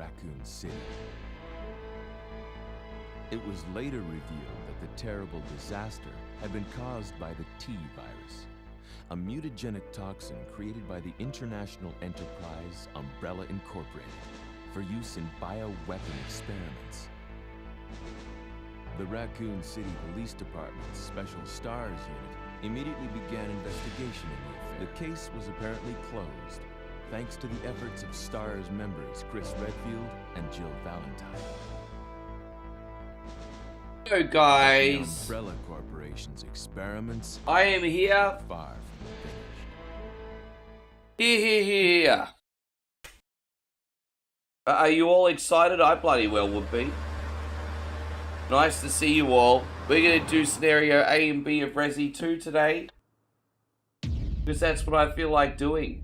Raccoon City. It was later revealed that the terrible disaster had been caused by the T virus, a mutagenic toxin created by the international enterprise Umbrella Incorporated for use in bioweapon experiments. The Raccoon City Police Department's Special Stars Unit immediately began investigation in the affair. The case was apparently closed, thanks to the efforts of STARS members Chris Redfield and Jill Valentine. Hello guys, The Umbrella Corporation's experiments I am here. far from finished. Here. Are you all excited? I bloody well would be. Nice to see you all. We're going to do scenario A and B of Resi 2 today, because that's what I feel like doing.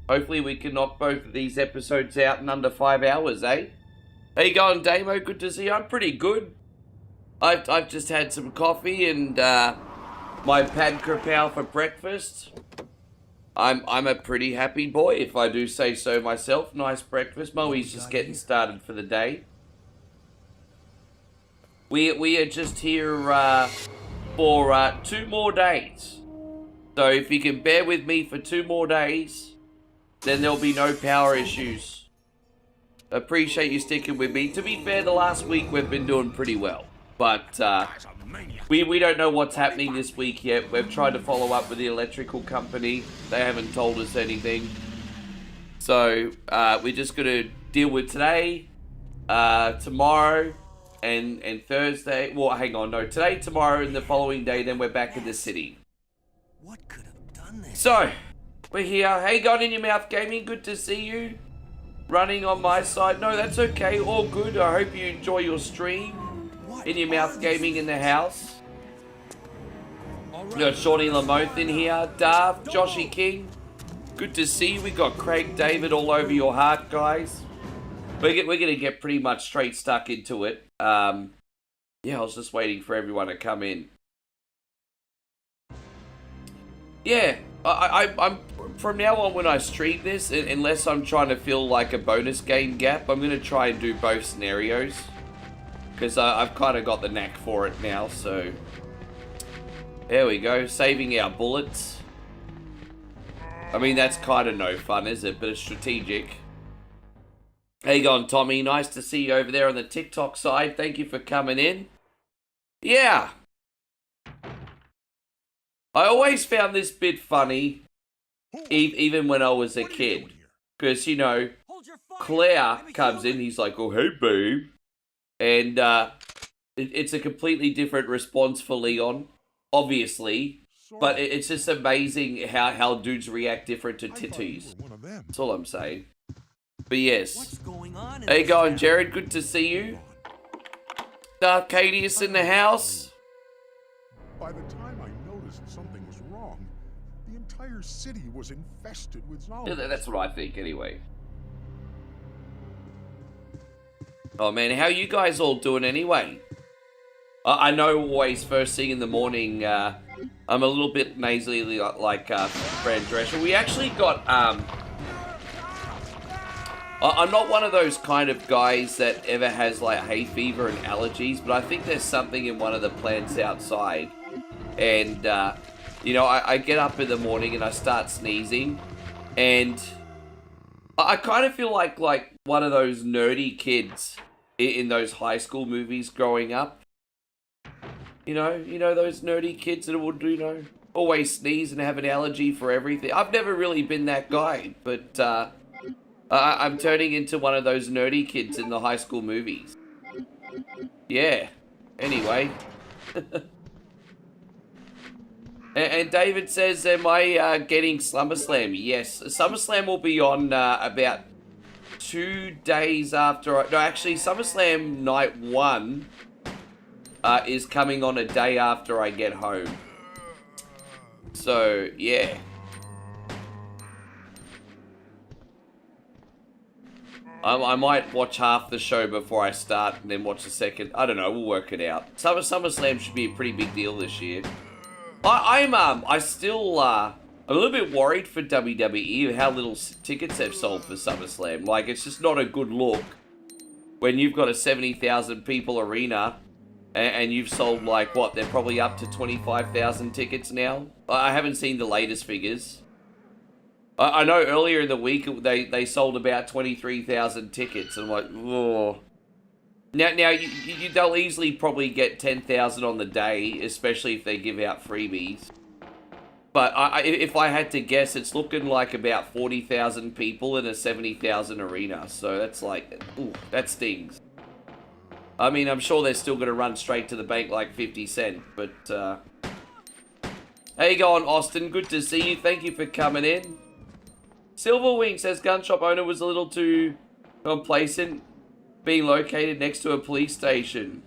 Hopefully we can knock both of these episodes out in under 5 hours, eh? How you going, Damo? Good to see you. I'm pretty good. I've just had some coffee and my pad krapow for breakfast. I'm a pretty happy boy, if I do say so myself. Nice breakfast. Moe's just getting started for the day. We are just here for 2 more days. So if you can bear with me for 2 more days, then there'll be no power issues. Appreciate you sticking with me. To be fair, the last week we've been doing pretty well. But we don't know what's happening this week yet. We've tried to follow up with the electrical company. They haven't told us anything. So we're just going to deal with today, tomorrow, and Thursday. Well, hang on, no. Today, tomorrow, and the following day, then we're back in the city. What could have done this? So, we're here. Hey, Got In Your Mouth Gaming, good to see you. Running on my side. No, that's okay. All good. I hope you enjoy your stream. In Your Mouth Gaming in the house. We got Shawnee Lamoth in here. Darth, Joshy King. Good to see you. We got Craig David all over your heart, guys. We're going to get pretty much straight stuck into it. Yeah, I was just waiting for everyone to come in. Yeah, I'm from now on when I stream this, unless I'm trying to fill like a bonus game gap, I'm going to try and do both scenarios. Because I've kind of got the knack for it now, so... There we go, saving our bullets. I mean, that's kind of no fun, is it? But it's strategic. How you going, Tommy? Nice to see you over there on the TikTok side. Thank you for coming in. Yeah. I always found this bit funny, even when I was a kid. Because, you know, Claire comes in, he's like, oh, hey, babe. And it's a completely different response for Leon, obviously. But it's just amazing how dudes react different to titties. That's all I'm saying. But yes. How you going, Jared? Good to see you. Darth Cadius in the house. By the time I noticed something was wrong, the entire city was infested with zombies. Yeah, that's what I think, anyway. Oh man, how are you guys all doing anyway? I know always first thing in the morning, I'm a little bit nasally like Fran Drescher. We actually got, I'm not one of those kind of guys that ever has like hay fever and allergies, but I think there's something in one of the plants outside. And, you know, I get up in the morning and I start sneezing, and I kind of feel like one of those nerdy kids in those high school movies growing up. You know those nerdy kids that would, you know, always sneeze and have an allergy for everything. I've never really been that guy, but I'm turning into one of those nerdy kids in the high school movies. Yeah. Anyway. And David says, am I getting SummerSlam? Yes. SummerSlam will be on about 2 days after... No, actually, SummerSlam Night 1 is coming on a day after I get home. So, yeah. I might watch half the show before I start and then watch the second. I don't know, we'll work it out. SummerSlam should be a pretty big deal this year. I still I'm a little bit worried for WWE how little tickets they've sold for SummerSlam. Like, it's just not a good look when you've got a 70,000 people arena and you've sold, like, what, they're probably up to 25,000 tickets now? I haven't seen the latest figures. I know earlier in the week they sold about 23,000 tickets. And I'm like, oh. Now they'll easily probably get 10,000 on the day, especially if they give out freebies. But if I had to guess, it's looking like about 40,000 people in a 70,000 arena. So that's like, ooh, that stings. I mean, I'm sure they're still going to run straight to the bank like 50 Cent. But, how you going, Austin? Good to see you. Thank you for coming in. Silverwing says gun shop owner was a little too complacent being located next to a police station.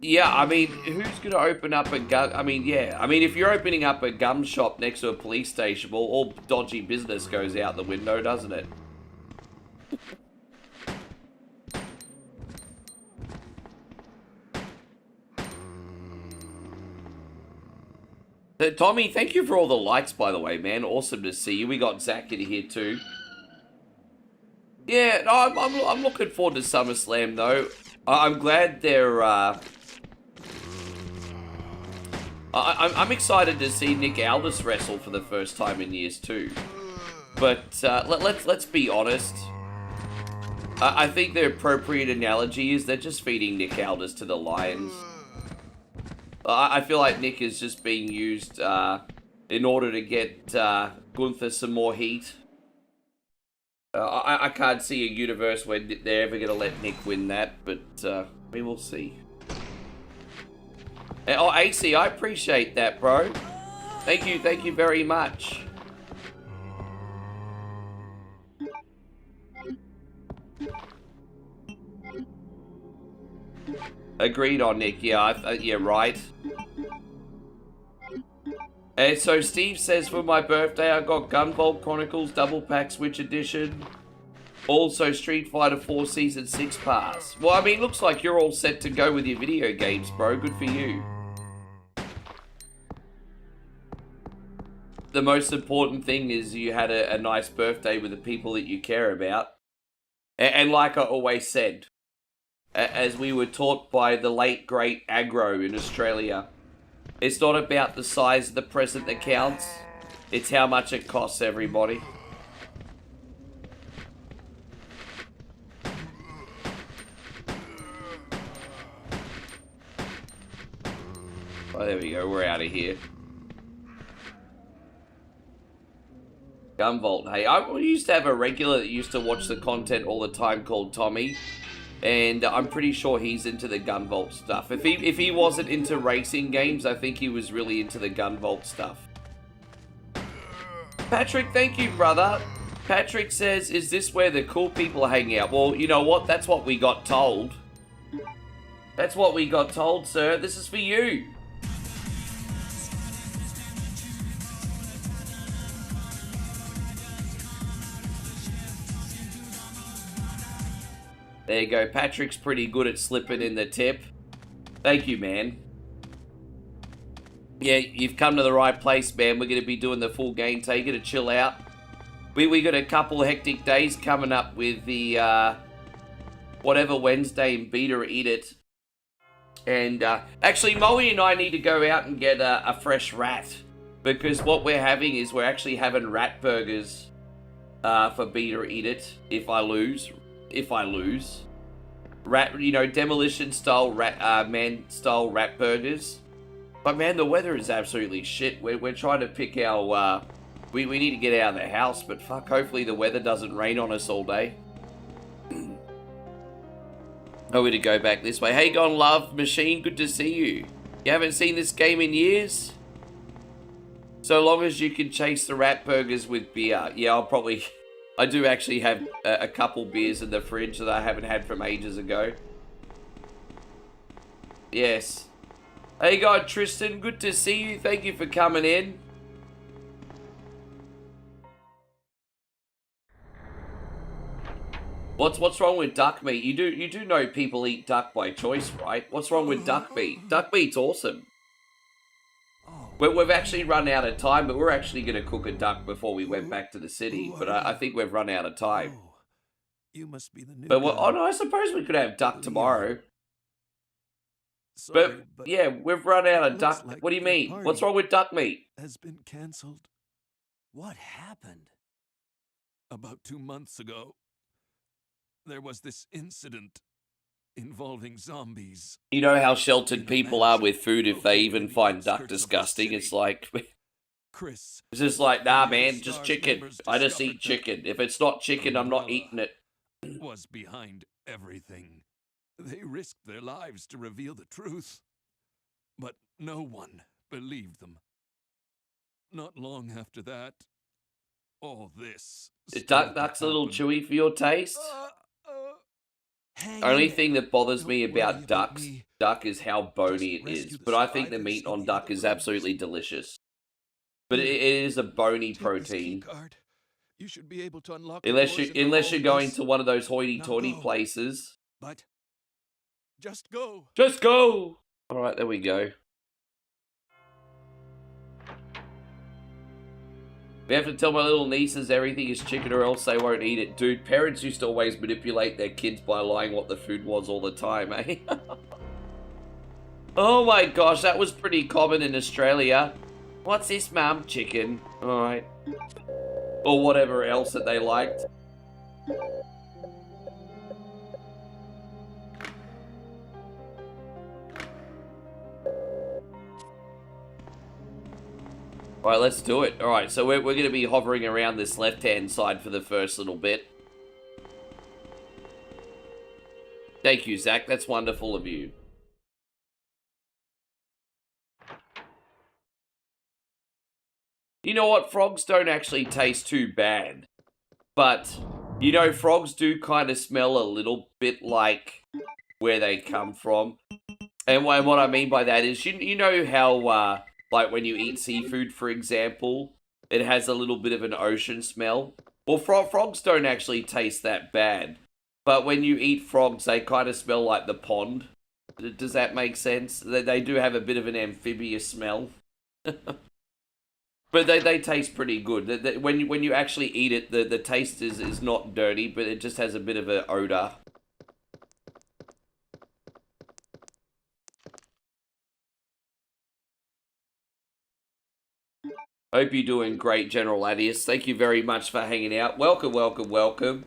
Yeah, I mean, who's going to open up a gun? I mean, yeah. I mean, if you're opening up a gun shop next to a police station, well, all dodgy business goes out the window, doesn't it? Tommy, thank you for all the likes, by the way, man. Awesome to see you. We got Zach in here, too. Yeah, no, I'm looking forward to SummerSlam, though. I'm glad they're, I'm excited to see Nick Aldis wrestle for the first time in years, too. But, let's be honest. I think the appropriate analogy is they're just feeding Nick Aldis to the lions. I feel like Nick is just being used in order to get Gunther some more heat. I can't see a universe where they're ever going to let Nick win that, but we will see. Oh, AC, I appreciate that, bro. Thank you very much. Agreed on Nick, yeah, yeah, right. And so Steve says, for my birthday, I got Gunvolt Chronicles Double Pack Switch Edition. Also Street Fighter 4 Season 6 Pass. Well, I mean, looks like you're all set to go with your video games, bro. Good for you. The most important thing is you had a nice birthday with the people that you care about. And like I always said, as we were taught by the late, great Aggro in Australia, it's not about the size of the present that counts. It's how much it costs everybody. Oh, there we go. We're out of here. Gunvolt, hey. I used to have a regular that used to watch the content all the time called Tommy. And I'm pretty sure he's into the Gunvolt stuff. If he wasn't into racing games, I think he was really into the Gunvolt stuff. Patrick, thank you, brother. Patrick says, is this where the cool people hang out? Well, you know what? That's what we got told. That's what we got told, sir. This is for you. There you go. Patrick's pretty good at slipping in the tip. Thank you, man. Yeah, you've come to the right place, man. We're going to be doing the full game taker to chill out. We got a couple of hectic days coming up with the, whatever Wednesday in Beta Eat It. And, actually, Moe and I need to go out and get a fresh rat. Because what we're having is we're actually having rat burgers, for Beta Eat It, if I lose. Rat, you know, demolition style rat, man style rat burgers. But man, the weather is absolutely shit. We're trying to pick our, we need to get out of the house, but fuck, hopefully the weather doesn't rain on us all day. Oh, we to go back this way. Hey, Gone Love Machine, good to see you. You haven't seen this game in years? So long as you can chase the rat burgers with beer. Yeah, I do actually have a couple beers in the fridge that I haven't had from ages ago. Yes. Hey, God, Tristan, good to see you. Thank you for coming in. What's wrong with duck meat? You do know people eat duck by choice, right? What's wrong with duck meat? Duck meat's awesome. Oh, We've actually run out of time, but we're actually going to cook a duck before we went back to the city. But I think we've run out of time. Oh, you must be the new But, guy. oh no, I suppose we could have duck tomorrow. Sorry, But yeah, we've run out of duck. like What do you their mean? party What's wrong with duck meat? has been cancelled. What happened? About 2 months ago, there was this incident involving zombies. You know how sheltered people are with food if they even find duck disgusting. It's like, Chris, it's just like, nah, man, just chicken. I just eat chicken. If it's not chicken, I'm not eating it. was behind everything. They risked their lives to reveal the truth, but no one believed them. Not long after that, all this. Duck's a little chewy for your taste. Only thing that bothers me about duck is how bony it is. But I think the meat on duck is absolutely delicious. But it is a bony protein. You should be able to unlock Unless you're going to one of those hoity-toity places. But just go. Just go! Alright, there we go. We have to tell my little nieces everything is chicken or else they won't eat it. Dude, parents used to always manipulate their kids by lying what the food was all the time, eh? Oh my gosh, that was pretty common in Australia. What's this, Mum? Chicken. Alright. Or whatever else that they liked. Alright, let's do it. Alright, so we're going to be hovering around this left-hand side for the first little bit. Thank you, Zach. That's wonderful of you. You know what? Frogs don't actually taste too bad. But, you know, frogs do kind of smell a little bit like where they come from. And what I mean by that is, you know how... like when you eat seafood, for example, it has a little bit of an ocean smell. Well, frogs don't actually taste that bad. But when you eat frogs, they kind of smell like the pond. Does that make sense? They do have a bit of an amphibious smell. But they taste pretty good. When you actually eat it, the taste is not dirty, but it just has a bit of an odor. Hope you're doing great, General Adius. Thank you very much for hanging out. Welcome, welcome, welcome.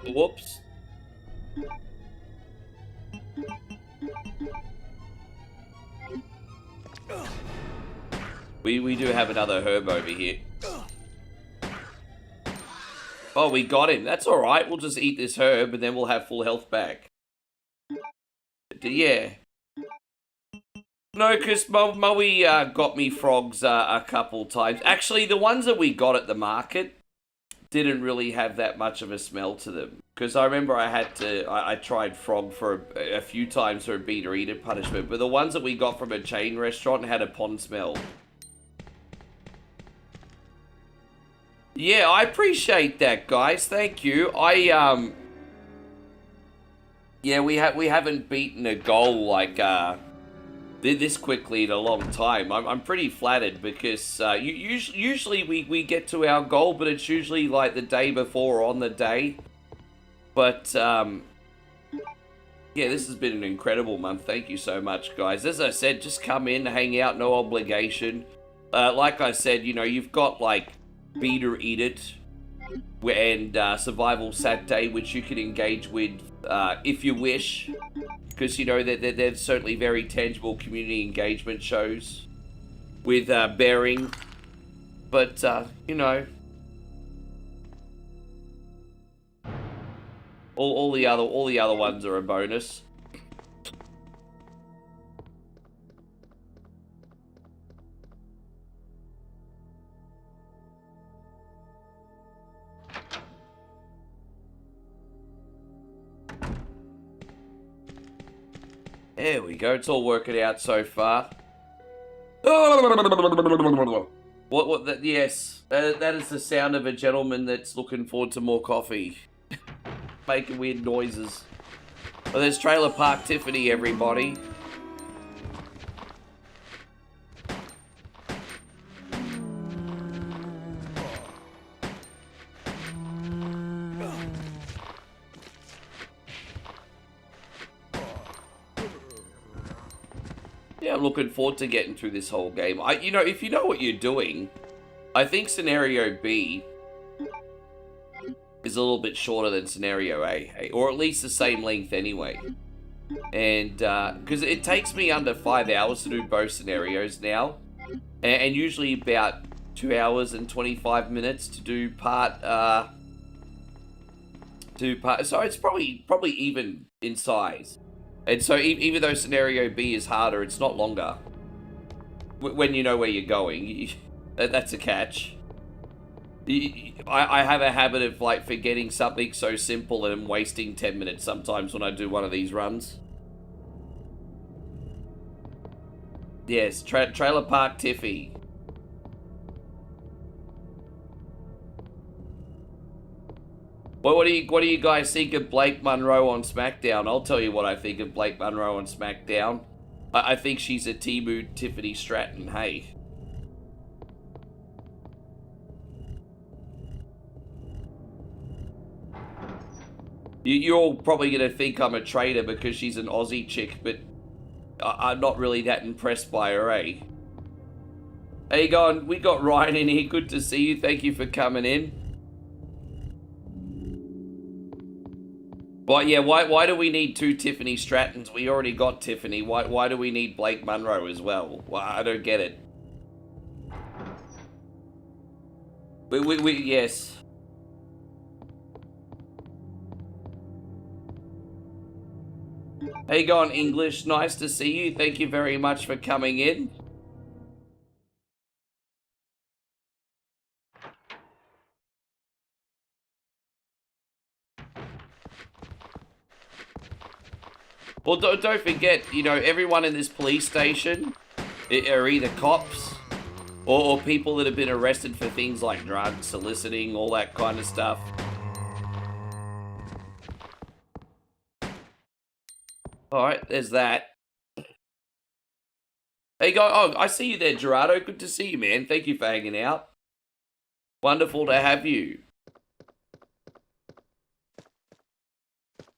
Whoops. We do have another herb over here. Oh, we got him. That's alright. We'll just eat this herb and then we'll have full health back. Yeah. No, because Moe got me frogs a couple times. Actually, the ones that we got at the market didn't really have that much of a smell to them. Because I remember I tried frog for a few times for a beater eater punishment. But the ones that we got from a chain restaurant had a pond smell. Yeah, I appreciate that, guys. Thank you. Yeah, we haven't beaten a goal like this quickly in a long time. I'm pretty flattered because usually we get to our goal, but it's usually like the day before or on the day. But yeah, this has been an incredible month. Thank you so much, guys. As I said, just come in, hang out, no obligation. Like I said, you know, you've got like Beat or Eat It and Survival Saturday, which you can engage with if you wish, because you know they're certainly very tangible community engagement shows with bearing, but you know, all the other ones are a bonus. There we go. It's all working out so far. What? Yes, that is the sound of a gentleman that's looking forward to more coffee, making weird noises. Well, there's Trailer Park Tiffany, everybody. Yeah, I'm looking forward to getting through this whole game. You know, if you know what you're doing, I think Scenario B is a little bit shorter than Scenario A, or at least the same length anyway. And, because it takes me under 5 hours to do both scenarios now, and usually about 2 hours and 25 minutes to do part, so it's probably even in size. And so even though Scenario B is harder, it's not longer. When you know where you're going, that's a catch. I have a habit of like forgetting something so simple and wasting 10 minutes sometimes when I do one of these runs. Yes, Trailer Park Tiffy. What do you guys think of Blake Monroe on SmackDown? I'll tell you what I think of Blake Monroe on SmackDown. I think she's a T-Mood Tiffany Stratton, hey. You're all probably going to think I'm a traitor because she's an Aussie chick, but I'm not really that impressed by her, eh? How you going? We got Ryan in here. Good to see you. Thank you for coming in. Well, yeah, why do we need two Tiffany Strattons? We already got Tiffany. Why do we need Blake Monroe as well? Well, I don't get it. Yes. How you going, English? Nice to see you. Thank you very much for coming in. Well, don't forget, you know, everyone in this police station are either cops or people that have been arrested for things like drugs, soliciting, all that kind of stuff. Alright, there's that. There you go. Oh, I see you there, Gerardo. Good to see you, man. Thank you for hanging out. Wonderful to have you.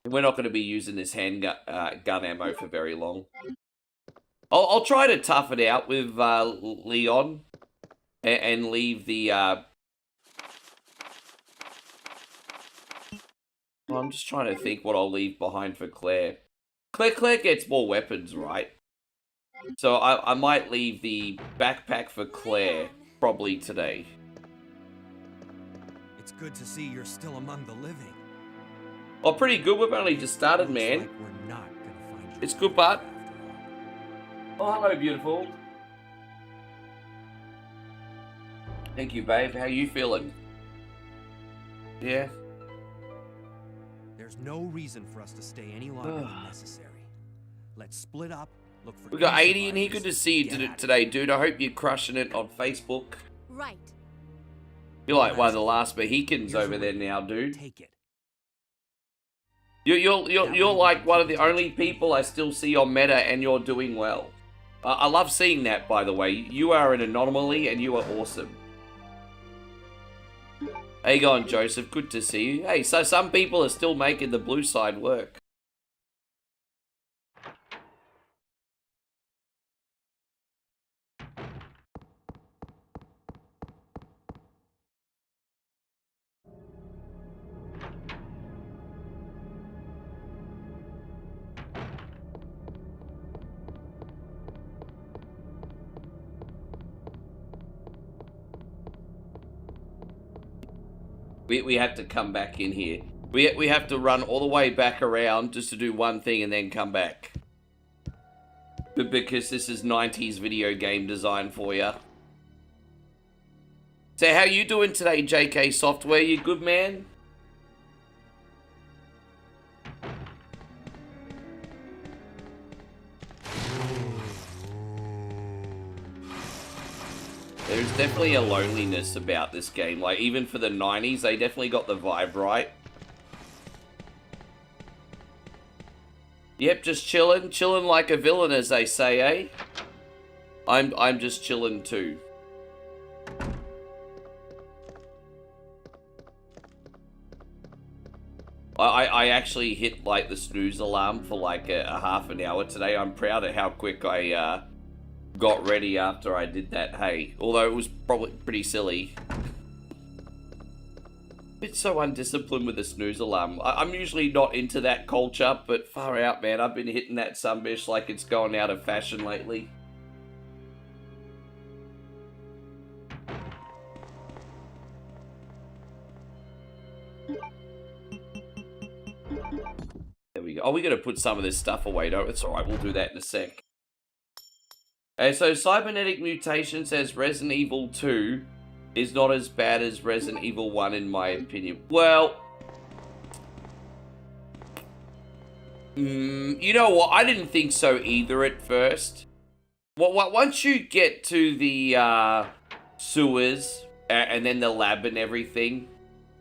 We're not going to be using this handgun gun ammo for very long. I'll try to tough it out with Leon and leave the... I'm just trying to think what I'll leave behind for Claire. Claire gets more weapons, right? So I might leave the backpack for Claire, probably today. It's good to see you're still among the living. Oh, pretty good. We've only just started, man. Like we're not gonna find you. It's good, bud. Oh, hello, beautiful. Thank you, babe. How you feeling? Yeah? There's no reason for us to stay any longer than necessary. Let's split up, look for... We got 80 in here. Good to see you today, dude. I hope you're crushing it on Facebook. Right. You're like one of the last Mohicans over there now, dude. Take it. You're like one of the only people I still see on Meta, and you're doing well. I love seeing that, by the way. You are an anomaly, and you are awesome. How you going, Joseph? Good to see you. Hey, so some people are still making the blue side work. We have to come back in here. We have to run all the way back around just to do one thing and then come back. But because this is 90s video game design for you. So how you doing today, JK Software? You good, man? There's definitely a loneliness about this game. Like, even for the 90s, they definitely got the vibe right. Yep, just chilling like a villain, as they say, eh? I'm just chilling too. I actually hit like the snooze alarm for like a half an hour today. I'm proud of how quick I got ready after I did that, hey. Although it was probably pretty silly. It's so undisciplined with the snooze alarm. I'm usually not into that culture, but far out, man. I've been hitting that sunbish like it's going out of fashion lately. There we go. Oh, we got to put some of this stuff away, don't we? It's alright, we'll do that in a sec. And so cybernetic mutation says Resident Evil 2 is not as bad as Resident Evil 1 in my opinion. Well, you know what? I didn't think so either at first. Well, once you get to the sewers and then the lab and everything,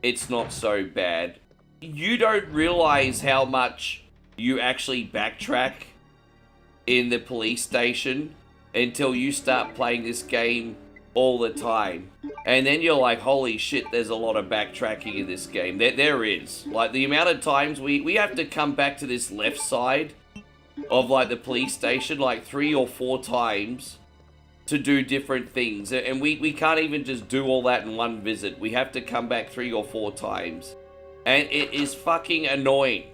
it's not so bad. You don't realize how much you actually backtrack in the police station until you start playing this game all the time. And then you're like, holy shit, there's a lot of backtracking in this game. There is. Like, the amount of times we have to come back to this left side of, like, the police station, like, 3 or 4 times to do different things. And we can't even just do all that in one visit. We have to come back 3 or 4 times. And it is fucking annoying.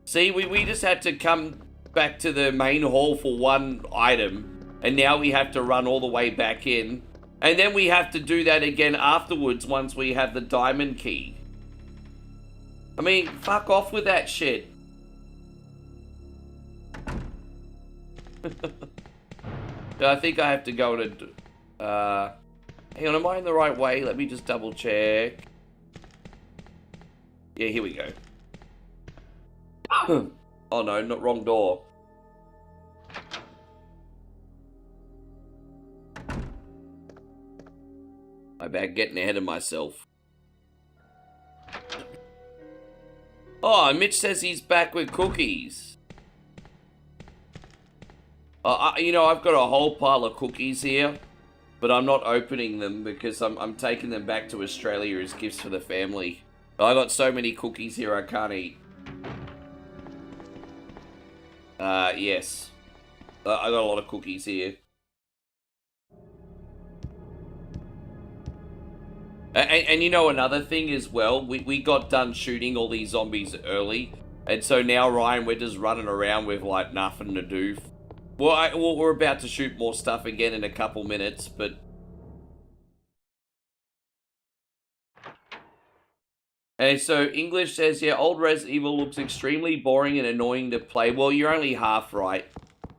See, we just had to come back to the main hall for one item, and now we have to run all the way back in, and then we have to do that again afterwards once we have the diamond key. I mean, fuck off with that shit. I think I have to go to... hang on, am I in the right way? Let me just double check. Yeah, here we go. Oh no, not wrong door. My bad, getting ahead of myself. Oh, Mitch says he's back with cookies. You know, I've got a whole pile of cookies here, but I'm not opening them because I'm taking them back to Australia as gifts for the family. I got so many cookies here I can't eat. Yes. I got a lot of cookies here. And you know another thing as well, we got done shooting all these zombies early, and so now, Ryan, we're just running around with, like, nothing to do. Well, we're about to shoot more stuff again in a couple minutes, but... And so English says, yeah, old Resident Evil looks extremely boring and annoying to play. Well, you're only half right.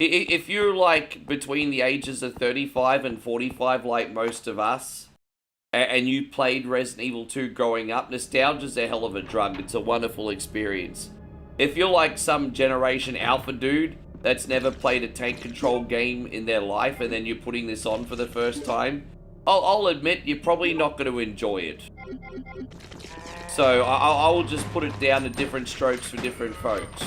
If you're, like, between the ages of 35 and 45, like most of us, and you played Resident Evil 2 growing up, nostalgia's a hell of a drug. It's a wonderful experience. If you're like some Generation Alpha dude that's never played a tank control game in their life, and then you're putting this on for the first time, I'll admit you're probably not going to enjoy it. So I will just put it down to different strokes for different folks.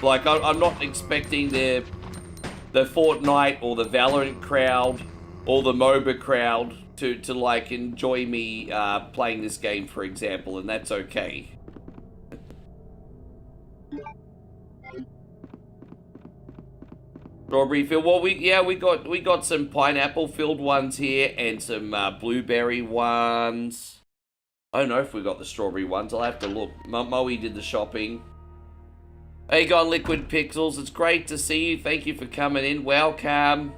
Like, I'm not expecting the Fortnite or the Valorant crowd or the MOBA crowd to like enjoy me playing this game, for example, and that's okay. Strawberry filled. Well, we got some pineapple filled ones here and some blueberry ones. I don't know if we got the strawberry ones. I'll have to look. Moe did the shopping. Hey, got Liquid Pixels. It's great to see you. Thank you for coming in. Welcome.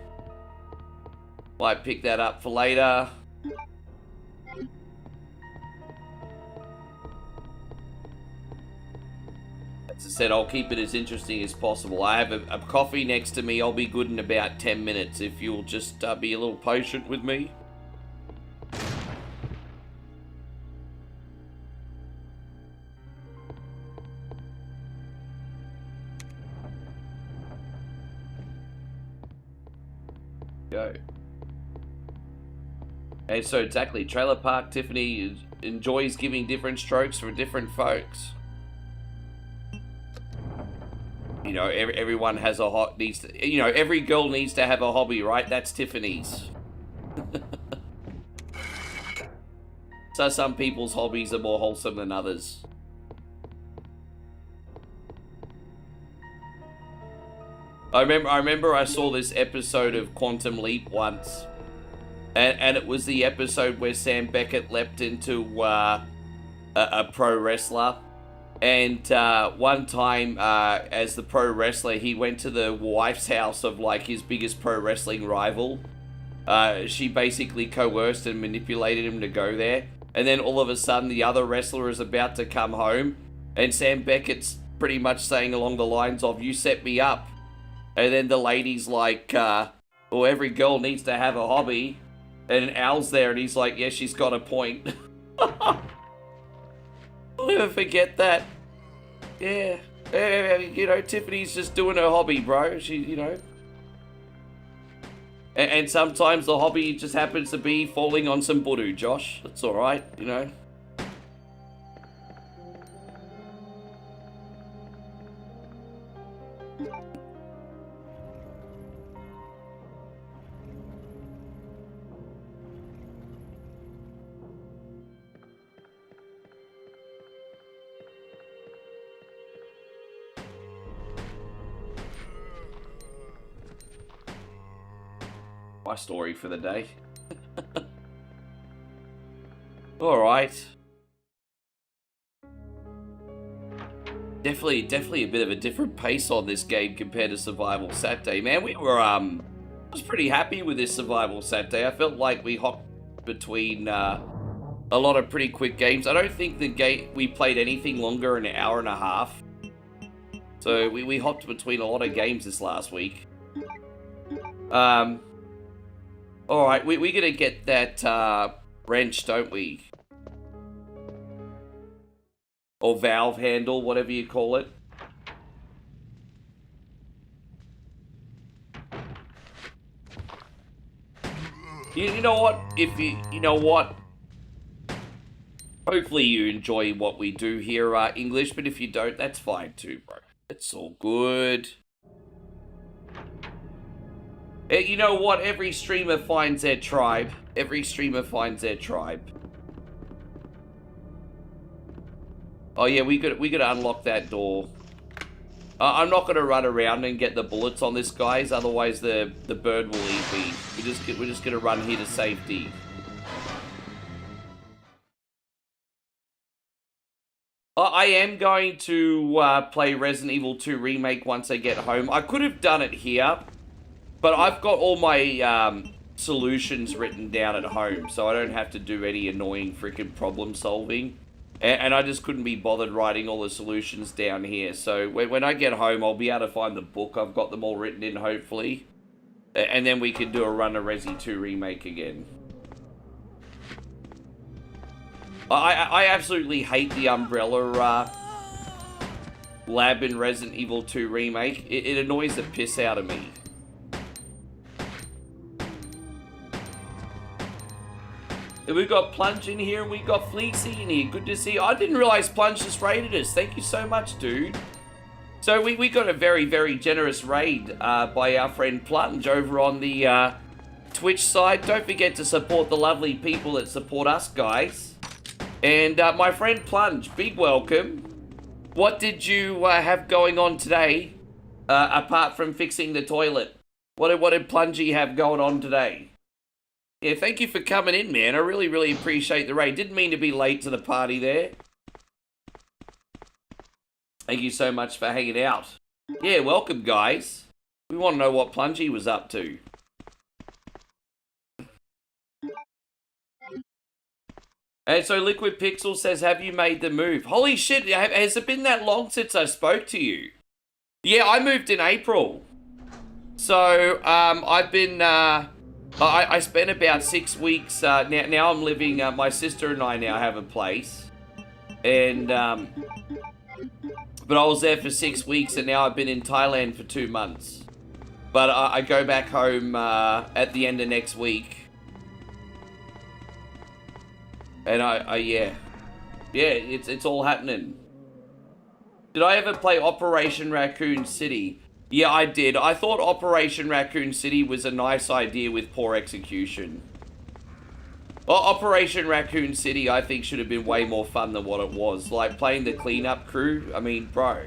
Might pick that up for later. As I said, I'll keep it as interesting as possible. I have a coffee next to me. I'll be good in about 10 minutes if you'll just be a little patient with me. Go. And so exactly, Trailer Park Tiffany enjoys giving different strokes for different folks. You know, everyone has a needs to, you know, every girl needs to have a hobby, right? That's Tiffany's. So some people's hobbies are more wholesome than others. I remember I saw this episode of Quantum Leap once. And it was the episode where Sam Beckett leapt into a pro wrestler. And one time, as the pro wrestler, he went to the wife's house of, like, his biggest pro wrestling rival. She basically coerced and manipulated him to go there. And then all of a sudden, the other wrestler is about to come home. And Sam Beckett's pretty much saying along the lines of, "You set me up." And then the lady's like, well, every girl needs to have a hobby. And Al's there, and he's like, yeah, she's got a point. I'll never forget that. Yeah. You know, Tiffany's just doing her hobby, bro. She, you know. And sometimes the hobby just happens to be falling on some budu, Josh. That's alright, you know. My story for the day. Alright. Definitely a bit of a different pace on this game compared to Survival Saturday. Man, we were, I was pretty happy with this Survival Saturday. I felt like we hopped between, a lot of pretty quick games. I don't think we played anything longer than an hour and a half. So we hopped between a lot of games this last week. Alright, we gotta get that, wrench, don't we? Or valve handle, whatever you call it. You know what? You know what? Hopefully you enjoy what we do here, English, but if you don't, that's fine too, bro. It's all good. You know what? Every streamer finds their tribe. Every streamer finds their tribe. Oh yeah, we gotta unlock that door. I'm not gonna run around and get the bullets on this, guys. Otherwise, the bird will eat me. We're just gonna run here to safety. I am going to play Resident Evil 2 Remake once I get home. I could have done it here. But I've got all my solutions written down at home, so I don't have to do any annoying freaking problem solving. And I just couldn't be bothered writing all the solutions down here. So when I get home, I'll be able to find the book. I've got them all written in, hopefully. And then we can do a run of Resi 2 Remake again. I absolutely hate the Umbrella lab in Resident Evil 2 Remake. It annoys the piss out of me. We've got Plunge in here, and we got Fleecy in here. Good to see you. I didn't realize Plunge just raided us. Thank you so much, dude. So we got a very, very generous raid by our friend Plunge over on the Twitch side. Don't forget to support the lovely people that support us, guys. And my friend Plunge, big welcome. What did you have going on today, apart from fixing the toilet? What did Plungey have going on today? Yeah, thank you for coming in, man. I really, really appreciate the raid. Didn't mean to be late to the party there. Thank you so much for hanging out. Yeah, welcome, guys. We want to know what Plungy was up to. And so Liquid Pixel says, have you made the move? Holy shit, has it been that long since I spoke to you? Yeah, I moved in April. So, I've been, I spent about 6 weeks, now I'm living, my sister and I now have a place. And, but I was there for 6 weeks, and now I've been in Thailand for 2 months. But I go back home, at the end of next week. And yeah, it's all happening. Did I ever play Operation Raccoon City? Yeah, I did. I thought Operation Raccoon City was a nice idea with poor execution. Well, Operation Raccoon City, I think, should have been way more fun than what it was. Like, playing the cleanup crew, I mean, bro.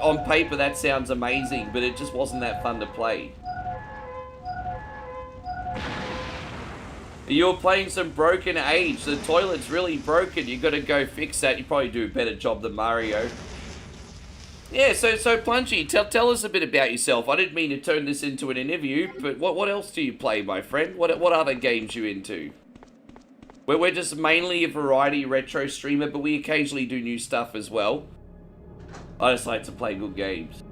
On paper, that sounds amazing, but it just wasn't that fun to play. You're playing some Broken Age. The toilet's really broken. You got to go fix that. You probably do a better job than Mario. Yeah, so Plunchy, tell us a bit about yourself. I didn't mean to turn this into an interview, but what else do you play, my friend? What other games you into? We're just mainly a variety retro streamer, but we occasionally do new stuff as well. I just like to play good games.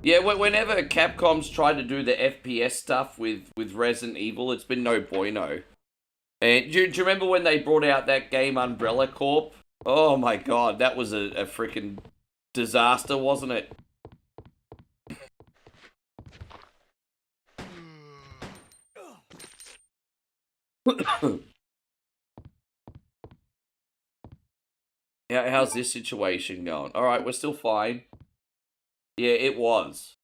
Yeah, whenever Capcom's tried to do the FPS stuff with Resident Evil, it's been no bueno. And do you remember when they brought out that game Umbrella Corp? Oh my god, that was a freaking disaster, wasn't it? How's this situation going? Alright, we're still fine. Yeah, it was.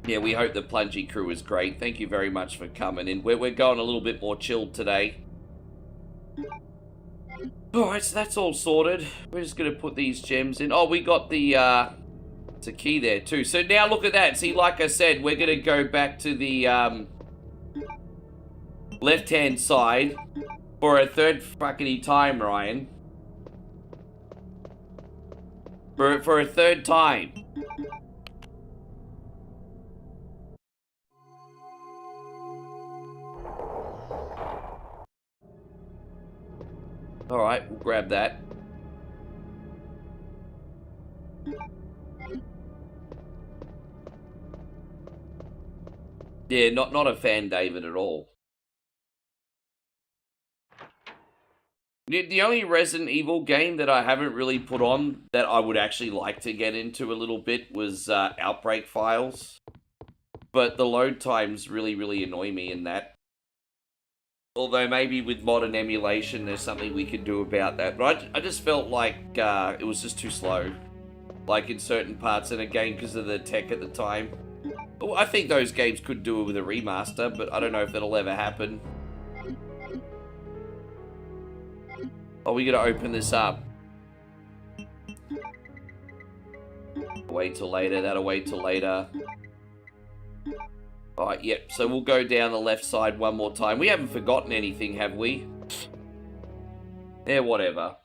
Yeah, we hope the Plungy crew is great. Thank you very much for coming in. We're going a little bit more chilled today. Alright, so that's all sorted. We're just going to put these gems in. Oh, we got the, it's a key there too. So now look at that. See, like I said, we're going to go back to the, left-hand side for a third fucking time, Ryan. For a third time. Alright, we'll grab that. Yeah, not a fan, David, at all. The only Resident Evil game that I haven't really put on that I would actually like to get into a little bit was Outbreak Files. But the load times really annoy me in that. Although maybe with modern emulation there's something we could do about that. But I just felt like it was just too slow. Like in certain parts in a game because of the tech at the time. Well, I think those games could do it with a remaster, but I don't know if that'll ever happen. Oh, we gotta open this up. Wait till later, that'll wait till later. Alright, yep, so we'll go down the left side one more time. We haven't forgotten anything, have we? Yeah, whatever.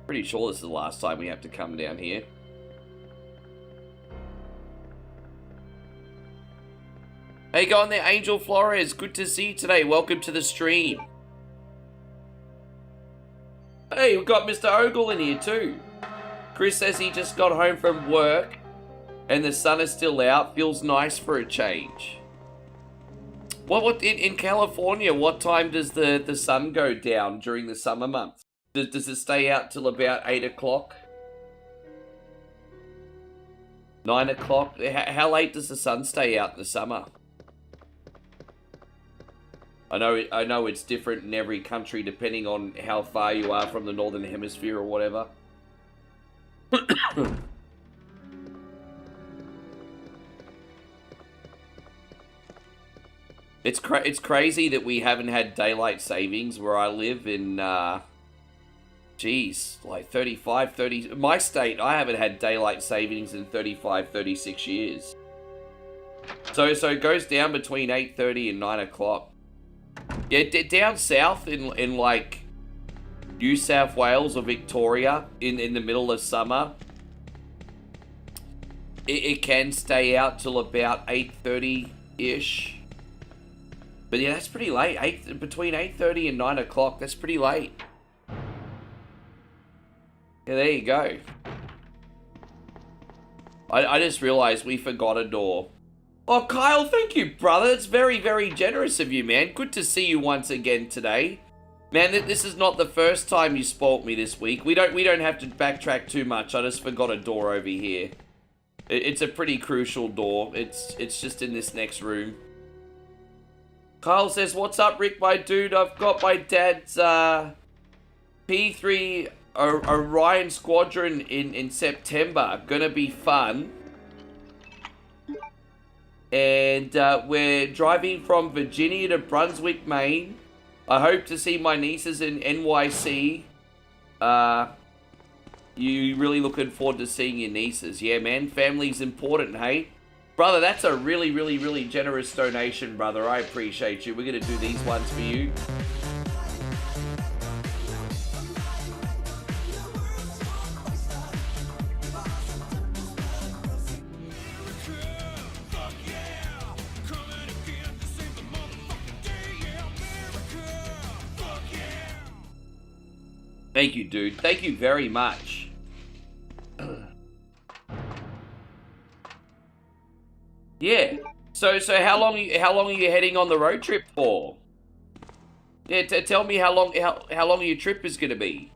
Pretty sure this is the last time we have to come down here. Hey, go on there, Angel Flores. Good to see you today. Welcome to the stream. Hey, we've got Mr. Ogle in here too. Chris says he just got home from work and the sun is still out. Feels nice for a change. What in California, what time does the sun go down during the summer months? Does it stay out till about 8 o'clock? 9 o'clock? How late does the sun stay out in the summer? I know it's different in every country depending on how far you are from the northern hemisphere or whatever. It's crazy that we haven't had daylight savings where I live in geez, like 35, 30 my state. I haven't had daylight savings in 35, 36 years. So it goes down between 8:30 and 9 o'clock. Yeah, down south in like New South Wales or Victoria in the middle of summer, it can stay out till about 8:30-ish. But yeah, that's pretty late. Between 8:30 and 9 o'clock, that's pretty late. Yeah, there you go. I just realized we forgot a door. Oh, Kyle, thank you, brother. It's very, very generous of you, man. Good to see you once again today. Man, this is not the first time you spoilt me this week. We don't have to backtrack too much. I just forgot a door over here. It's a pretty crucial door. It's just in this next room. Kyle says, what's up, Rick, my dude? I've got my dad's P3 Orion Squadron in September. Gonna be fun. And we're driving from Virginia to Brunswick, Maine. I hope to see my nieces in NYC. You really looking forward to seeing your nieces. Yeah, man, family's important, hey? Brother, that's a really, really, really generous donation, brother. I appreciate you. We're going to do these ones for you. Thank you, dude. Thank you very much. Yeah. So how long are you heading on the road trip for? Yeah, tell me how long your trip is going to be.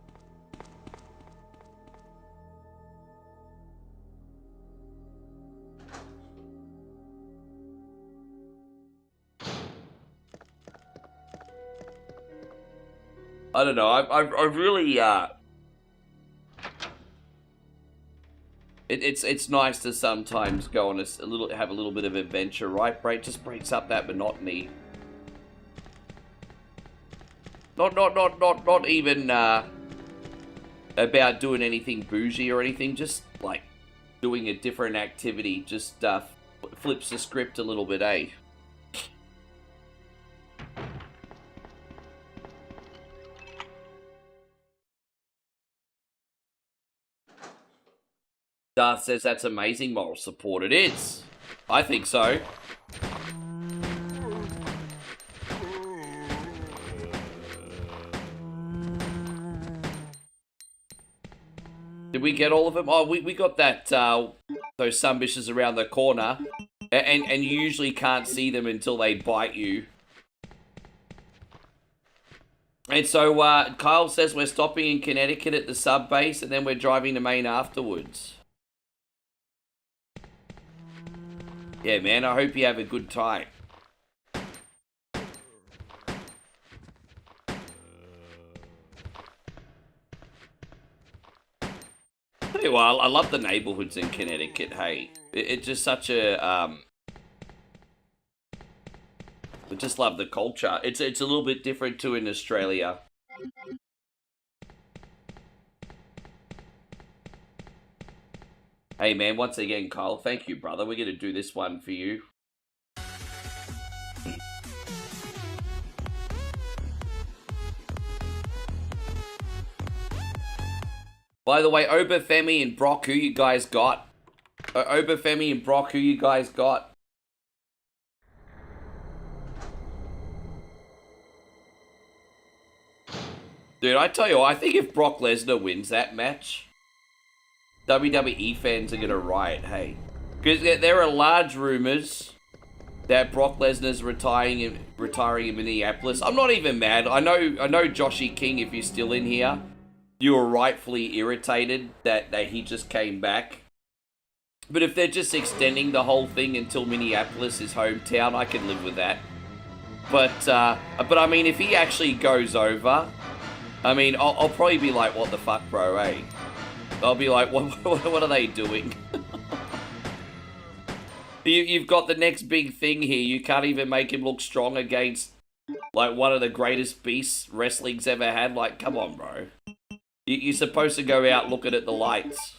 I don't know. I really it's nice to sometimes go on have a little bit of adventure, right? Just breaks up that monotony. Not even about doing anything bougie or anything. Just like doing a different activity. Just flips the script a little bit, eh? Darth says that's amazing moral support. It is. I think so. Did we get all of them? Oh, we got that, those sunbishes around the corner. And you usually can't see them until they bite you. And so, Kyle says we're stopping in Connecticut at the sub base and then we're driving to Maine afterwards. Yeah, man, I hope you have a good time. Hey, well, I love the neighborhoods in Connecticut, hey. It's just such a, I just love the culture. It's a little bit different to in Australia. Hey, man, once again, Kyle, thank you, brother. We're going to do this one for you. By the way, Obafemi and Brock, who you guys got? Obafemi and Brock, who you guys got? Dude, I tell you what, I think if Brock Lesnar wins that match, WWE fans are going to riot, hey. Because there are large rumors that Brock Lesnar's retiring in Minneapolis. I'm not even mad. I know Joshy King, if you're still in here, you were rightfully irritated that he just came back. But if they're just extending the whole thing until Minneapolis is hometown, I can live with that. But I mean, if he actually goes over, I mean, I'll probably be like, what the fuck, bro, eh? I'll be like, what are they doing? You've got the next big thing here. You can't even make him look strong against, like, one of the greatest beasts wrestling's ever had. Like, come on, bro. You're supposed to go out looking at the lights.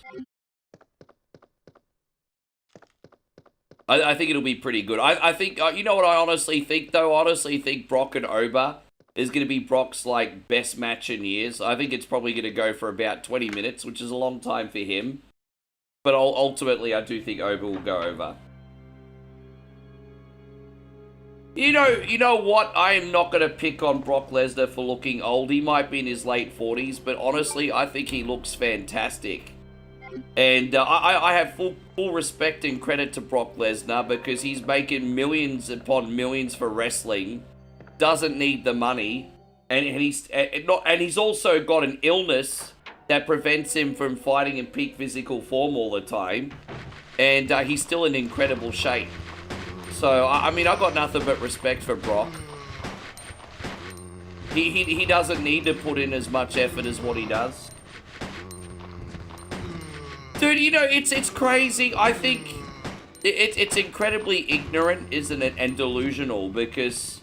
I think it'll be pretty good. I think, you know what I honestly think, though? I honestly think Brock and Oba is going to be Brock's, like, best match in years. I think it's probably going to go for about 20 minutes, which is a long time for him. But ultimately, I do think Oba will go over. You know what? I am not going to pick on Brock Lesnar for looking old. He might be in his late 40s, but honestly, I think he looks fantastic. And I have full respect and credit to Brock Lesnar because he's making millions upon millions for wrestling, doesn't need the money, and he's also got an illness that prevents him from fighting in peak physical form all the time, and he's still in incredible shape. So I mean, I've got nothing but respect for Brock. He doesn't need to put in as much effort as what he does. Dude, you know, it's crazy. I think it's incredibly ignorant, isn't it, and delusional, because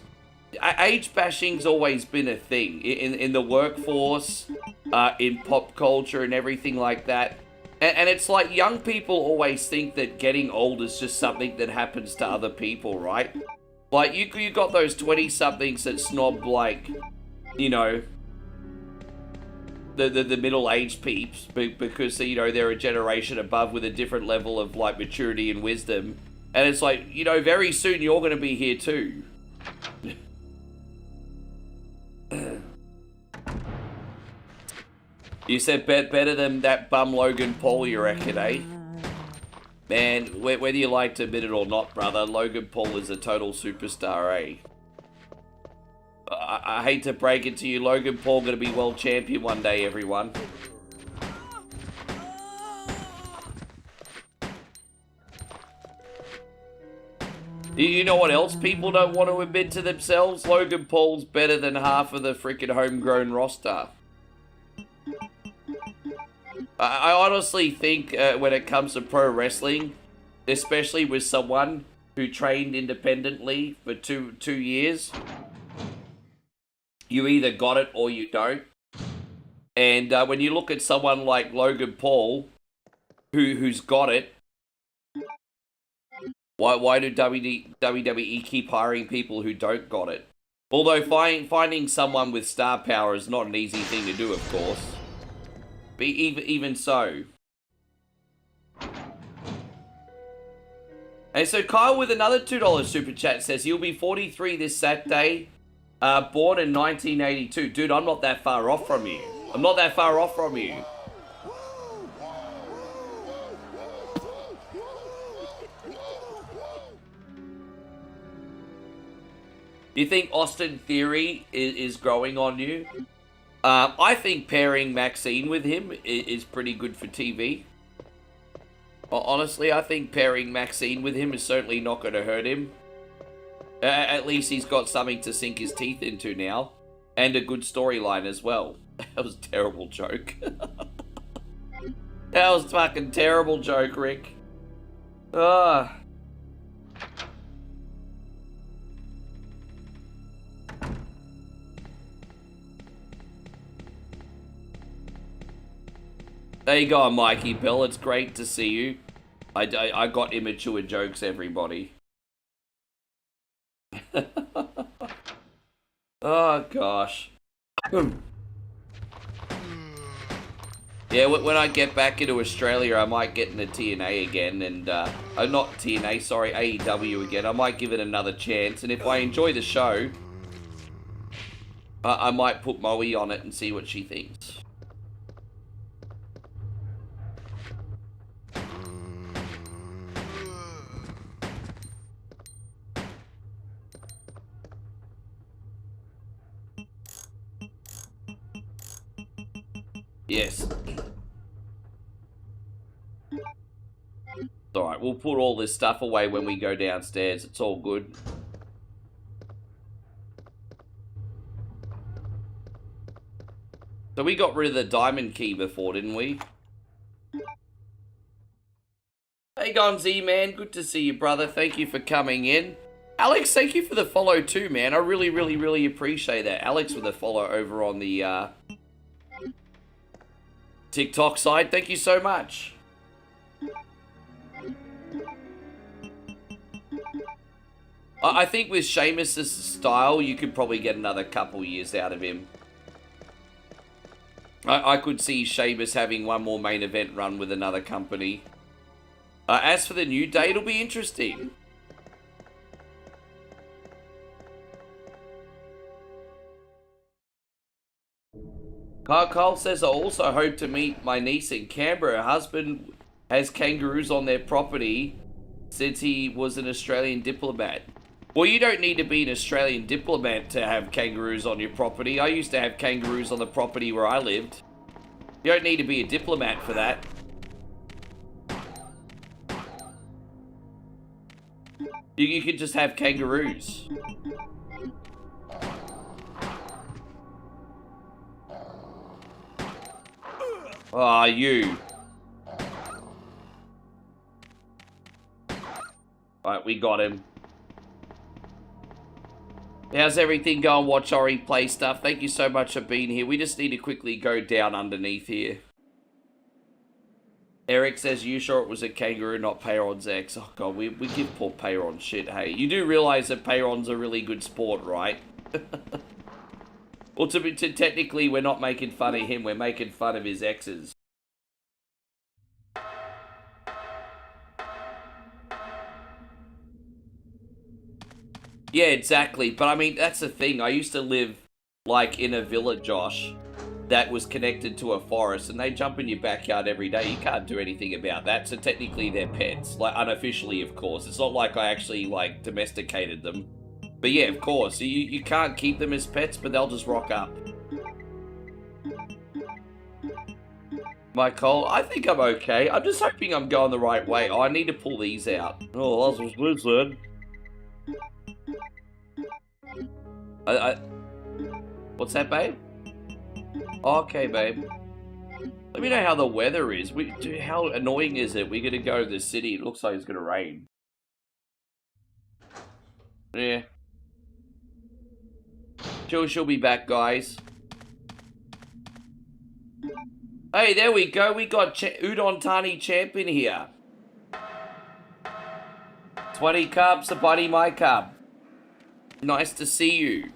age bashing's always been a thing in the workforce, in pop culture and everything like that. And it's like young people always think that getting old is just something that happens to other people, right? Like, you got those 20-somethings that snob, like, you know, the middle-aged peeps because, you know, they're a generation above with a different level of, like, maturity and wisdom. And it's like, you know, very soon you're going to be here too. You said better than that bum Logan Paul, you reckon, eh? Man, whether you like to admit it or not, brother, Logan Paul is a total superstar, eh? I hate to break it to you, Logan Paul gonna be world champion one day, everyone. You know what else people don't want to admit to themselves? Logan Paul's better than half of the freaking homegrown roster. I honestly think when it comes to pro wrestling, especially with someone who trained independently for two years, you either got it or you don't. And when you look at someone like Logan Paul, who's got it, why do WWE keep hiring people who don't got it? Although finding someone with star power is not an easy thing to do, of course. But even so. And so Kyle with another $2 super chat says, you'll be 43 this Saturday, born in 1982. Dude, I'm not that far off from you. I'm not that far off from you. You think Austin Theory is growing on you? I think pairing Maxine with him is pretty good for TV. Honestly, I think pairing Maxine with him is certainly not going to hurt him. At least he's got something to sink his teeth into now. And a good storyline as well. That was a terrible joke. That was a fucking terrible joke, Rick. Ah. There you go, Mikey Bell. It's great to see you. I got immature jokes, everybody. Oh, gosh. Yeah, when I get back into Australia, I might get into TNA again, and, not TNA, sorry, AEW again. I might give it another chance, and if I enjoy the show, I might put Moe on it and see what she thinks. Yes. Alright, we'll put all this stuff away when we go downstairs. It's all good. So we got rid of the diamond key before, didn't we? Hey, Gonzi, man. Good to see you, brother. Thank you for coming in. Alex, thank you for the follow too, man. I really appreciate that. Alex with a follow over on the, TikTok side. Thank you so much. I think with Sheamus' style, you could probably get another couple years out of him. I could see Sheamus having one more main event run with another company. As for the New Day, it'll be interesting. Carl says, I also hope to meet my niece in Canberra. Her husband has kangaroos on their property since he was an Australian diplomat. Well, you don't need to be an Australian diplomat to have kangaroos on your property. I used to have kangaroos on the property where I lived. You don't need to be a diplomat for that. You could just have kangaroos. Ah, you. Alright, we got him. How's everything going? Watch Ori play stuff. Thank you so much for being here. We just need to quickly go down underneath here. Eric says, you sure it was a kangaroo, not Peyron's ex? Oh god, we give poor Peyron shit, hey. You do realise that Peyron's a really good sport, right? Well, technically, we're not making fun of him. We're making fun of his exes. Yeah, exactly. But I mean, that's the thing. I used to live, like, in a villa, Josh, that was connected to a forest, and they jump in your backyard every day. You can't do anything about that. So technically, they're pets. Like, unofficially, of course. It's not like I actually, like, domesticated them. But yeah, of course. You can't keep them as pets, but they'll just rock up. Michael, I think I'm okay. I'm just hoping I'm going the right way. Oh, I need to pull these out. Oh, that's what Blue said. What's that, babe? Okay, babe. Let me know how the weather is. How annoying is it? We're gonna go to the city. It looks like it's gonna rain. Yeah. She'll be back, guys. Hey, there we go. We got Udon Tani Champ in here. 20 cubs, a buddy, my cub. Nice to see you.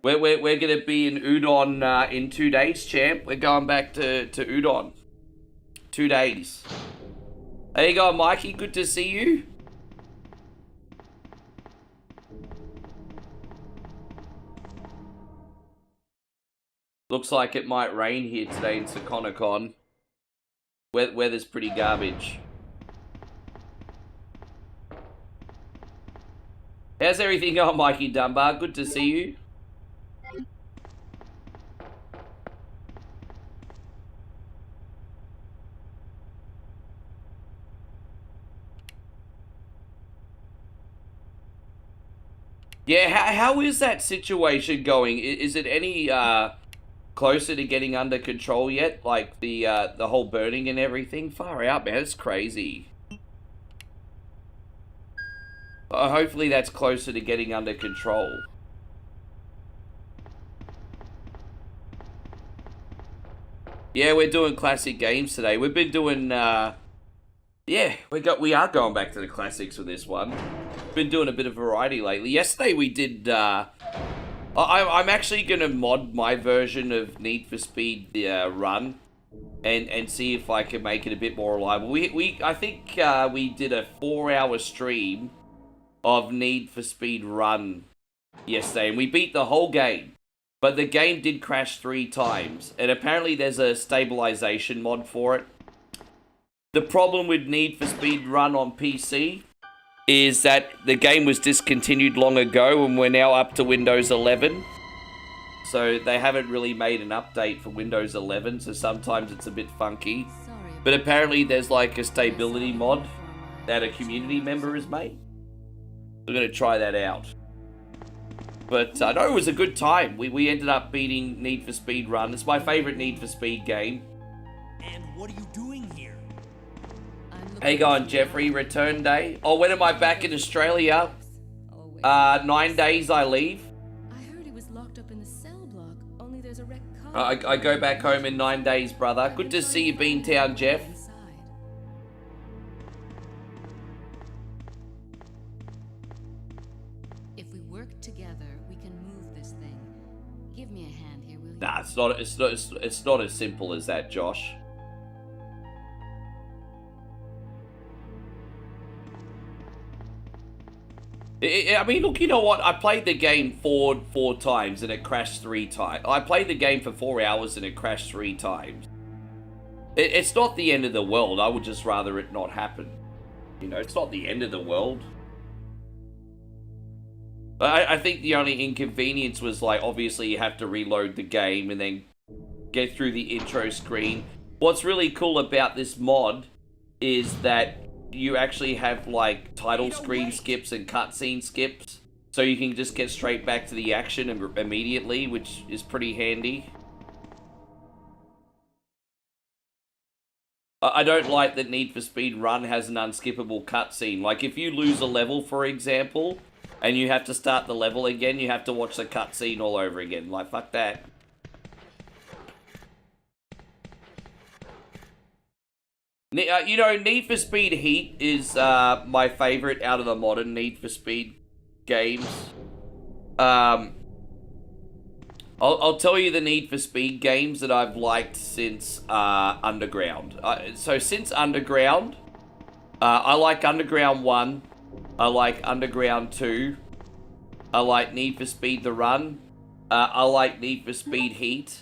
We're gonna be in Udon in 2 days, champ. We're going back to Udon. 2 days. There you go, Mikey. Good to see you. Looks like it might rain here today in Sakonacon. Weather's pretty garbage. How's everything going, Mikey Dunbar? Good to see you. Yeah, how is that situation going? Is it any closer to getting under control yet? Like the whole burning and everything? Far out, man. It's crazy. Hopefully that's closer to getting under control. Yeah, we're doing classic games today. We've been doing, yeah, we are going back to the classics with this one. Been doing a bit of variety lately. Yesterday we did, I'm actually going to mod my version of Need for Speed Run and see if I can make it a bit more reliable. I think we did a 4-hour stream of Need for Speed Run yesterday, and we beat the whole game. But the game did crash 3 times, and apparently there's a stabilization mod for it. The problem with Need for Speed Run on PC is that the game was discontinued long ago, and we're now up to Windows 11. So they haven't really made an update for Windows 11, so sometimes it's a bit funky. But apparently there's like a stability mod that a community member has made. We're going to try that out. But no, it was a good time. We ended up beating Need for Speed Run. It's my favorite Need for Speed game. And what are you doing here? Hey, going, Jeffrey. Return day. Oh, when am I back in Australia? 9 days I leave. I heard he was locked up in the cell block. Only there's a wrecked car. I go back home in 9 days, brother. Good to see you, Beantown, Jeff. If we work together, we can move this thing. Give me a hand here, will you? Nah, it's not as simple as that, Josh. I mean, look, you know what? I played the game four times and it crashed 3 times. I played the game for 4 hours and it crashed 3 times. It's not the end of the world. I would just rather it not happen. You know, it's not the end of the world. I think the only inconvenience was, like, obviously you have to reload the game and then get through the intro screen. What's really cool about this mod is that you actually have, like, title screen skips and cutscene skips. So you can just get straight back to the action immediately, which is pretty handy. I don't like that Need for Speed Run has an unskippable cutscene. Like, if you lose a level, for example, and you have to start the level again, you have to watch the cutscene all over again. Like, fuck that. You know, Need for Speed Heat is my favorite out of the modern Need for Speed games. I'll tell you the Need for Speed games that I've liked since Underground. So since Underground, I like Underground 1, I like Underground 2, I like Need for Speed The Run, I like Need for Speed Heat.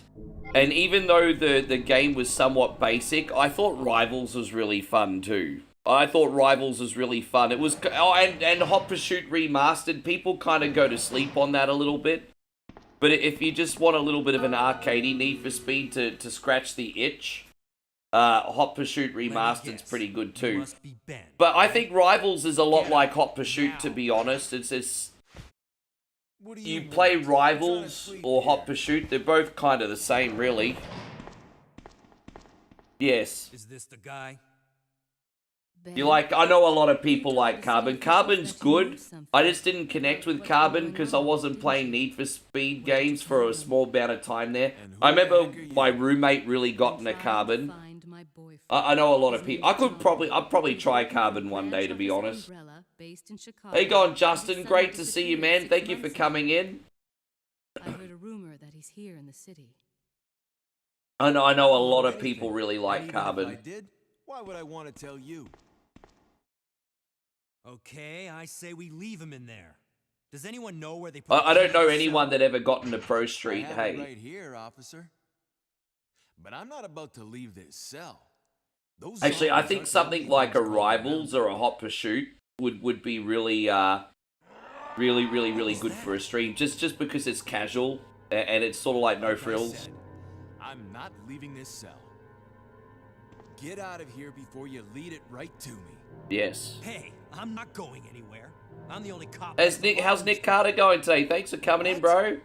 And even though the game was somewhat basic, I thought Rivals was really fun too. I thought Rivals was really fun. It was, and Hot Pursuit Remastered, people kind of go to sleep on that a little bit. But if you just want a little bit of an arcadey Need for Speed to scratch the itch, Hot Pursuit Remastered's pretty good too. But I think Rivals is a lot like Hot Pursuit, to be honest. It's you play Rivals or Hot Pursuit, they're both kind of the same, really. Yes. Is this the guy? You like, I know a lot of people like Carbon. Carbon's good. I just didn't connect with Carbon because I wasn't playing Need for Speed games for a small amount of time there. I remember my roommate really got into Carbon. I know a lot of people. I'd probably try Carbon one day, to be honest. How you going, Justin? Great to see you, man. Thank you for coming in. I heard a rumor that he's here in the city. I know a lot of people really like Carbon. If I did, why would I want to tell you? Okay, I say we leave him in there. Does anyone know where they put I don't know anyone that ever got into Pro Street, I have hey. it right here, officer. But I'm not about to leave this cell. Those Actually, I zombies think aren't something gonna like a leave us Rivals or a Hot Pursuit would be really, really good for a stream. Just because it's casual and it's sort of like no Like I frills. said, I'm not leaving this cell. Get out of here before you lead it right to me. Yes. Hey, I'm not going anywhere. I'm the only cop. How's Nick Carter going today? Thanks for coming in, bro.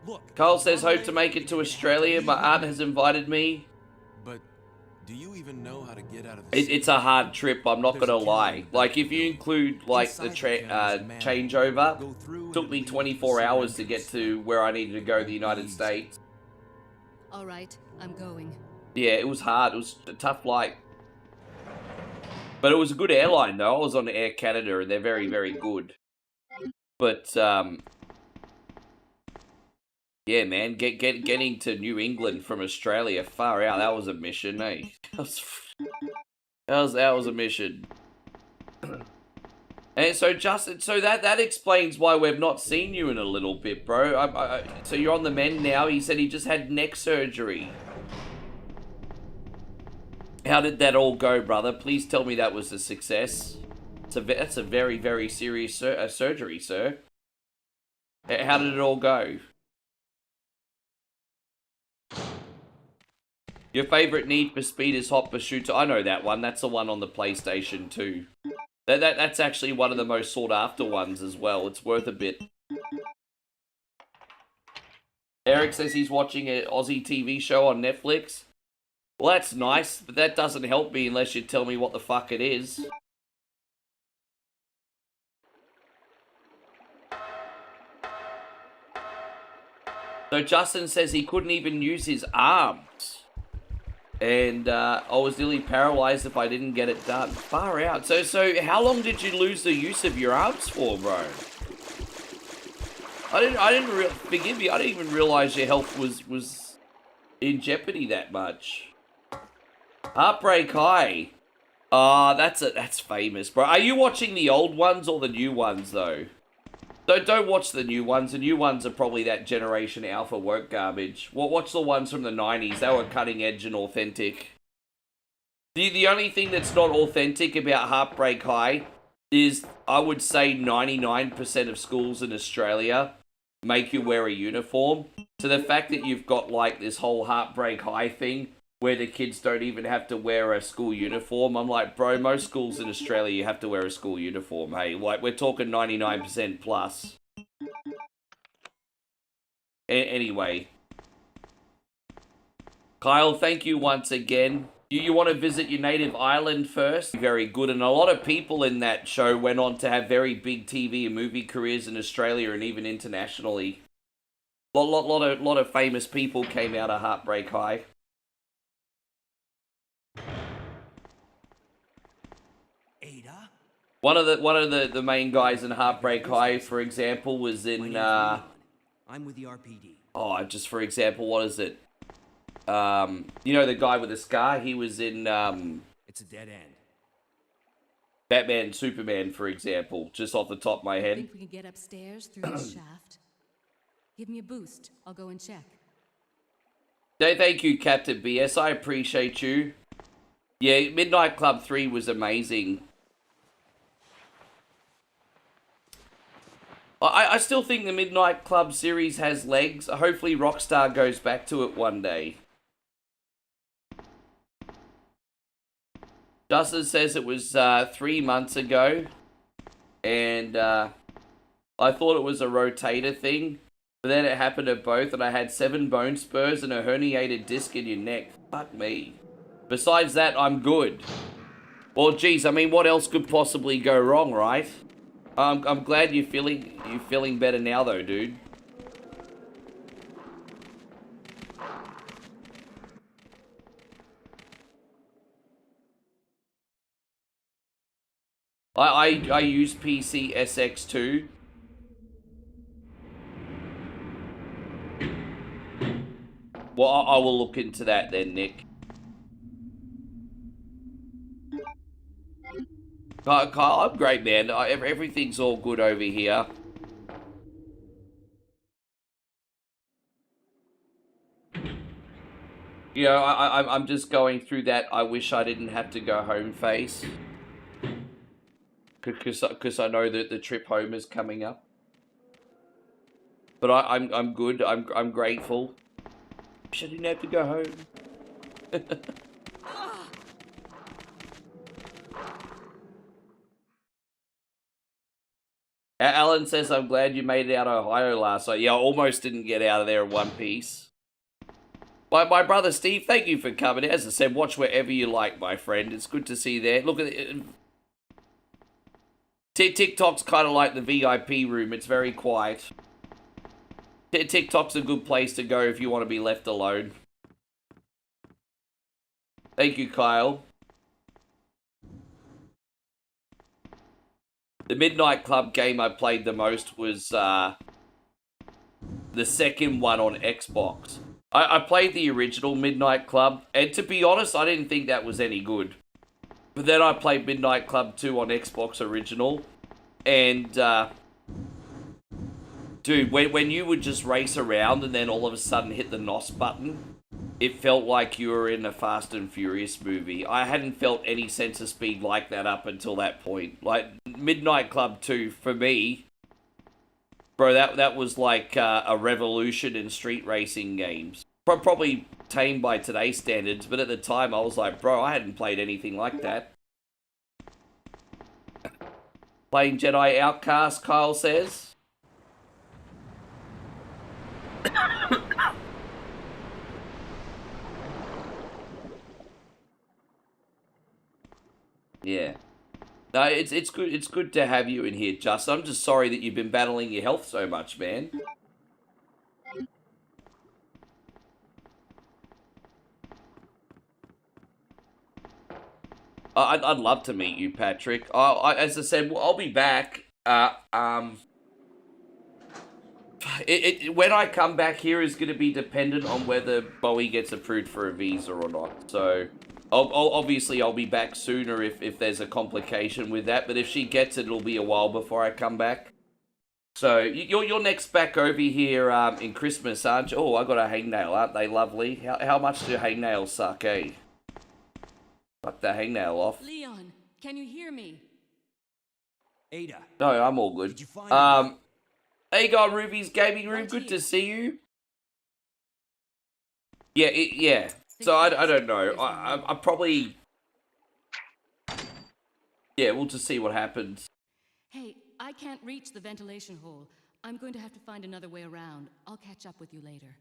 Look, Cole says, hope to make it to Australia. My aunt has invited me. But do you even know how to get out of the It's a hard trip, I'm not gonna lie. Like, if you include, like, the changeover, took me 24 hours to get to where I needed to go, the United States. All right, I'm going. Yeah, it was hard. It was a tough flight. But it was a good airline, though. I was on Air Canada, and they're very, very good. But, yeah, man, getting to New England from Australia, far out, that was a mission, eh? That was a mission. And so, Justin, so that explains why we've not seen you in a little bit, bro. So you're on the mend now. He said he just had neck surgery. How did that all go, brother? Please tell me that was a success. That's a very, very serious surgery, sir. How did it all go? Your favorite Need for Speed is Hot Pursuit. I know that one. That's the one on the PlayStation 2. That's actually one of the most sought after ones as well. It's worth a bit. Eric says he's watching an Aussie TV show on Netflix. Well, that's nice, but that doesn't help me unless you tell me what the fuck it is. So Justin says he couldn't even use his arms. And I was nearly paralyzed if I didn't get it done. Far out. So how long did you lose the use of your arms for, bro? Forgive me, I didn't even realize your health was in jeopardy that much. Outbreak High. That's famous, bro. Are you watching the old ones or the new ones, though? Don't watch the new ones. The new ones are probably that Generation Alpha woke garbage. Watch the ones from the 90s. They were cutting edge and authentic. The only thing that's not authentic about Heartbreak High is, I would say 99% of schools in Australia make you wear a uniform. So the fact that you've got like this whole Heartbreak High thing where the kids don't even have to wear a school uniform, I'm like, bro, most schools in Australia you have to wear a school uniform, hey? Like, we're talking 99% plus. Anyway. Kyle, thank you once again. You want to visit your native island first? Very good, and a lot of people in that show went on to have very big TV and movie careers in Australia and even internationally. Lot of famous people came out of Heartbreak High. Ada? One of the main guys in Heartbreak High, for example, was in I'm with the RPD. Oh, just for example, what is it? You know the guy with the scar? He was in It's a dead end. Batman, Superman, for example, just off the top of my head. Think we can get upstairs through the shaft? Give me a boost. I'll go and check. Thank you, Captain BS. I appreciate you. Yeah, Midnight Club 3 was amazing. I still think the Midnight Club series has legs. Hopefully Rockstar goes back to it one day. Justin says it was 3 months ago. And I thought it was a rotator thing. But then it happened to both, and I had 7 bone spurs and a herniated disc in your neck. Fuck me. Besides that, I'm good. Well, geez, I mean, what else could possibly go wrong, right? I'm glad you're feeling better now, though, dude. I use PC SX2. Well, I will look into that then, Nick. Kyle, I'm great, man. Everything's all good over here. You know, I'm just going through that I wish I didn't have to go home phase. Because I know that the trip home is coming up. But I'm good. I'm grateful. Wish I didn't have to go home. Alan says, I'm glad you made it out of Ohio last night. Yeah, I almost didn't get out of there in one piece. My brother Steve, thank you for coming. As I said, watch wherever you like, my friend. It's good to see you there. Look at it. TikTok's kind of like the VIP room. It's very quiet. TikTok's a good place to go if you want to be left alone. Thank you, Kyle. The Midnight Club game I played the most was the second one on Xbox. I played the original Midnight Club, and to be honest, I didn't think that was any good. But then I played Midnight Club 2 on Xbox original, and dude, when you would just race around and then all of a sudden hit the NOS button, it felt like you were in a Fast and Furious movie. I hadn't felt any sense of speed like that up until that point. Like, Midnight Club 2, for me, bro, that was like a revolution in street racing games. Probably tame by today's standards, but at the time I was like, bro, I hadn't played anything like that. Playing Jedi Outcast, Kyle says. Yeah. No, it's good. It's good to have you in here, Justin. I'm just sorry that you've been battling your health so much, man. I'd love to meet you, Patrick. As I said, I'll be back. When I come back here is going to be dependent on whether Bowie gets approved for a visa or not. So Obviously, I'll be back sooner if there's a complication with that. But if she gets it, it'll be a while before I come back. So you're next back over here in Christmas, aren't you? Oh, I got a hangnail. Aren't they lovely? How much do hangnails suck, eh? Fuck the hangnail off. Leon, can you hear me? Ada. No, I'm all good. Did you find it? Hey, God, Ruby's gaming room. Good to see you. Yeah, yeah. So I don't know. I probably. Yeah, we'll just see what happens. Hey, I can't reach the ventilation hole. I'm going to have to find another way around. I'll catch up with you later.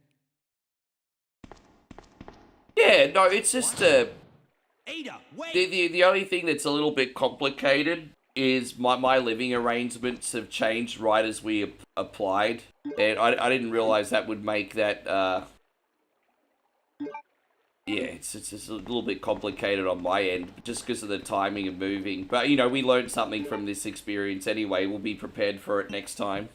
Yeah, no, it's just Ada, wait. the only thing that's a little bit complicated is my living arrangements have changed right as we applied, and I didn't realize that would make that. Yeah, it's just a little bit complicated on my end, just because of the timing of moving. But, you know, we learned something from this experience anyway. We'll be prepared for it next time.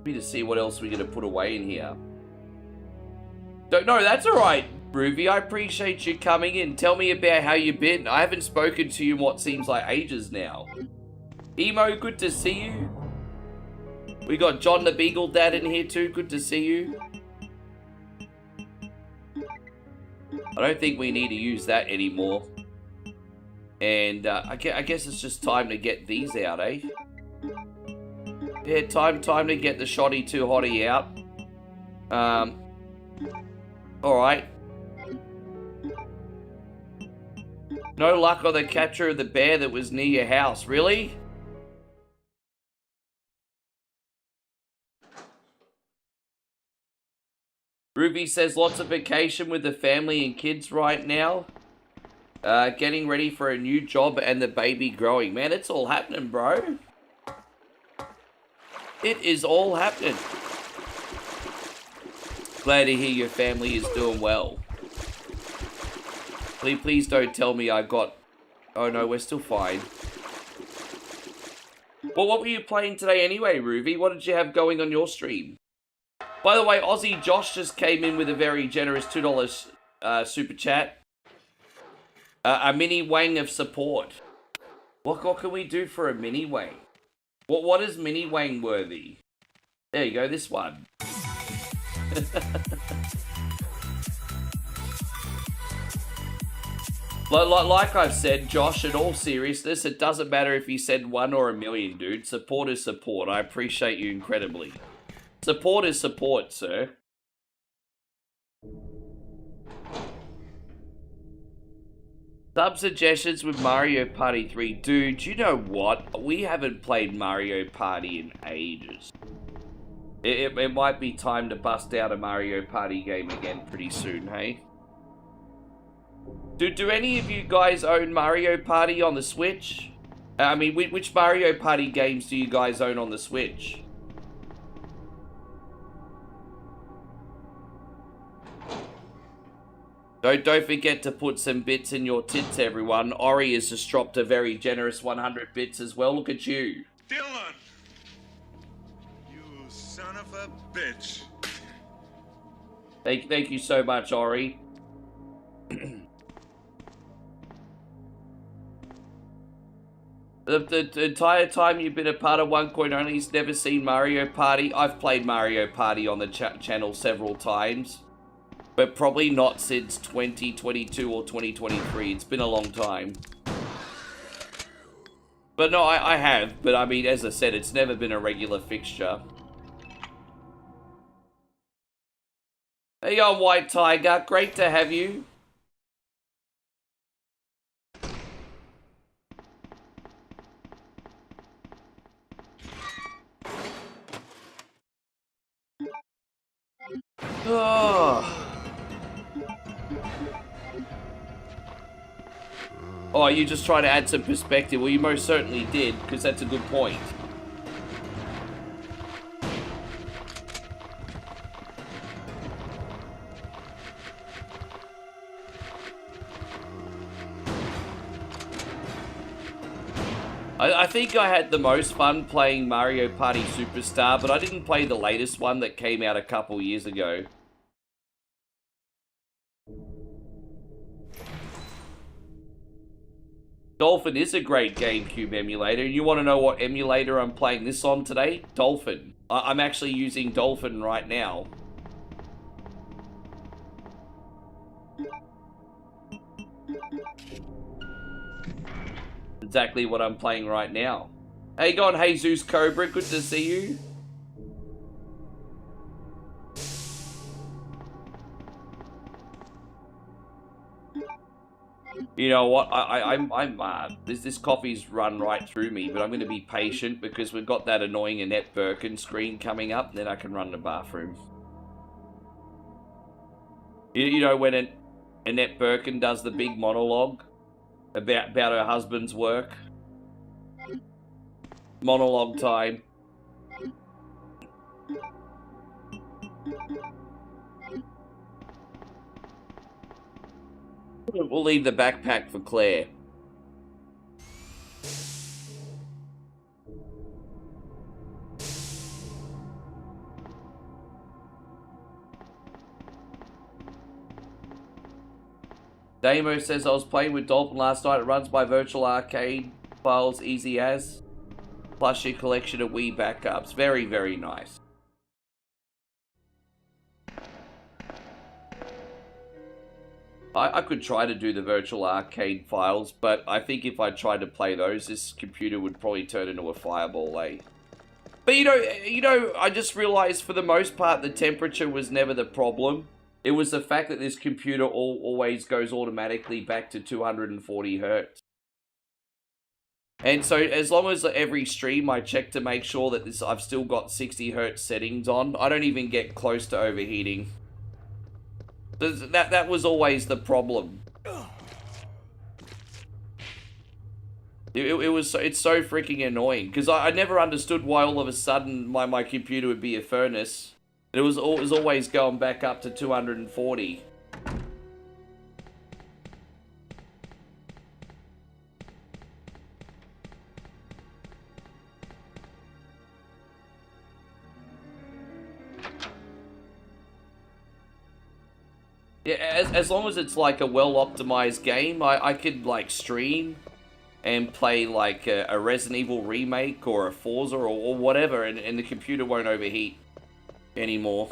Need to see what else we're going to put away in here. No, that's alright, Ruby. I appreciate you coming in. Tell me about how you've been. I haven't spoken to you in what seems like ages now. Emo, good to see you. We got John the Beagle Dad in here too. Good to see you. I don't think we need to use that anymore. And I guess it's just time to get these out, eh? Yeah, time to get the Shoddy 2 Hottie out. Alright. No luck on the capture of the bear that was near your house. Really? Ruby says lots of vacation with the family and kids right now. Getting ready for a new job and the baby growing. Man, it's all happening, bro. It is all happening. Glad to hear your family is doing well. Please don't tell me I got... Oh no, we're still fine. Well, what were you playing today anyway, Ruby? What did you have going on your stream? By the way, Aussie Josh just came in with a very generous $2 super chat. A mini Wang of support. What can we do for a mini Wang? What is mini Wang worthy? There you go, this one. Like I've said, Josh, in all seriousness, it doesn't matter if you send 1 or a million, dude. Support is support. I appreciate you incredibly. Support is support, sir. Sub suggestions with Mario Party 3. Dude, you know what? We haven't played Mario Party in ages. It might be time to bust out a Mario Party game again pretty soon, hey? Do any of you guys own Mario Party on the Switch? I mean, which Mario Party games do you guys own on the Switch? Don't forget to put some bits in your tits, everyone. Ori has just dropped a very generous 100 bits as well. Look at you. Dylan! You son of a bitch. Thank you so much, Ori. The entire time you've been a part of One Coin Only's never seen Mario Party. I've played Mario Party on the channel several times. But probably not since 2022 or 2023. It's been a long time. But no, I have. But I mean, as I said, it's never been a regular fixture. Hey, yo, White Tiger. Great to have you. Oh. Oh, you just trying to add some perspective. Well, you most certainly did, because that's a good point. I think I had the most fun playing Mario Party Superstar, but I didn't play the latest one that came out a couple years ago. Dolphin is a great GameCube emulator. You want to know what emulator I'm playing this on today? Dolphin. I'm actually using Dolphin right now. Exactly what I'm playing right now. How you going, Jesus Cobra? Good to see you. You know what? This coffee's run right through me, but I'm going to be patient because we've got that annoying Annette Birkin screen coming up, and then I can run to the bathroom. You know when Annette Birkin does the big monologue about her husband's work? Monologue time. We'll leave the backpack for Claire. Damo says, I was playing with Dolphin last night. It runs by virtual arcade files, easy as. Plus your collection of Wii backups. Very, very nice. I could try to do the virtual arcade files, but I think if I tried to play those, this computer would probably turn into a fireball, eh? But you know, I just realized for the most part the temperature was never the problem. It was the fact that this computer always goes automatically back to 240 hertz. And so as long as every stream I check to make sure that I've still got 60 hertz settings on, I don't even get close to overheating. That was always the problem. It's so freaking annoying because I never understood why all of a sudden my computer would be a furnace. It was always going back up to 240. Yeah, as long as it's like a well-optimized game, I could like stream and play like a Resident Evil remake or a Forza or whatever, and the computer won't overheat anymore.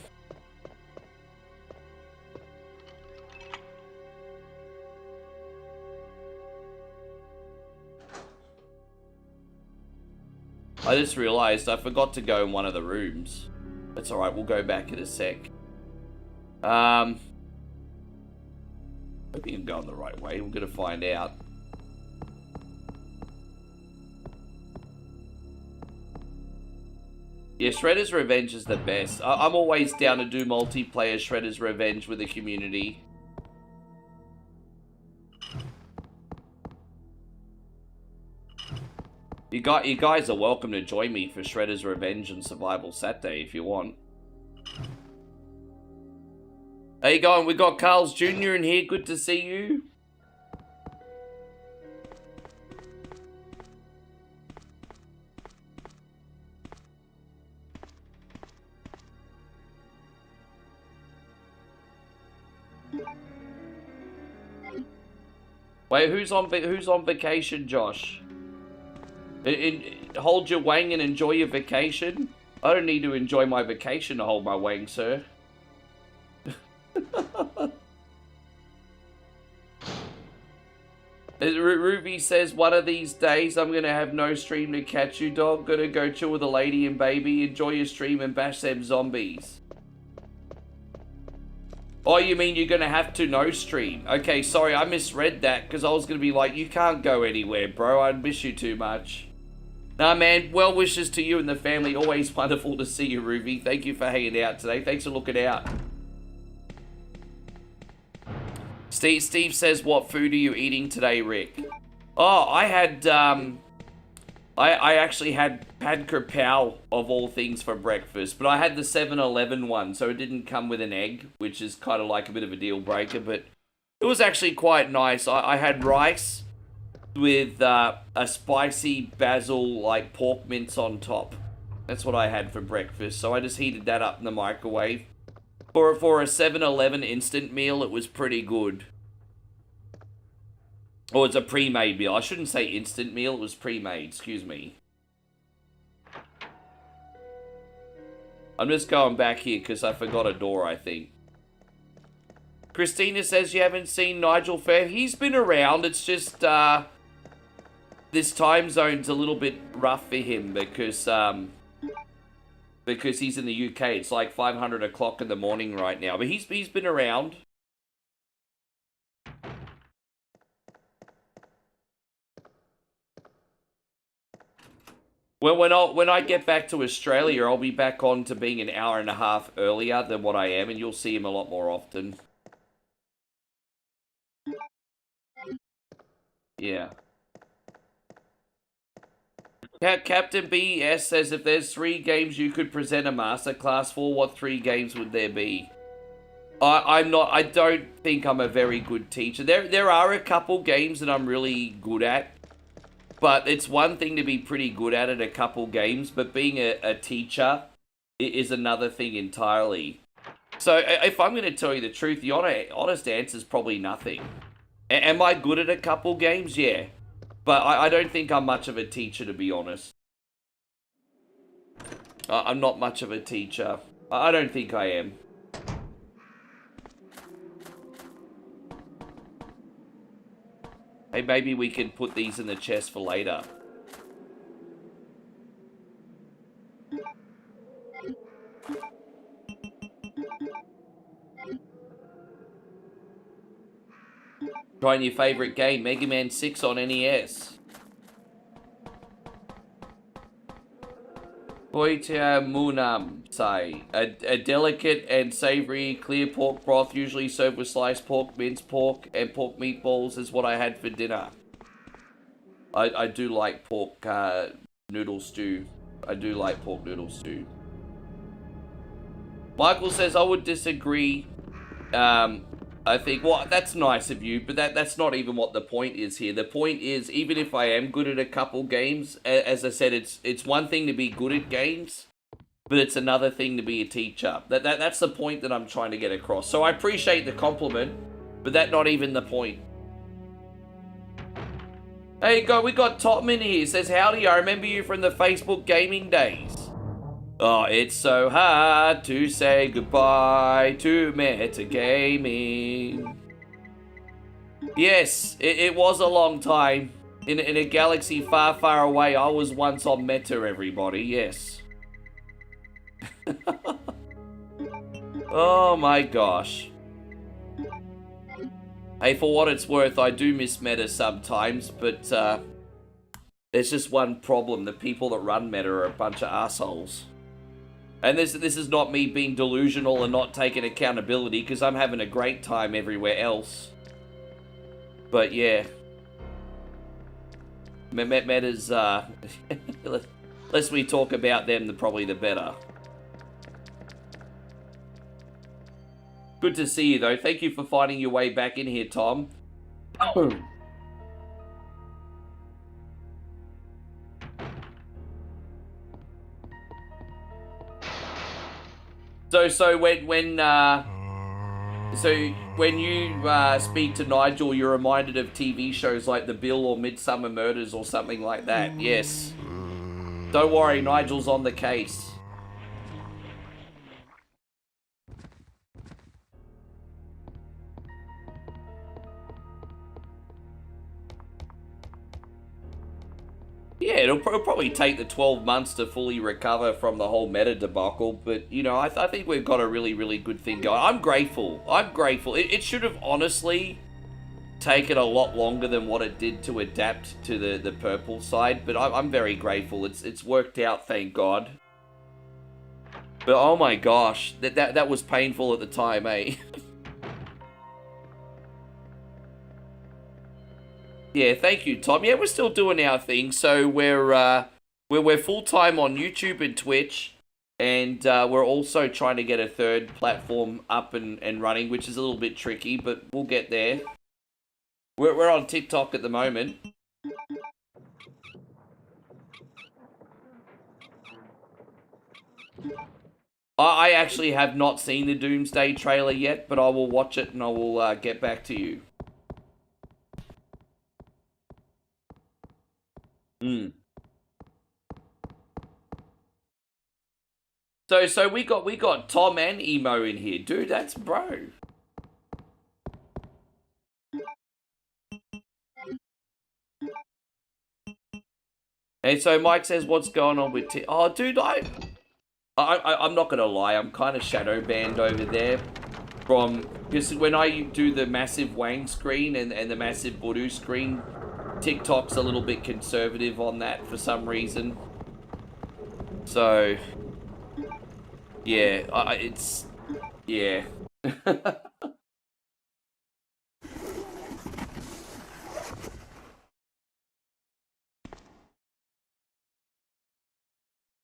I just realized I forgot to go in one of the rooms. That's alright, we'll go back in a sec. Hope you can go in the right way. We're gonna find out. Yeah, Shredder's Revenge is the best. I'm always down to do multiplayer Shredder's Revenge with the community. You guys are welcome to join me for Shredder's Revenge and Survival Saturday if you want. How you going? We got Carl's Jr. in here. Good to see you. Wait, who's on vacation, Josh? Hold your wang and enjoy your vacation? I don't need to enjoy my vacation to hold my wang, sir. Ruby says, one of these days I'm gonna have no stream to catch you, dog. Gonna go chill with a lady and baby, enjoy your stream and bash them zombies. Oh, you mean you're gonna have to no stream? Okay, sorry, I misread that because I was gonna be like, you can't go anywhere, bro. I'd miss you too much. Nah, man, well wishes to you and the family. Always wonderful to see you, Ruby. Thank you for hanging out today. Thanks for looking out. Steve says, what food are you eating today, Rick? Oh, I had, I actually had pad krapow of all things for breakfast, but I had the 7-Eleven one, so it didn't come with an egg, which is kind of like a bit of a deal breaker, but it was actually quite nice. I had rice, with a spicy basil like pork mince on top. That's what I had for breakfast. So I just heated that up in the microwave. For a 7-Eleven instant meal, it was pretty good. Or it's a pre-made meal. I shouldn't say instant meal, it was pre-made, excuse me. I'm just going back here because I forgot a door, I think. Christina says you haven't seen Nigel Fair. He's been around, it's just, this time zone's a little bit rough for him because he's in the UK. It's like 500 o'clock in the morning right now. But he's been around. Well, when I get back to Australia, I'll be back on to being an hour and a half earlier than what I am, and you'll see him a lot more often. Yeah. Captain BS says if there's 3 games you could present a masterclass for, what 3 games would there be? I don't think I'm a very good teacher. There are a couple games that I'm really good at. But it's one thing to be pretty good at a couple games, but being a teacher is another thing entirely. So if I'm going to tell you the truth, the honest answer is probably nothing. Am I good at a couple games? Yeah. But I don't think I'm much of a teacher, to be honest. I'm not much of a teacher. I don't think I am. Hey, maybe we can put these in the chest for later. Trying your favorite game, Mega Man 6 on NES. Boitia Munam Sai. A delicate and savory clear pork broth, usually served with sliced pork, minced pork, and pork meatballs is what I had for dinner. I do like pork noodle stew. I do like pork noodle stew. Michael says, I would disagree. I think, well, that's nice of you, but that's not even what the point is here. The point is, even if I am good at a couple games, as I said, it's one thing to be good at games, but it's another thing to be a teacher. That's the point that I'm trying to get across. So I appreciate the compliment, but that's not even the point. There you go, we got Tom in here. He says, howdy, I remember you from the Facebook gaming days. Oh, it's so hard to say goodbye to metagaming. Yes, it was a long time. In a galaxy far, far away, I was once on meta, everybody, yes. Oh my gosh. Hey, for what it's worth, I do miss meta sometimes, but there's just one problem. The people that run meta are a bunch of assholes. And this is not me being delusional and not taking accountability, because I'm having a great time everywhere else. But yeah. Meta's, less we talk about them, probably the better. Good to see you, though. Thank you for finding your way back in here, Tom. So when you speak to Nigel, you're reminded of TV shows like The Bill or Midsummer Murders or something like that. Yes. Don't worry, Nigel's on the case. Yeah, it'll probably take the 12 months to fully recover from the whole meta debacle, but, you know, I think we've got a really, really good thing going. I'm grateful. It should have honestly taken a lot longer than what it did to adapt to the purple side, but I'm very grateful. It's worked out, thank God. But, oh my gosh, that was painful at the time, eh? Yeah, thank you, Tom. Yeah, we're still doing our thing. So we're full-time on YouTube and Twitch, and we're also trying to get a third platform up and running, which is a little bit tricky, but we'll get there. We're on TikTok at the moment. I actually have not seen the Doomsday trailer yet, but I will watch it and I will get back to you. So we got Tom and Emo in here, dude. That's bro. And so Mike says, "What's going on with T?" Oh, dude, I'm not gonna lie. I'm kind of shadow banned over there from because when I do the massive Wang screen and the massive Voodoo screen, TikTok's a little bit conservative on that for some reason. So yeah, it's yeah.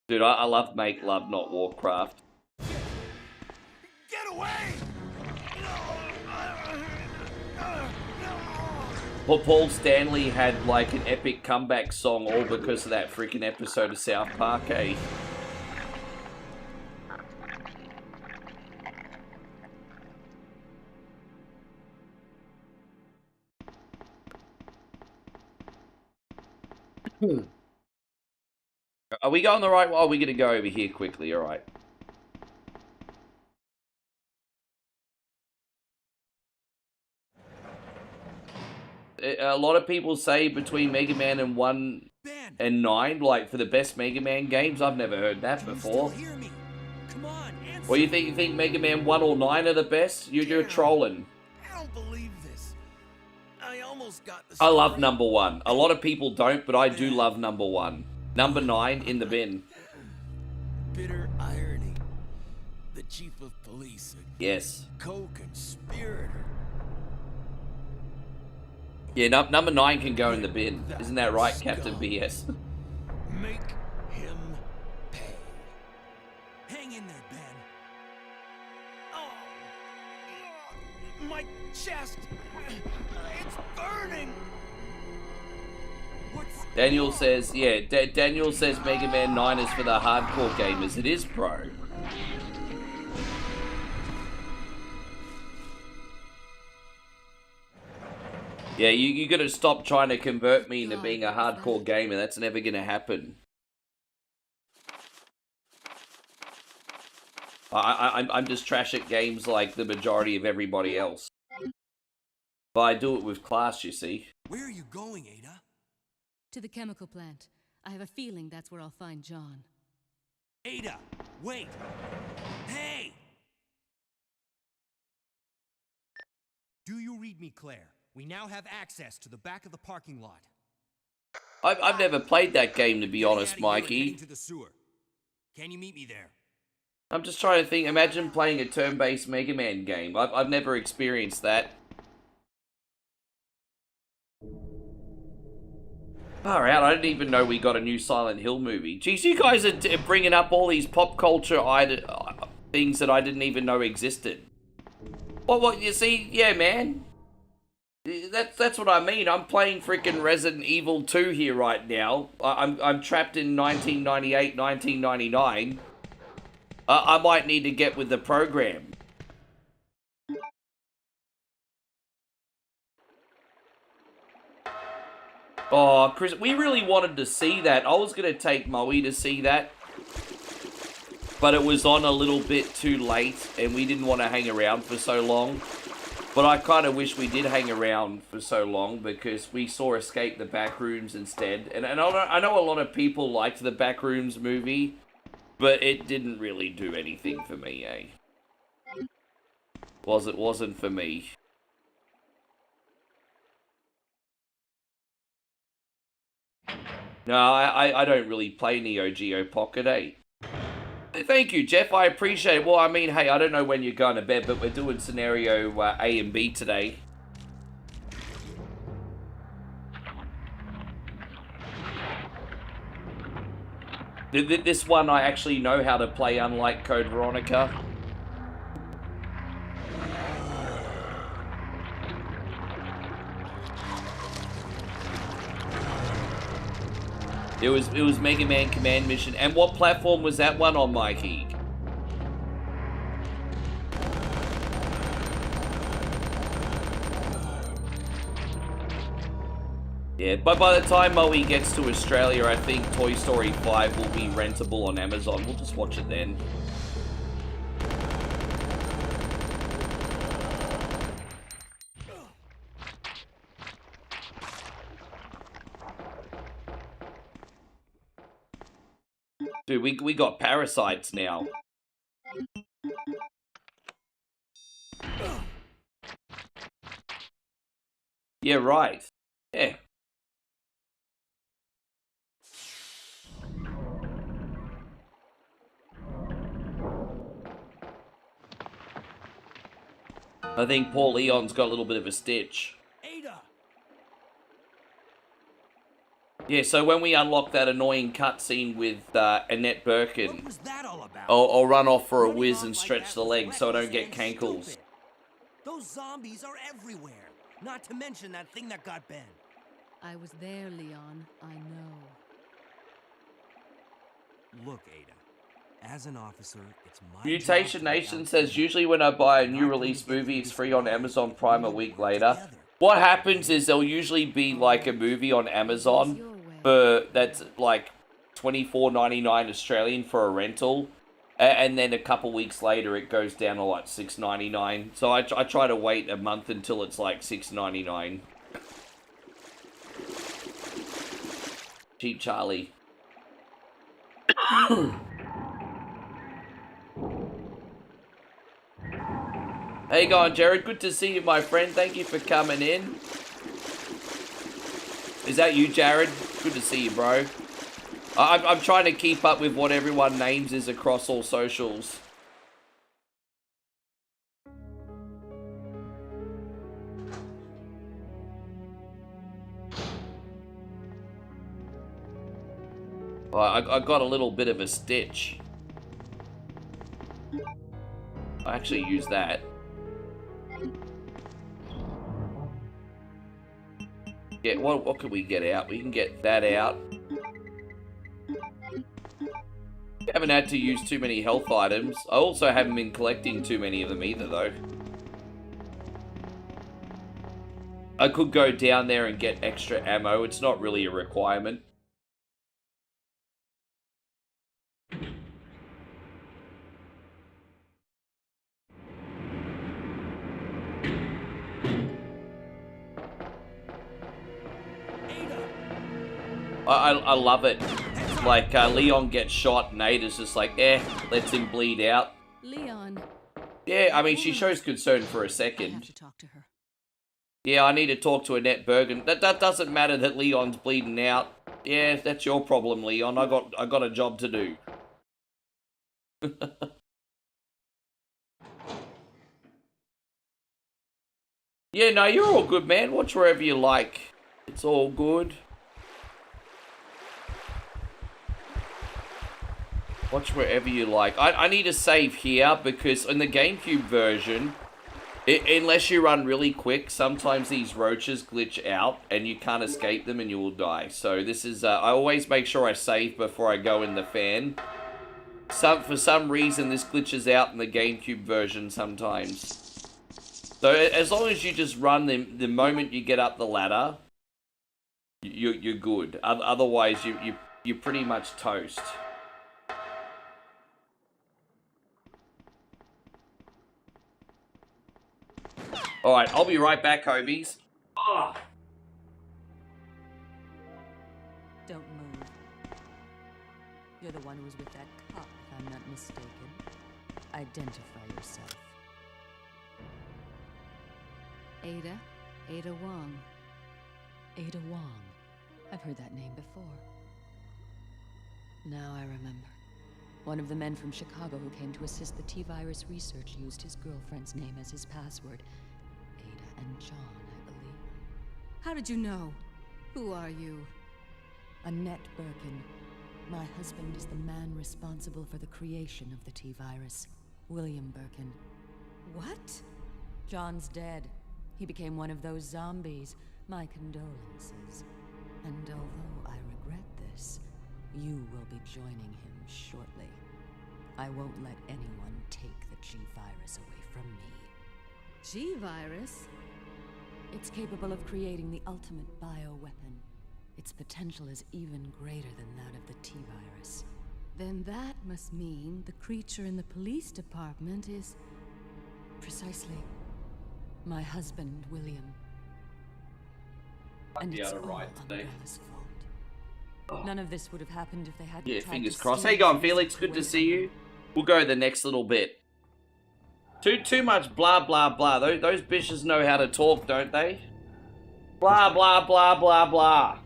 Dude, I love Make Love, Not Warcraft. Get away! But Paul Stanley had like an epic comeback song all because of that freaking episode of South Park, eh? Are we going the right way? Are we going to go over here quickly? All right. A lot of people say between Mega Man and 1 and 9, like for the best Mega Man games. I've never heard that before. Come on, answer. What do you think? You think Mega Man 1 or 9 are the best? You're trolling. I don't believe this. I almost got the I love number 1. A lot of people don't, but I do love number 1. Number 9 in the bin. Bitter irony. The chief of police. Yes. Co-conspirator. Yeah, number 9 can go in the bin. Isn't that right, Captain BS? Make him pay. Hang in there, Ben. Oh, my chest. It's burning. Daniel says, yeah, Daniel says Mega Man 9 is for the hardcore gamers. It is, bro. Yeah, you gotta stop trying to convert me into being a hardcore gamer. That's never gonna happen. I'm just trash at games like the majority of everybody else. But I do it with class, you see. Where are you going, Ada? To the chemical plant. I have a feeling that's where I'll find John. Ada, wait! Hey! Do you read me, Claire? We now have access to the back of the parking lot. I've never played that game, to be honest, Mikey. To the sewer. Can you meet me there? I'm just trying to think. Imagine playing a turn-based Mega Man game. I've never experienced that. Far out, I didn't even know we got a new Silent Hill movie. Jeez, you guys are bringing up all these pop culture things that I didn't even know existed. What, you see? Yeah, man. That's what I mean. I'm playing freaking Resident Evil 2 here right now. I'm trapped in 1998, 1999. I might need to get with the program. Oh, Chris, we really wanted to see that. I was going to take Moe to see that. But it was on a little bit too late, and we didn't want to hang around for so long. But I kind of wish we did hang around for so long, because we saw Escape the Backrooms instead. And I know a lot of people liked the Backrooms movie, but it didn't really do anything for me, eh? Wasn't for me. No, I don't really play Neo Geo Pocket, eh? Thank you, Jeff. I appreciate it. Well, I mean, hey, I don't know when you're going to bed, but we're doing scenario A and B today. This one I actually know how to play, unlike Code Veronica. It was Mega Man Command Mission. And what platform was that one on, Mikey? Yeah, but by the time Moe gets to Australia, I think Toy Story 5 will be rentable on Amazon. We'll just watch it then. Dude, we got parasites now. Yeah, right. Yeah. I think Paul Leon's got a little bit of a stitch. Ada! Yeah, so when we unlock that annoying cutscene with Annette Birkin, What was that all about? I'll run off for a Running whiz off and like stretch that the was legs so I don't reckless get and cankles. stupid. Those zombies are everywhere. Not to mention that thing that got Ben. I was there, Leon. I know. Look, Ada. As an officer, it's my Mutation job to Nation look out says for you. usually when I buy a I'm new not going release to get movie, through it's this free on alive. Amazon We Prime a need to week work later. together. What happens is there'll usually be like a movie on Amazon Your way. for that's like $24.99 Australian for a rental, and then a couple weeks later it goes down to like $6.99. So I try to wait a month until it's like $6.99. Cheap Charlie. How you going, Jared? Good to see you, my friend. Thank you for coming in. Is that you, Jared? Good to see you, bro. I'm trying to keep up with what everyone names is across all socials. I got a little bit of a stitch. I actually use that. Yeah, what can we get out? We can get that out. Haven't had to use too many health items. I also haven't been collecting too many of them either, though. I could go down there and get extra ammo. It's not really a requirement. I love it. Like, Leon gets shot and Ada's just like, lets him bleed out. Leon. Yeah, I mean, she shows concern for a I have second. to talk to her. Yeah, I need to talk to Annette Bergen. That doesn't matter that Leon's bleeding out. Yeah, that's your problem, Leon. I got a job to do. Yeah, no, you're all good, man. Watch wherever you like. It's all good. Watch wherever you like. I need to save here because in the GameCube version, unless you run really quick, sometimes these roaches glitch out and you can't escape them and you will die. So this is, I always make sure I save before I go in the fan. For some reason, this glitches out in the GameCube version sometimes. So as long as you just run the moment you get up the ladder, you're good. Otherwise, you're pretty much toast. Alright, I'll be right back, homies. Oh. Don't move. You're the one who was with that cop, if I'm not mistaken. Identify yourself. Ada Wong. Ada Wong. I've heard that name before. Now I remember. One of the men from Chicago who came to assist the T-virus research used his girlfriend's name as his password. Ada and John, I believe. How did you know? Who are you? Annette Birkin. My husband is the man responsible for the creation of the T-virus. William Birkin. What? John's dead. He became one of those zombies. My condolences. And although I regret this, you will be joining him shortly. I won't let anyone take the G-virus away from me. G-virus? It's capable of creating the ultimate bioweapon. Its potential is even greater than that of the T-virus. Then that must mean the creature in the police department is... precisely my husband, William. And it's all Umbrella's fault. None of this would have happened if they hadn't tried fingers to crossed. steal How you going, the Felix? secret Good to away see from you. We'll go the next little bit. Too much blah, blah, blah. Those bitches know how to talk, don't they? Blah, blah, blah, blah, blah.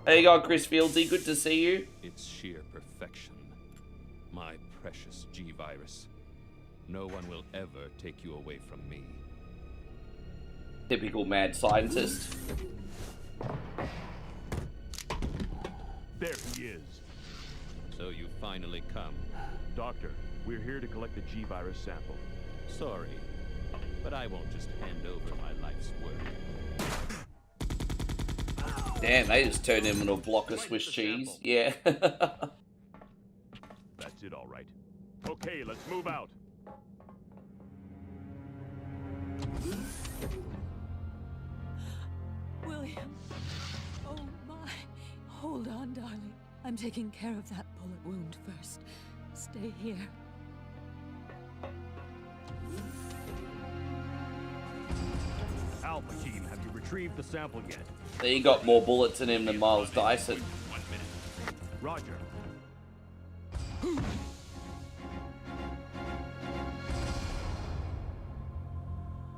There you go, Chris Fieldsy. Good to see you. It's sheer perfection. My precious G-Virus. No one will ever take you away from me. Typical mad scientist. There he is. So you finally come. Doctor, we're here to collect the G-Virus sample. Sorry, but I won't just hand over my life's work. Damn, they just turned him into a block of Swiss cheese. Yeah. That's it, all right. Okay, let's move out. William. Oh my. Hold on, darling. I'm taking care of that bullet wound first. Stay here. Alpha team, have you retrieved the sample yet? He got more bullets in him than Miles Dyson. 1 minute. Roger.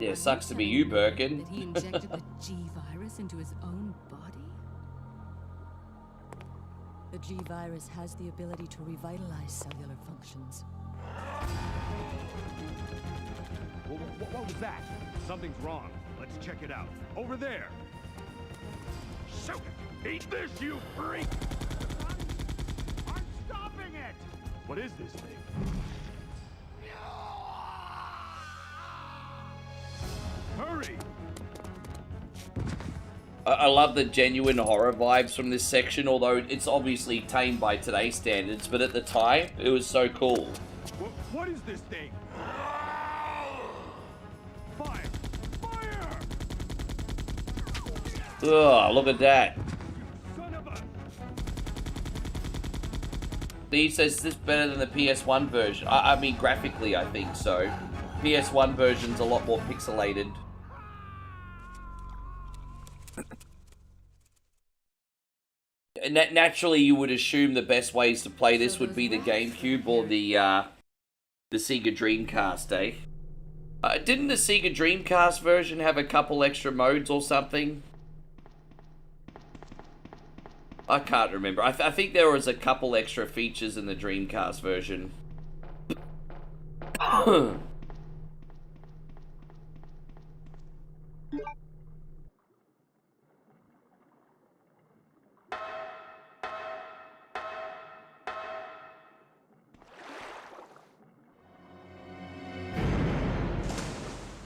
Yeah, sucks to be you, Birkin. That he injected the G-virus into his own body? The G-virus has the ability to revitalize cellular functions. What was that? Something's wrong. Let's check it out. Over there. Shoot! Eat this, you freak! I'm stopping it! What is this thing? Hurry! I love the genuine horror vibes from this section, although it's obviously tamed by today's standards, but at the time, it was so cool. What is this thing? Fire! Fire! Ugh, look at that. Son of a... He says, is this better than the PS1 version? I mean, graphically, I think so. PS1 version's a lot more pixelated. And naturally, you would assume the best ways to play this would be the GameCube or the Sega Dreamcast, eh? Didn't the Sega Dreamcast version have a couple extra modes or something? I can't remember. I think there was a couple extra features in the Dreamcast version.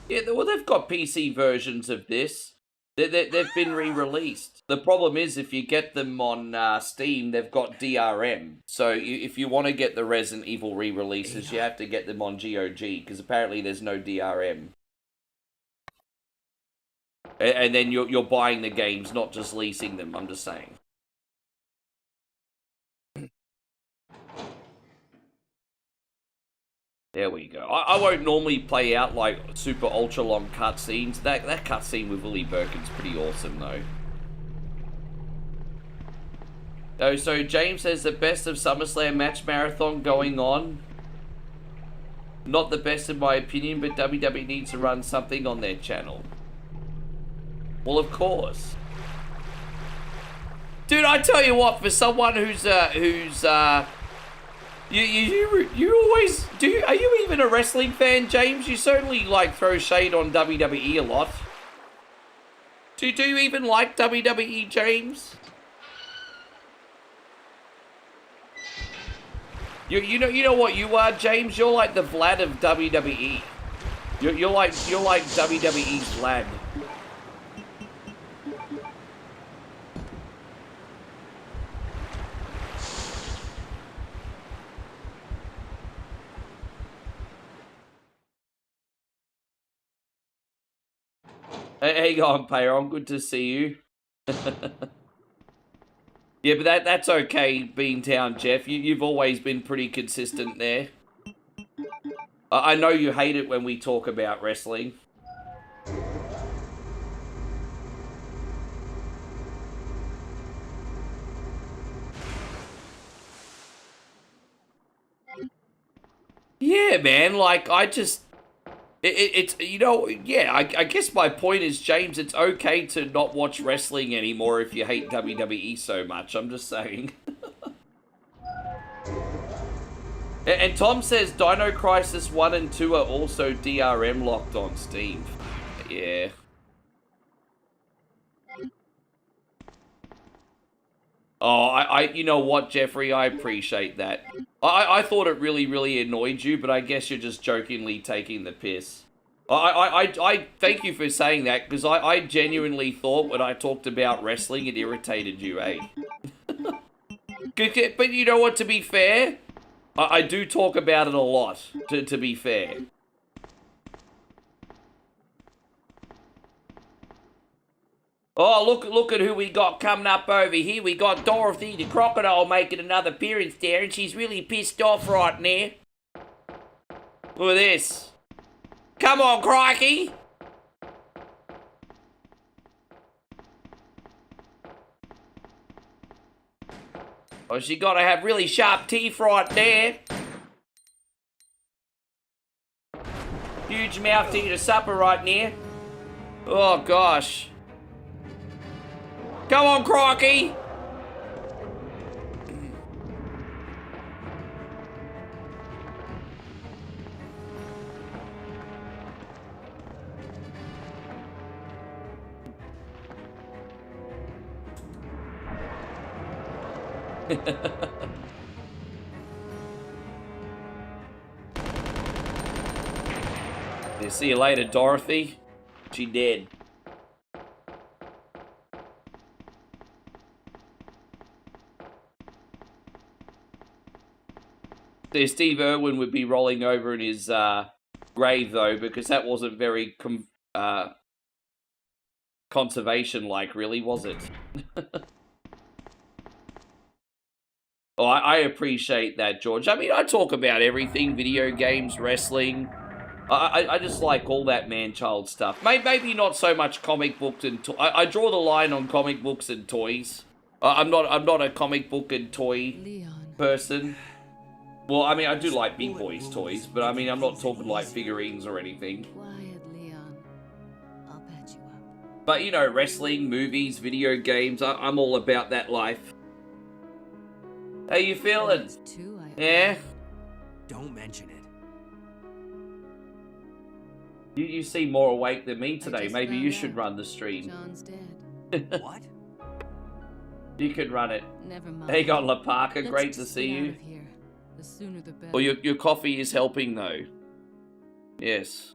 Yeah, well, they've got PC versions of this. They've been re-released. The problem is, if you get them on Steam, they've got DRM. So if you want to get the Resident Evil re-releases, you have to get them on GOG, because apparently there's no DRM. And then you're buying the games, not just leasing them, I'm just saying. There we go. I won't normally play out like super ultra long cutscenes. That cutscene with Willie Birkin's pretty awesome though. Oh, so James says the best of SummerSlam match marathon going on. Not the best in my opinion, but WWE needs to run something on their channel. Well, of course. Dude, I tell you what, for someone who's you always do. Are you even a wrestling fan, James? You certainly like throw shade on WWE a lot. Do you even like WWE, James? You know what you are, James? You're like the Vlad of WWE. You're like WWE's Vlad. Hang on, Payron. Good to see you. Yeah, but that's okay, Beantown Jeff. You've always been pretty consistent there. I know you hate it when we talk about wrestling. Yeah, man, like, I just... It's, you know, yeah, I guess my point is, James, it's okay to not watch wrestling anymore if you hate WWE so much. I'm just saying. And Tom says Dino Crisis 1 and 2 are also DRM locked on Steam. Yeah. Oh, you know what, Jeffrey? I appreciate that. I thought it really, really annoyed you, but I guess you're just jokingly taking the piss. I thank you for saying that, because I genuinely thought when I talked about wrestling, it irritated you, eh? But you know what, to be fair, I do talk about it a lot, to be fair. Oh, look at who we got coming up over here. We got Dorothy the crocodile making another appearance there, and she's really pissed off right now. Look at this. Come on, crikey! Oh, she gotta have really sharp teeth right there. Huge mouth to eat a supper right now. Oh, gosh. Come on, crikey! See you later, Dorothy. She dead. Steve Irwin would be rolling over in his grave, though, because that wasn't very conservation-like, really, was it? Oh, I appreciate that, George. I mean, I talk about everything, video games, wrestling. I just like all that man-child stuff. Maybe not so much comic books and I draw the line on comic books and toys. I'm not a comic book and toy person. Well, I mean, I do like Big Boys toys, but I mean, I'm not talking like figurines or anything. Quiet, Leon. I'll patch you up. But, you know, wrestling, movies, video games, I'm all about that life. How you feeling? Yeah? Don't mention it. You seem more awake than me today. Maybe you should run the stream. John's dead. What? You could run it. Never mind. Hey, got La Parker. Let's Great to just see get out you. of here. The sooner the better. Well, your coffee is helping, though. Yes.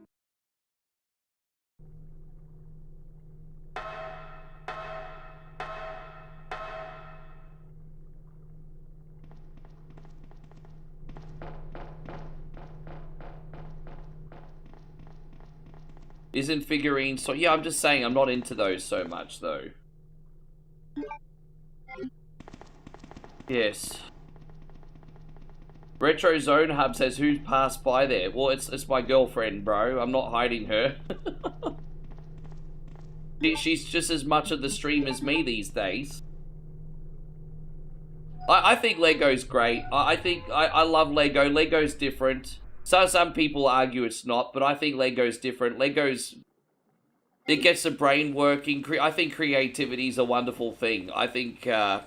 Isn't figurines so... Yeah, I'm just saying I'm not into those so much, though. Yes. Retro Zone Hub says, who's passed by there? Well, it's my girlfriend, bro. I'm not hiding her. She's just as much of the stream as me these days. I think Lego's great. I love Lego. Lego's different. So some people argue it's not, but I think Lego's different. It gets the brain working. I think creativity is a wonderful thing. I think, no,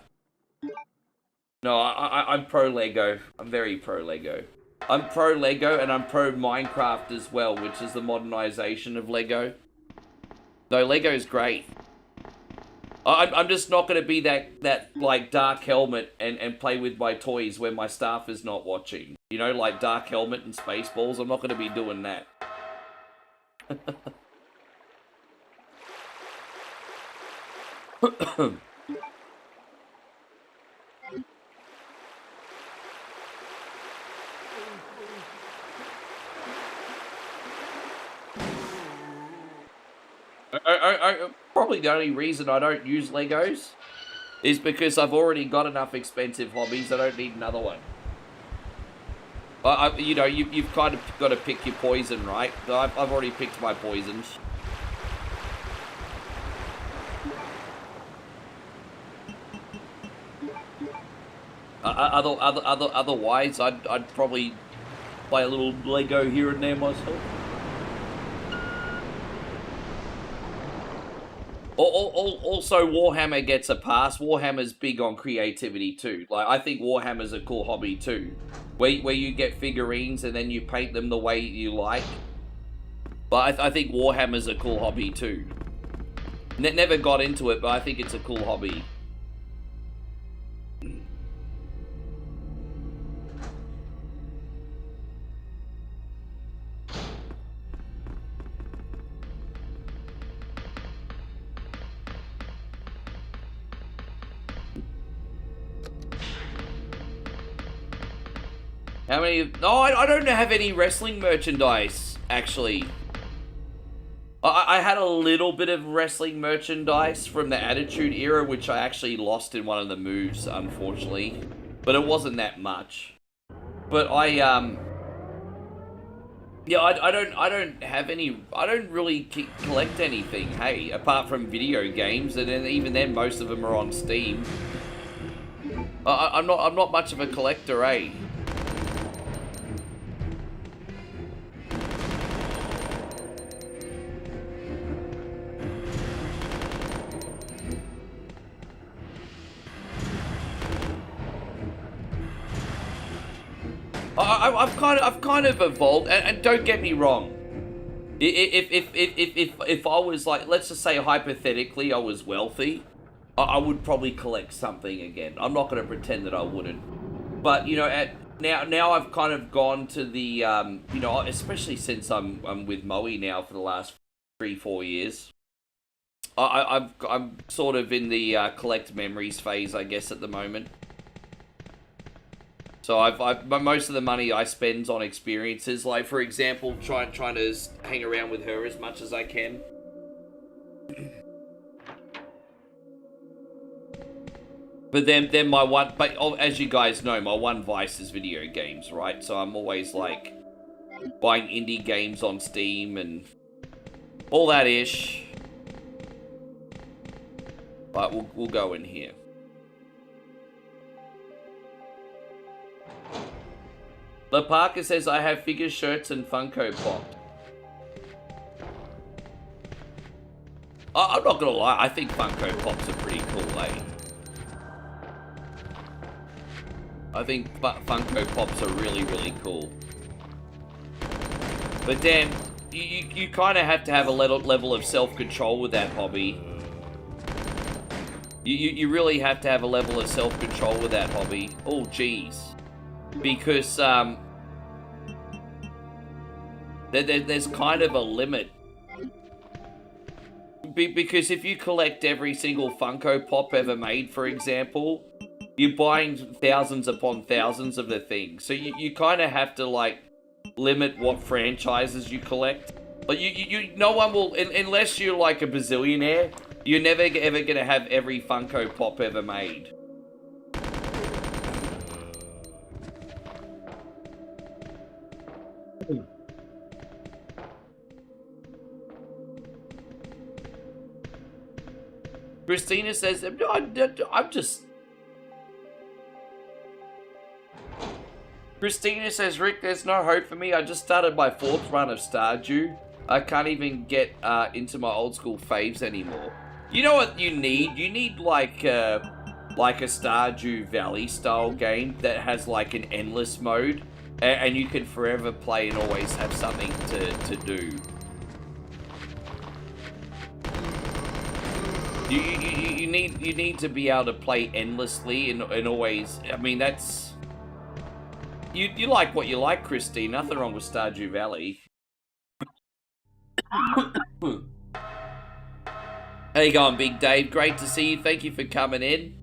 I'm pro Lego. I'm very pro Lego. I'm pro Lego and I'm pro Minecraft as well, which is the modernization of Lego. No, Lego's great. I'm just not going to be that like Dark Helmet and play with my toys when my staff is not watching. You know, like Dark Helmet and Spaceballs. I'm not going to be doing that. probably the only reason I don't use Legos is because I've already got enough expensive hobbies. I don't need another one. You know, you've kind of got to pick your poison, right? I've already picked my poisons. Otherwise, I'd probably play a little Lego here and there myself. Also, Warhammer gets a pass. Warhammer's big on creativity too. Like, I think Warhammer's a cool hobby too, where you get figurines and then you paint them the way you like. But I think Warhammer's a cool hobby too. Never got into it, but I think it's a cool hobby. How many? No, I don't have any wrestling merchandise, actually. I had a little bit of wrestling merchandise from the Attitude Era, which I actually lost in one of the moves, unfortunately. But it wasn't that much. But yeah, I don't have any. I don't really collect anything. Hey, apart from video games, and even then, most of them are on Steam. I'm not much of a collector, eh? I've kind of evolved, and don't get me wrong. If I was, like, let's just say hypothetically I was wealthy, I would probably collect something again. I'm not going to pretend that I wouldn't, but you know, now I've kind of gone to the you know, especially since I'm with Moe now for the last 3-4 years. I'm sort of in the collect memories phase, I guess, at the moment. So most of the money I spend on experiences, like, for example, trying to hang around with her as much as I can. But then as you guys know, my one vice is video games, right? So I'm always like buying indie games on Steam and all that ish. But we'll go in here. Le Parker says, I have figure shirts and Funko Pop. I'm not gonna lie, I think Funko Pops are pretty cool, eh? I think Funko Pops are really, really cool. But then, you kind of have to have a level of self-control with that hobby. You really have to have a level of self-control with that hobby. Oh, jeez. Because, there's kind of a limit. Because if you collect every single Funko Pop ever made, for example, you're buying thousands upon thousands of the things. So you kind of have to, like, limit what franchises you collect. But no one will, unless you're like a bazillionaire, you're never ever going to have every Funko Pop ever made. Christina says, I'm just... Christina says, Rick, there's no hope for me. I just started my 4th run of Stardew. I can't even get into my old school faves anymore. You know what you need? You need like a Stardew Valley style game that has like an endless mode, and you can forever play and always have something to do. You need to be able to play endlessly and always. I mean, that's you like what you like, Christine. Nothing wrong with Stardew Valley. How you going, Big Dave? Great to see you. Thank you for coming in.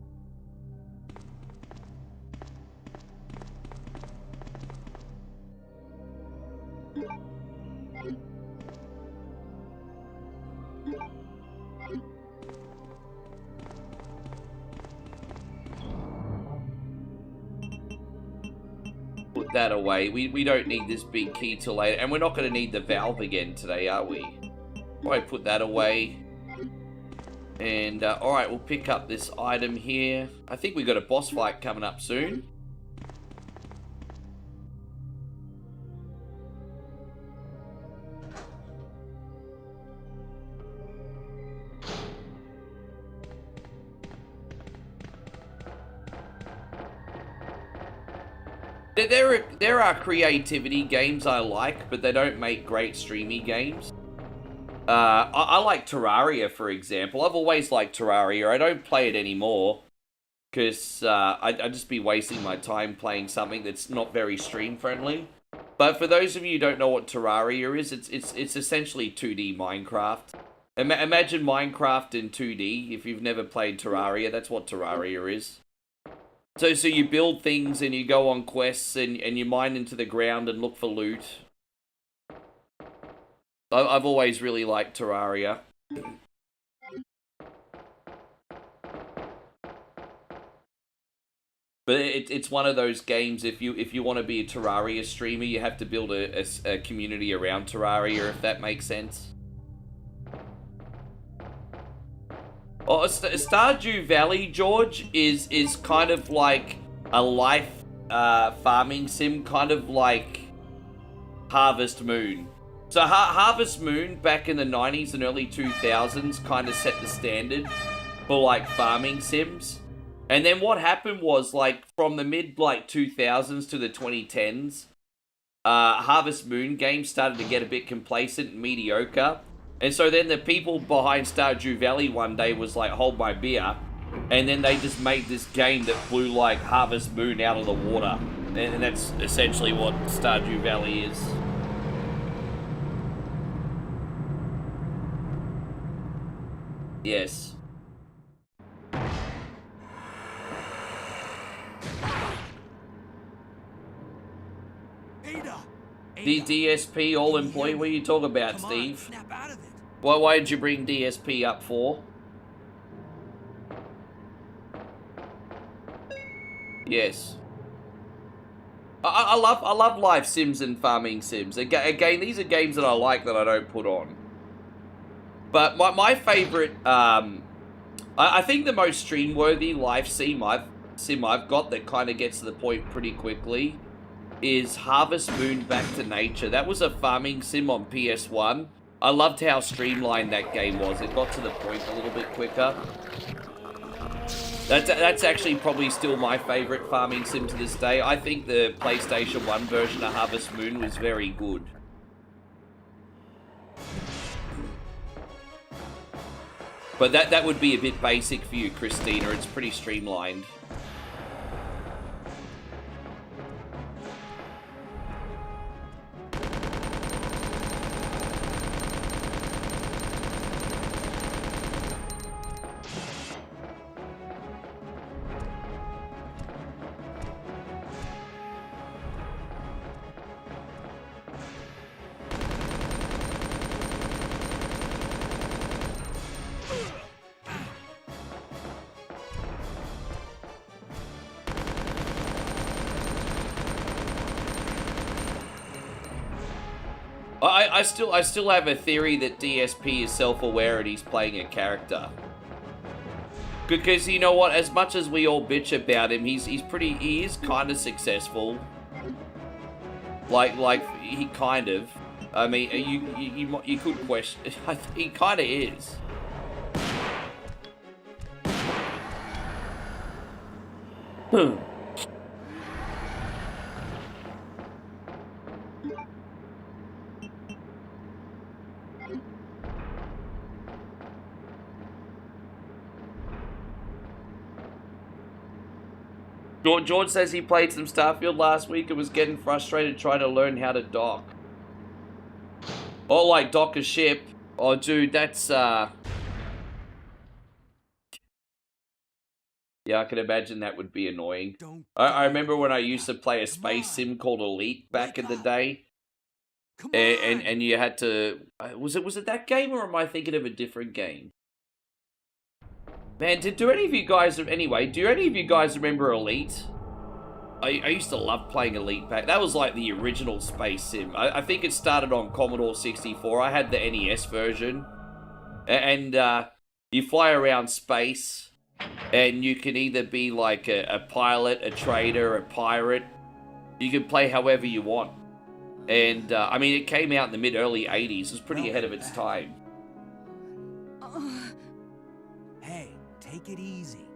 that away. We don't need this big key till later. And we're not going to need the valve again today, are we? Probably put that away. And, alright, we'll pick up this item here. I think we got a boss fight coming up soon. There are creativity games I like, but they don't make great streamy games. I like Terraria, for example. I've always liked Terraria. I don't play it anymore because I'd just be wasting my time playing something that's not very stream friendly. But for those of you who don't know what Terraria is, it's essentially 2D Minecraft. Imagine Minecraft in 2D. If you've never played Terraria, that's what Terraria is. So you build things and you go on quests and you mine into the ground and look for loot. I've always really liked Terraria. But it's one of those games, if you want to be a Terraria streamer, you have to build a community around Terraria, if that makes sense. Oh, Stardew Valley, George, is kind of like a life farming sim, kind of like Harvest Moon. So Harvest Moon back in the 90s and early 2000s kind of set the standard for like farming sims. And then what happened was, like, from the mid 2000s to the 2010s, Harvest Moon games started to get a bit complacent and mediocre. And so then the people behind Stardew Valley one day was like, hold my beer. And then they just made this game that blew like Harvest Moon out of the water. And that's essentially what Stardew Valley is. Yes. The DSP all employee, what are you talking about, Steve? Snap out of it. Why did you bring DSP up for? Yes. I love life sims and farming sims. Again, these are games that I like that I don't put on. But my favorite, I think the most stream-worthy life sim I've got that kind of gets to the point pretty quickly is Harvest Moon Back to Nature. That was a farming sim on PS1. I loved how streamlined that game was. It got to the point a little bit quicker. That's actually probably still my favorite farming sim to this day. I think the PlayStation 1 version of Harvest Moon was very good. But that would be a bit basic for you, Christina. It's pretty streamlined. I still have a theory that DSP is self-aware and he's playing a character. Because you know what, as much as we all bitch about him, he is kind of successful. Like he kind of. I mean, you could question. He kind of is. George says he played some Starfield last week and was getting frustrated trying to learn how to dock. Oh, like dock a ship. Oh, dude, that's, yeah, I can imagine that would be annoying. I remember when I used to play a space sim called Elite back in the day. And you had to... Was it that game, or am I thinking of a different game? Man, do any of you guys... Anyway, do any of you guys remember Elite? I used to love playing Elite Pack. That was like the original space sim. I think it started on Commodore 64. I had the NES version. And you fly around space, and you can either be like a pilot, a trader, a pirate. You can play however you want. And, I mean, it came out in the mid-early 80s. It was pretty ahead of its time. Hey, take it easy.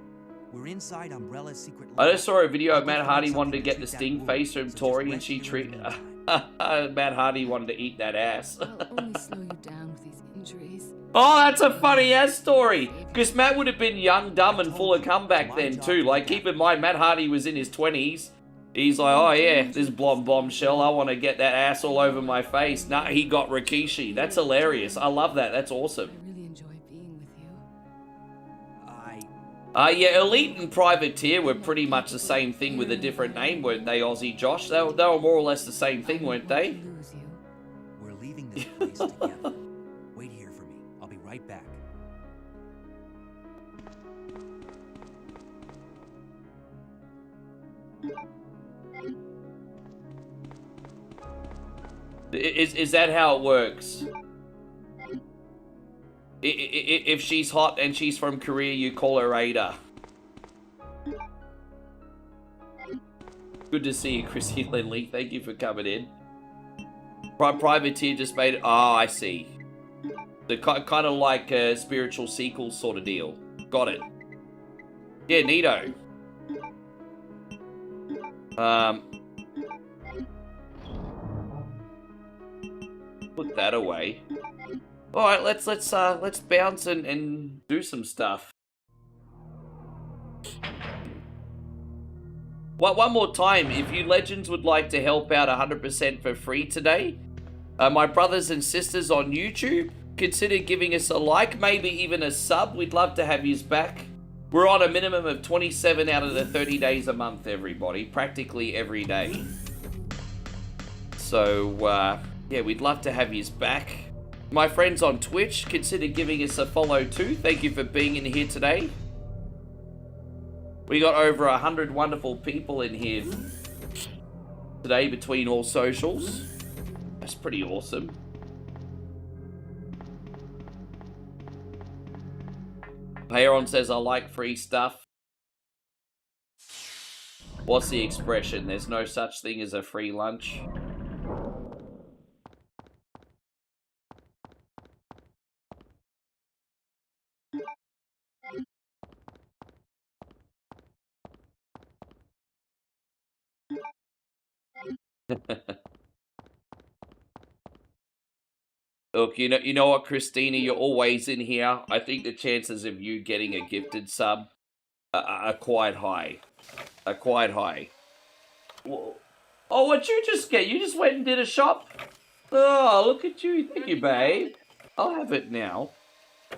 We're inside Umbrella's secret lab. I just saw a video of Matt Hardy wanted to get the sting face from Tori, and she treated... Matt Hardy wanted to eat that ass. I'll only slow you down with these injuries. Oh, that's a funny-ass story. Because Matt would have been young, dumb, and full of comeback then, too. Like, keep in mind, Matt Hardy was in his 20s. He's like, oh, yeah, this blonde bombshell. I want to get that ass all over my face. Nah, he got Rikishi. That's hilarious. I love that. That's awesome. I really enjoy being with you. Yeah, Elite and Privateer were pretty much the same thing with a different name, weren't they, Aussie Josh? They were more or less the same thing, weren't they? We're leaving this place together. Wait here for me. I'll be right back. Is that how it works? If she's hot and she's from Korea, you call her Ada. Good to see you, Chrissy Lindley. Thank you for coming in. Privateer just made it. Oh, I see. The kind of like a spiritual sequel sort of deal. Got it. Yeah, neato. Put that away. All right, let's bounce and do some stuff. One more time, if you legends would like to help out 100% for free today, my brothers and sisters on YouTube, consider giving us a like, maybe even a sub. We'd love to have yous back. We're on a minimum of 27 out of the 30 days a month, everybody, practically every day. So yeah, we'd love to have yous back. My friends on Twitch, consider giving us a follow too. Thank you for being in here today. We got over 100 wonderful people in here today between all socials. That's pretty awesome. Payron says, I like free stuff. What's the expression? There's no such thing as a free lunch. Look, you know what, Christina, you're always in here. I think the chances of you getting a gifted sub are quite high. Quite high. Whoa. Oh, what'd you just get? You just went and did a shop? Oh, look at you. Thank you, babe. I'll have it now.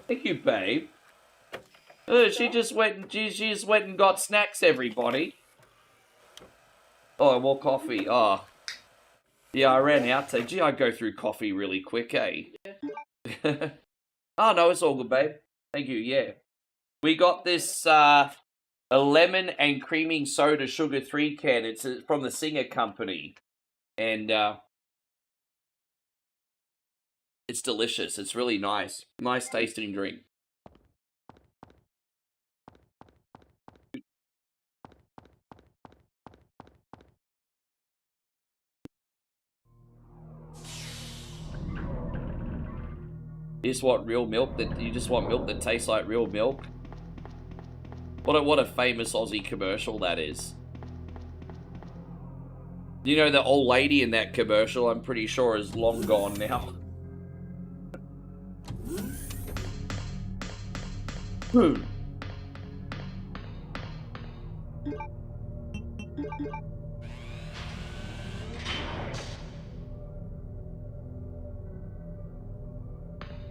Thank you, babe. She just went and got snacks, everybody. Oh, more coffee. Oh. Yeah, I ran out. So, gee, I go through coffee really quick, eh? Oh, no, it's all good, babe. Thank you, yeah. We got this a lemon and creaming soda sugar 3 can. It's from the Singer Company. And it's delicious. It's really nice. Nice tasting drink. You just want real milk you just want milk that tastes like real milk? What a famous Aussie commercial that is. You know, the old lady in that commercial, I'm pretty sure, is long gone now.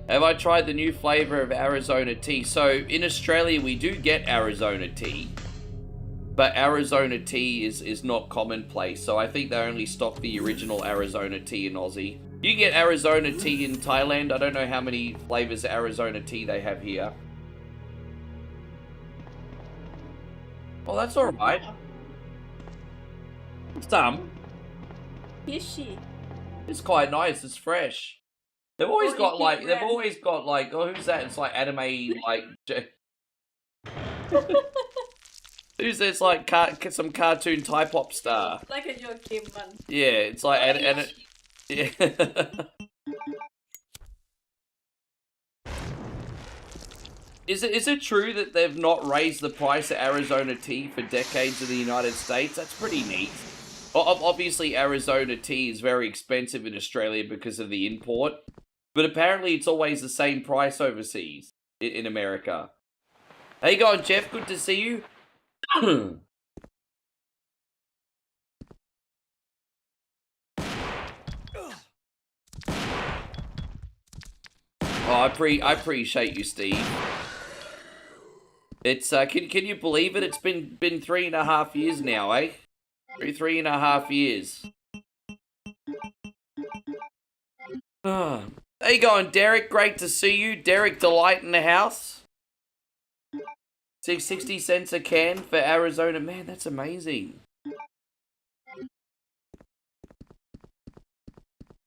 Have I tried the new flavor of Arizona tea? So, in Australia, we do get Arizona tea. But Arizona tea is not commonplace, so I think they only stock the original Arizona tea in Aussie. You can get Arizona tea in Thailand. I don't know how many flavors of Arizona tea they have here. Well, that's alright. Some. Is she? It's quite nice. It's fresh. They've always Or got is like. it They've red? always got like. Oh, who's that? It's like anime. Like. Who's this? Like some cartoon type pop star. Like a Joachim one. Yeah, it's like yeah. Is it true that they've not raised the price of Arizona tea for decades in the United States? That's pretty neat. Obviously, Arizona tea is very expensive in Australia because of the import, but apparently it's always the same price overseas in America. How you going, Jeff? Good to see you. Oh, I appreciate you, Steve. It's can you believe it? It's been 3.5 years now, eh? 3.5 years. How you going, Derek? Great to see you. Derek Delight in the house. 60 cents a can for Arizona. Man, that's amazing.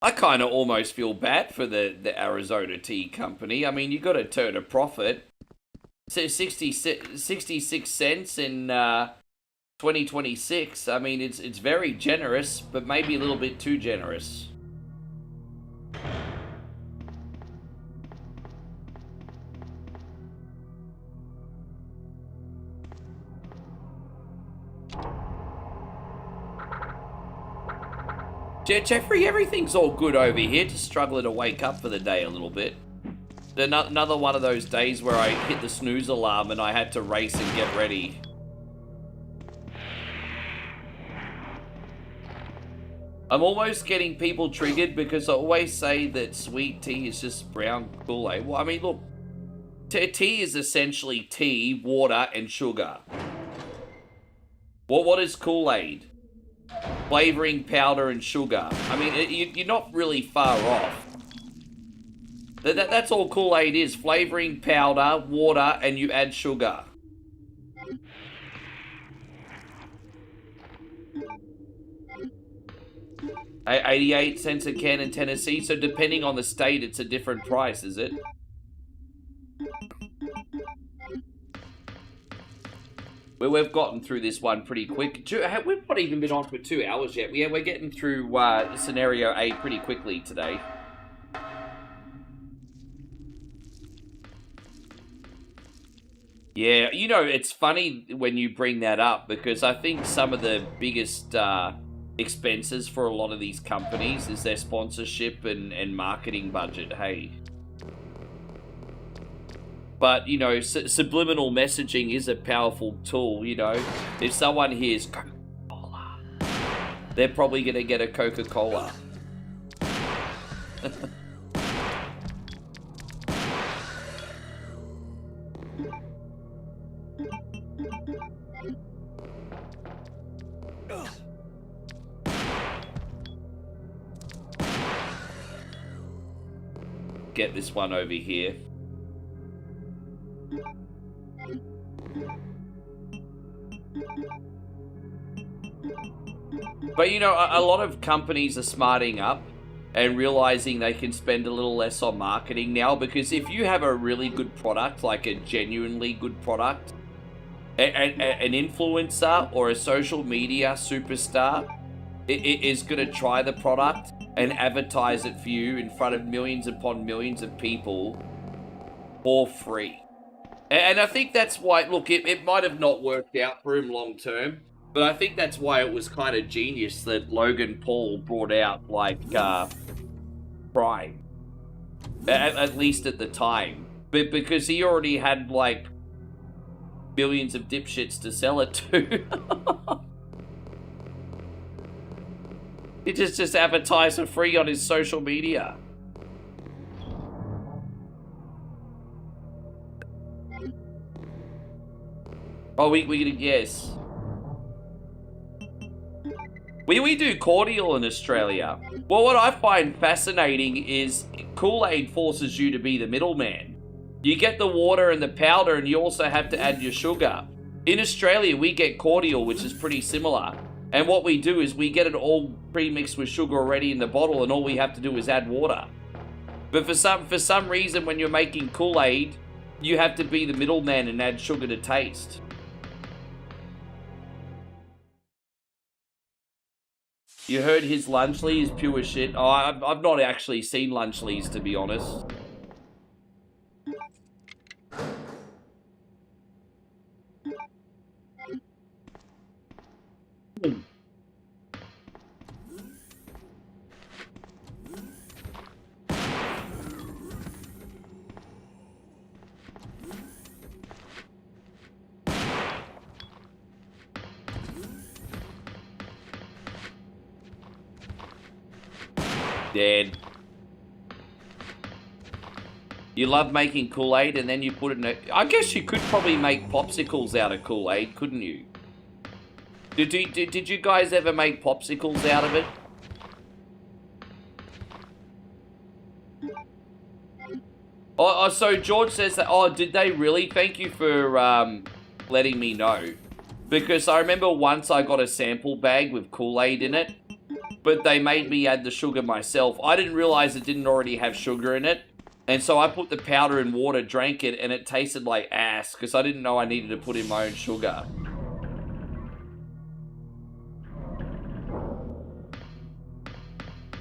I kind of almost feel bad for the Arizona Tea Company. I mean, you got to turn a profit. So 66 cents in 2026. I mean, it's very generous, but maybe a little bit too generous. Jeffrey, everything's all good over here. Just struggling to wake up for the day a little bit. Another one of those days where I hit the snooze alarm and I had to race and get ready. I'm almost getting people triggered because I always say that sweet tea is just brown Kool-Aid. Well, I mean, look, tea is essentially tea, water, and sugar. What is Kool-Aid? Flavoring powder and sugar. I mean, you're not really far off. That's all Kool-Aid is. Flavoring powder, water, and you add sugar. $0.88 a can in Tennessee. So depending on the state, it's a different price, is it? Well, we've gotten through this one pretty quick. We've not even been on for 2 hours yet. We're getting through scenario A pretty quickly today. Yeah, you know, it's funny when you bring that up because I think some of the biggest expenses for a lot of these companies is their sponsorship and marketing budget, hey. But, you know, subliminal messaging is a powerful tool, you know. If someone hears Coca-Cola, they're probably going to get a Coca-Cola. Get this one over here. But you know, a lot of companies are smarting up and realizing they can spend a little less on marketing now, because if you have a really good product, like a genuinely good product, an influencer or a social media superstar is going to try the product and advertise it for you in front of millions upon millions of people for free. And I think that's why, look, it might have not worked out for him long term, but I think that's why it was kind of genius that Logan Paul brought out, like, Prime. At least at the time. But because he already had, like, billions of dipshits to sell it to. He just advertised for free on his social media. Oh, yes. We do cordial in Australia. Well, what I find fascinating is Kool-Aid forces you to be the middleman. You get the water and the powder, and you also have to add your sugar. In Australia, we get cordial, which is pretty similar. And what we do is we get it all pre-mixed with sugar already in the bottle, and all we have to do is add water. But for some reason, when you're making Kool-Aid, you have to be the middleman and add sugar to taste. You heard his Lunchley is pure shit. Oh, I've not actually seen Lunchleys, to be honest. Dead. You love making Kool-Aid and then you put it in a... I guess you could probably make popsicles out of Kool-Aid, couldn't you? Did you guys ever make popsicles out of it? Oh, so George says that... Oh, did they really? Thank you for letting me know. Because I remember once I got a sample bag with Kool-Aid in it, but they made me add the sugar myself. I didn't realize it didn't already have sugar in it. And so I put the powder in water, drank it, and it tasted like ass because I didn't know I needed to put in my own sugar.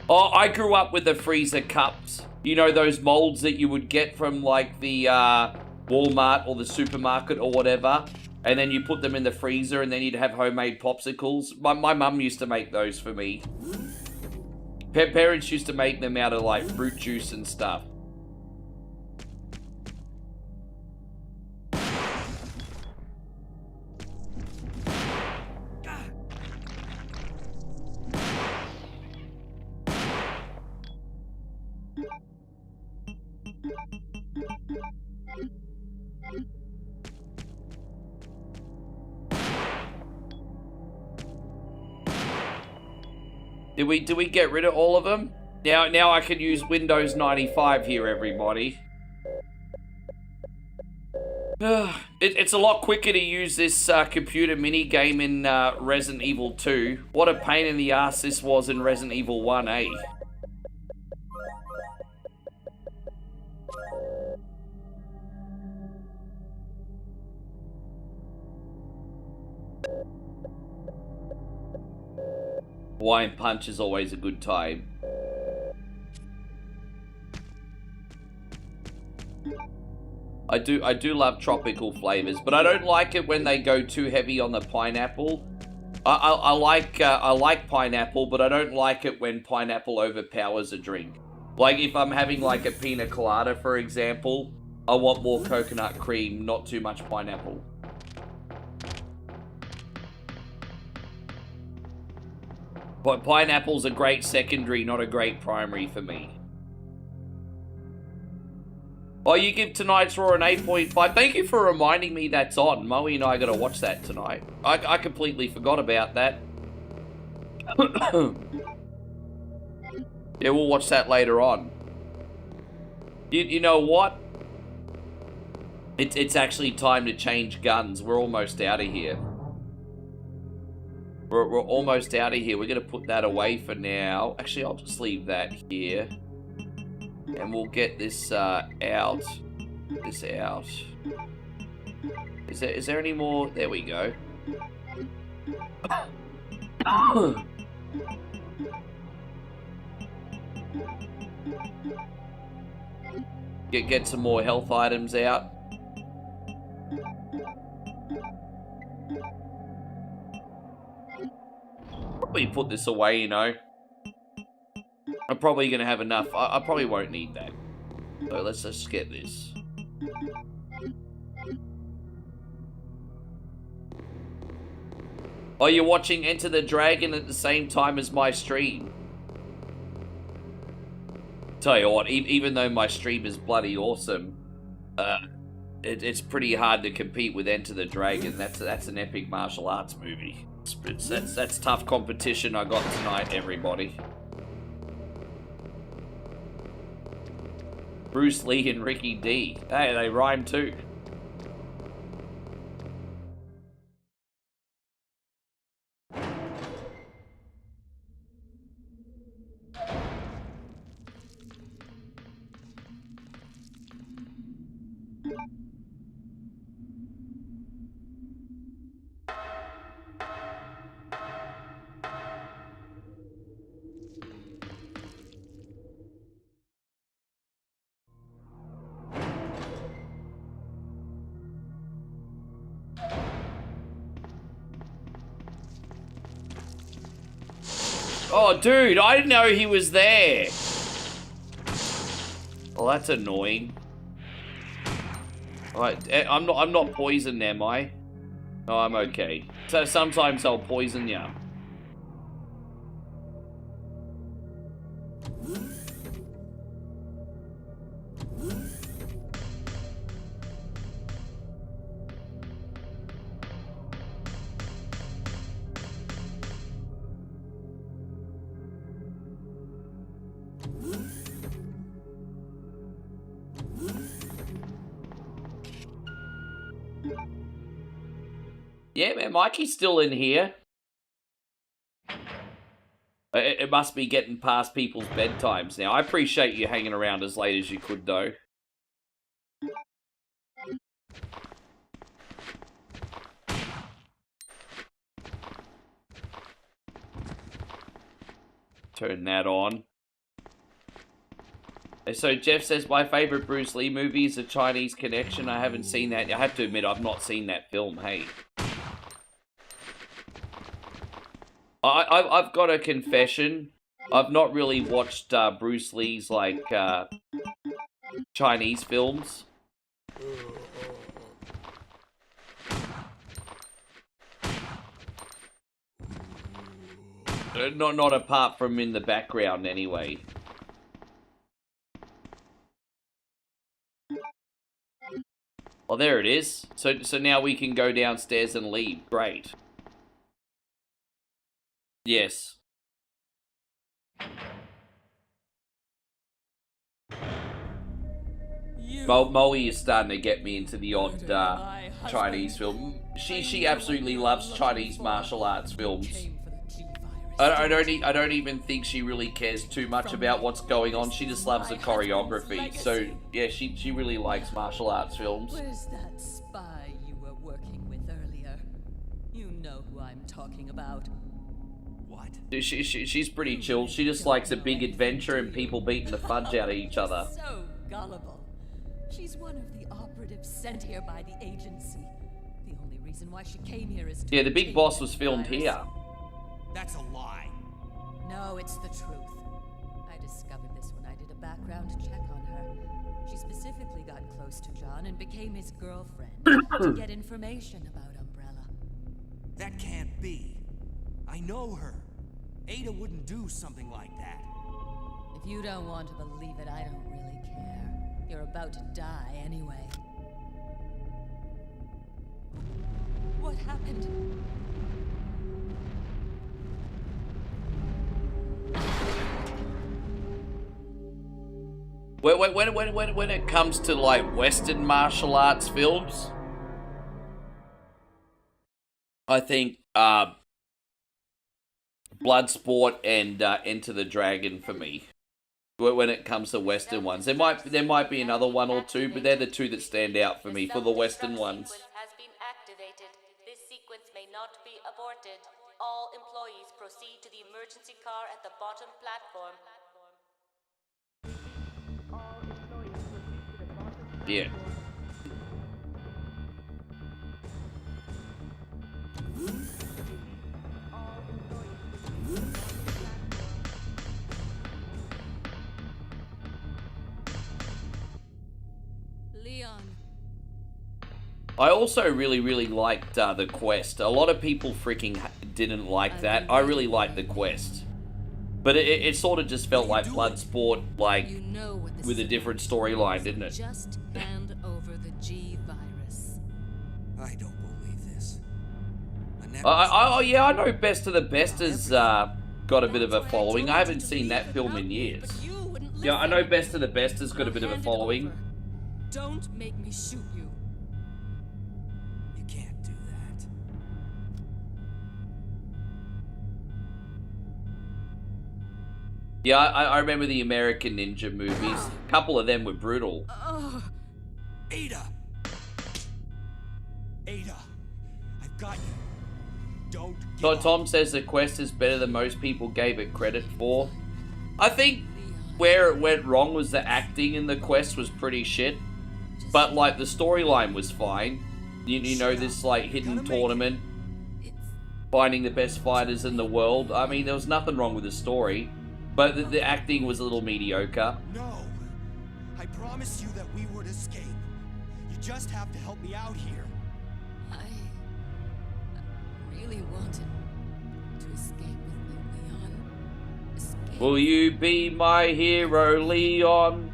Oh, I grew up with the freezer cups. You know, those molds that you would get from like the Walmart or the supermarket or whatever. And then you put them in the freezer and then you'd have homemade popsicles. My mum used to make those for me. Parents used to make them out of like fruit juice and stuff. Did we get rid of all of them? Now I can use Windows 95 here, everybody. It's a lot quicker to use this computer mini game in Resident Evil 2. What a pain in the ass this was in Resident Evil 1, eh? Hawaiian Punch is always a good time. I do love tropical flavors, but I don't like it when they go too heavy on the pineapple. I like pineapple, but I don't like it when pineapple overpowers a drink. Like if I'm having like a pina colada, for example, I want more coconut cream, not too much pineapple. But pineapple's a great secondary, not a great primary for me. Oh, you give tonight's Raw an 8.5. Thank you for reminding me that's on. Moe and I gotta watch that tonight. I completely forgot about that. Yeah, we'll watch that later on. You know what? It's actually time to change guns. We're almost out of here. We're almost out of here. We're going to put that away for now. Actually, I'll just leave that here. And we'll get this out. This out. Is there any more? There we go. Get some more health items out. Probably put this away, you know. I'm probably going to have enough. I probably won't need that. So let's just get this. Oh, you're watching Enter the Dragon at the same time as my stream. Tell you what, even though my stream is bloody awesome, it's pretty hard to compete with Enter the Dragon. That's an epic martial arts movie. That's tough competition I got tonight, everybody. Bruce Lee and Ricky D. Hey, they rhyme too. Oh, dude, I didn't know he was there. Oh, that's annoying. Alright, I'm not poisoned, am I? Oh, I'm okay. So sometimes I'll poison ya. Yeah, man, Mikey's still in here. It must be getting past people's bedtimes now. I appreciate you hanging around as late as you could, though. Turn that on. So Jeff says, my favorite Bruce Lee movie is A Chinese Connection. I haven't seen that. I have to admit, I've not seen that film, hey. I've got a confession. I've not really watched Bruce Lee's, like, Chinese films. Not apart from in the background, anyway. Oh, there it is. So now we can go downstairs and leave. Great. Yes. Molly is starting to get me into the odd Chinese film. She absolutely loves Chinese martial arts films. I don't even think she really cares too much about what's going on. She just loves the choreography. So yeah, she really likes martial arts films. Where's that spy you were working with earlier? You know who I'm talking about. What? She's pretty chill. She just likes a big adventure and people beating the fudge out of each other. So gullible. She's one of the operatives sent here by the agency. The only reason why she came here is to Yeah, the big boss was filmed here. That's a lie. No, it's the truth. I discovered this when I did a background check on her. She specifically got close to John and became his girlfriend to get information about Umbrella. That can't be. I know her. Ada wouldn't do something like that. If you don't want to believe it, I don't really care. You're about to die anyway. What happened? When it comes to like Western martial arts films, I think Bloodsport and Enter the Dragon for me. When it comes to Western ones, there might be another one or two, but they're the two that stand out for me for the Western ones. Has been activated. This sequence may not be aborted. All employees proceed to the emergency car at the bottom platform. Yeah. Leon. I also really liked the quest. A lot of people freaking didn't like that. I really liked the quest. But it sort of just felt like Bloodsport, like, with a different storyline, didn't it? Just hand over the G virus. I don't believe this. Oh yeah, I know Best of the Best has got a bit of a following. I haven't seen that film in years. Yeah, I know Best of the Best has got a bit of a following. Don't make me shoot you. You can't do that. Yeah, I remember the American Ninja movies. A couple of them were brutal. Ada! Ada! I've got you. Don't give up. Tom says the quest is better than most people gave it credit for. I think where it went wrong was the acting in the quest was pretty shit. But, like, the storyline was fine. You know, this, like, hidden tournament. finding the best fighters in the world. I mean, there was nothing wrong with the story, but the acting was a little mediocre. No! I promised you that we would escape. You just have to help me out here. I really wanted to escape with you, Leon. Escape. Will you be my hero, Leon?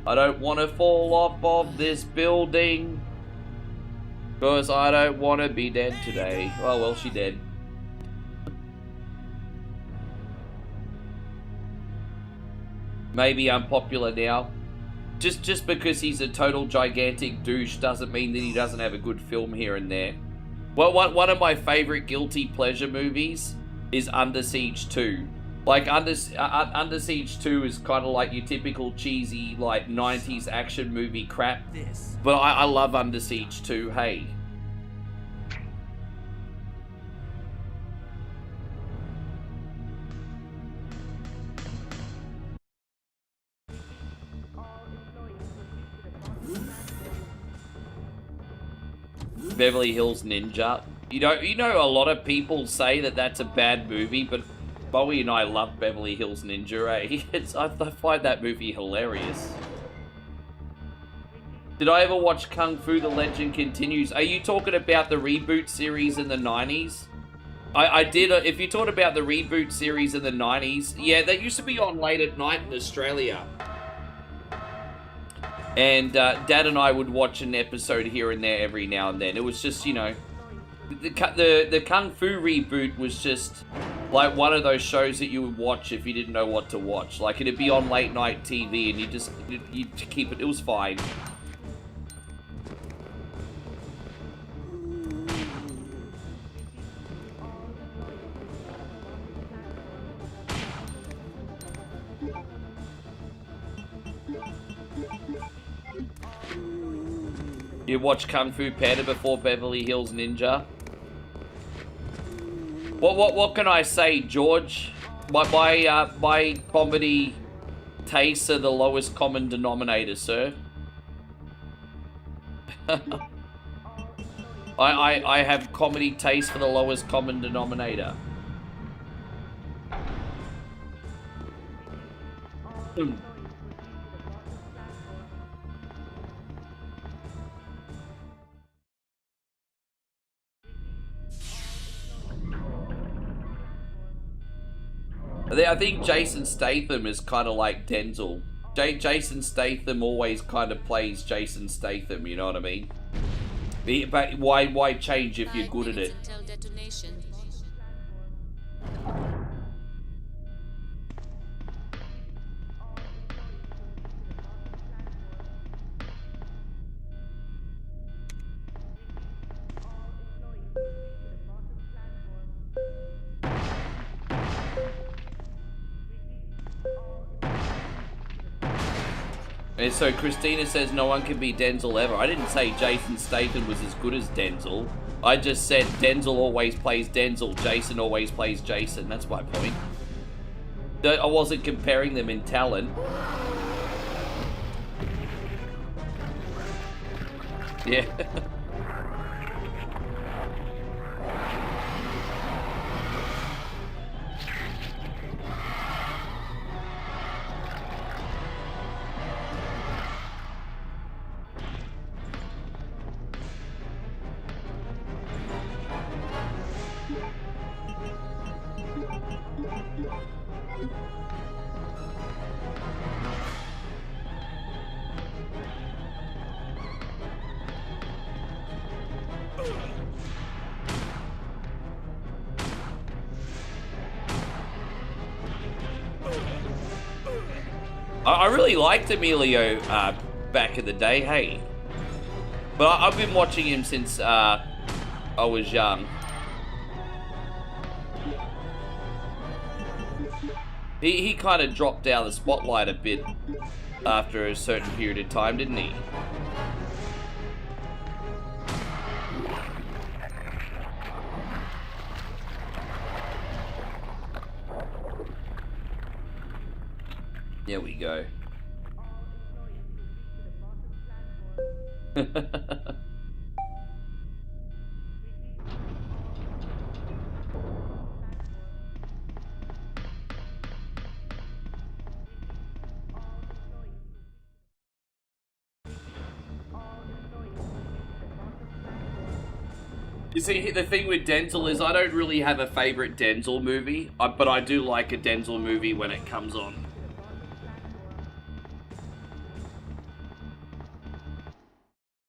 I don't want to fall off of this building, because I don't want to be dead today. Oh well, she dead. Maybe unpopular now. Just because he's a total gigantic douche doesn't mean that he doesn't have a good film here and there. Well, one of my favorite guilty pleasure movies is Under Siege 2. Like, Under Siege 2 is kind of like your typical cheesy, like, 90s action movie crap. But I love Under Siege 2, hey. Beverly Hills Ninja. You know, a lot of people say that that's a bad movie, but Bowie and I love Beverly Hills Ninja, eh? I find that movie hilarious. Did I ever watch Kung Fu The Legend Continues? Are you talking about the reboot series in the 90s? I did. If you're talking about the reboot series in the 90s, yeah, that used to be on late at night in Australia. And Dad and I would watch an episode here and there every now and then. It was just, you know, the Kung Fu reboot was just like one of those shows that you would watch if you didn't know what to watch. Like, it'd be on late night TV and you'd keep it. It was fine. You watch Kung Fu Panda before Beverly Hills Ninja? What can I say, George? My comedy tastes are the lowest common denominator, sir. I have comedy taste for the lowest common denominator. I think Jason Statham is kind of like Denzel. Jason Statham always kind of plays Jason Statham, you know what I mean? But why change if you're good at it? Until detonation. And so Christina says no one can be Denzel ever. I didn't say Jason Statham was as good as Denzel. I just said Denzel always plays Denzel. Jason always plays Jason. That's my point. I wasn't comparing them in talent. Yeah. I really liked Emilio back in the day, hey. But I've been watching him since I was young. He kind of dropped down the spotlight a bit after a certain period of time, didn't he? There we go. You see, the thing with Denzel is I don't really have a favorite Denzel movie, but I do like a Denzel movie when it comes on.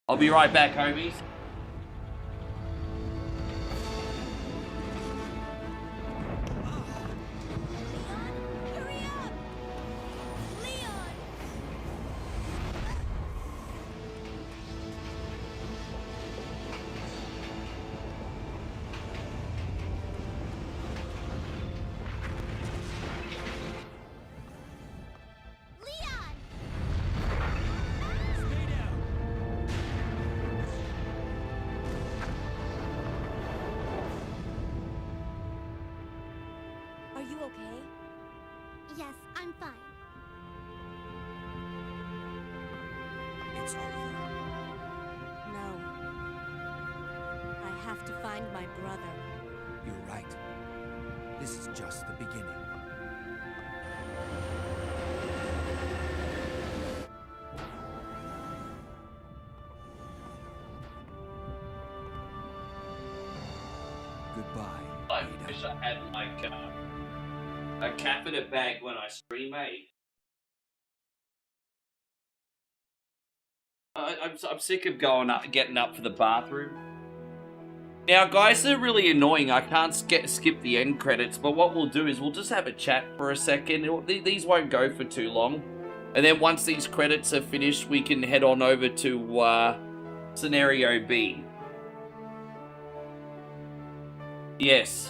I'll be right back, homies. Are you okay? Yes, I'm fine. It's over. No. I have to find my brother. You're right. This is just the beginning. Goodbye. I wish I had like a catheter bag when I stream, eh? I'm sick of getting up for the bathroom. Now, guys, they're really annoying. I can't skip the end credits, but what we'll do is we'll just have a chat for a second. These won't go for too long. And then once these credits are finished, we can head on over to Scenario B. Yes.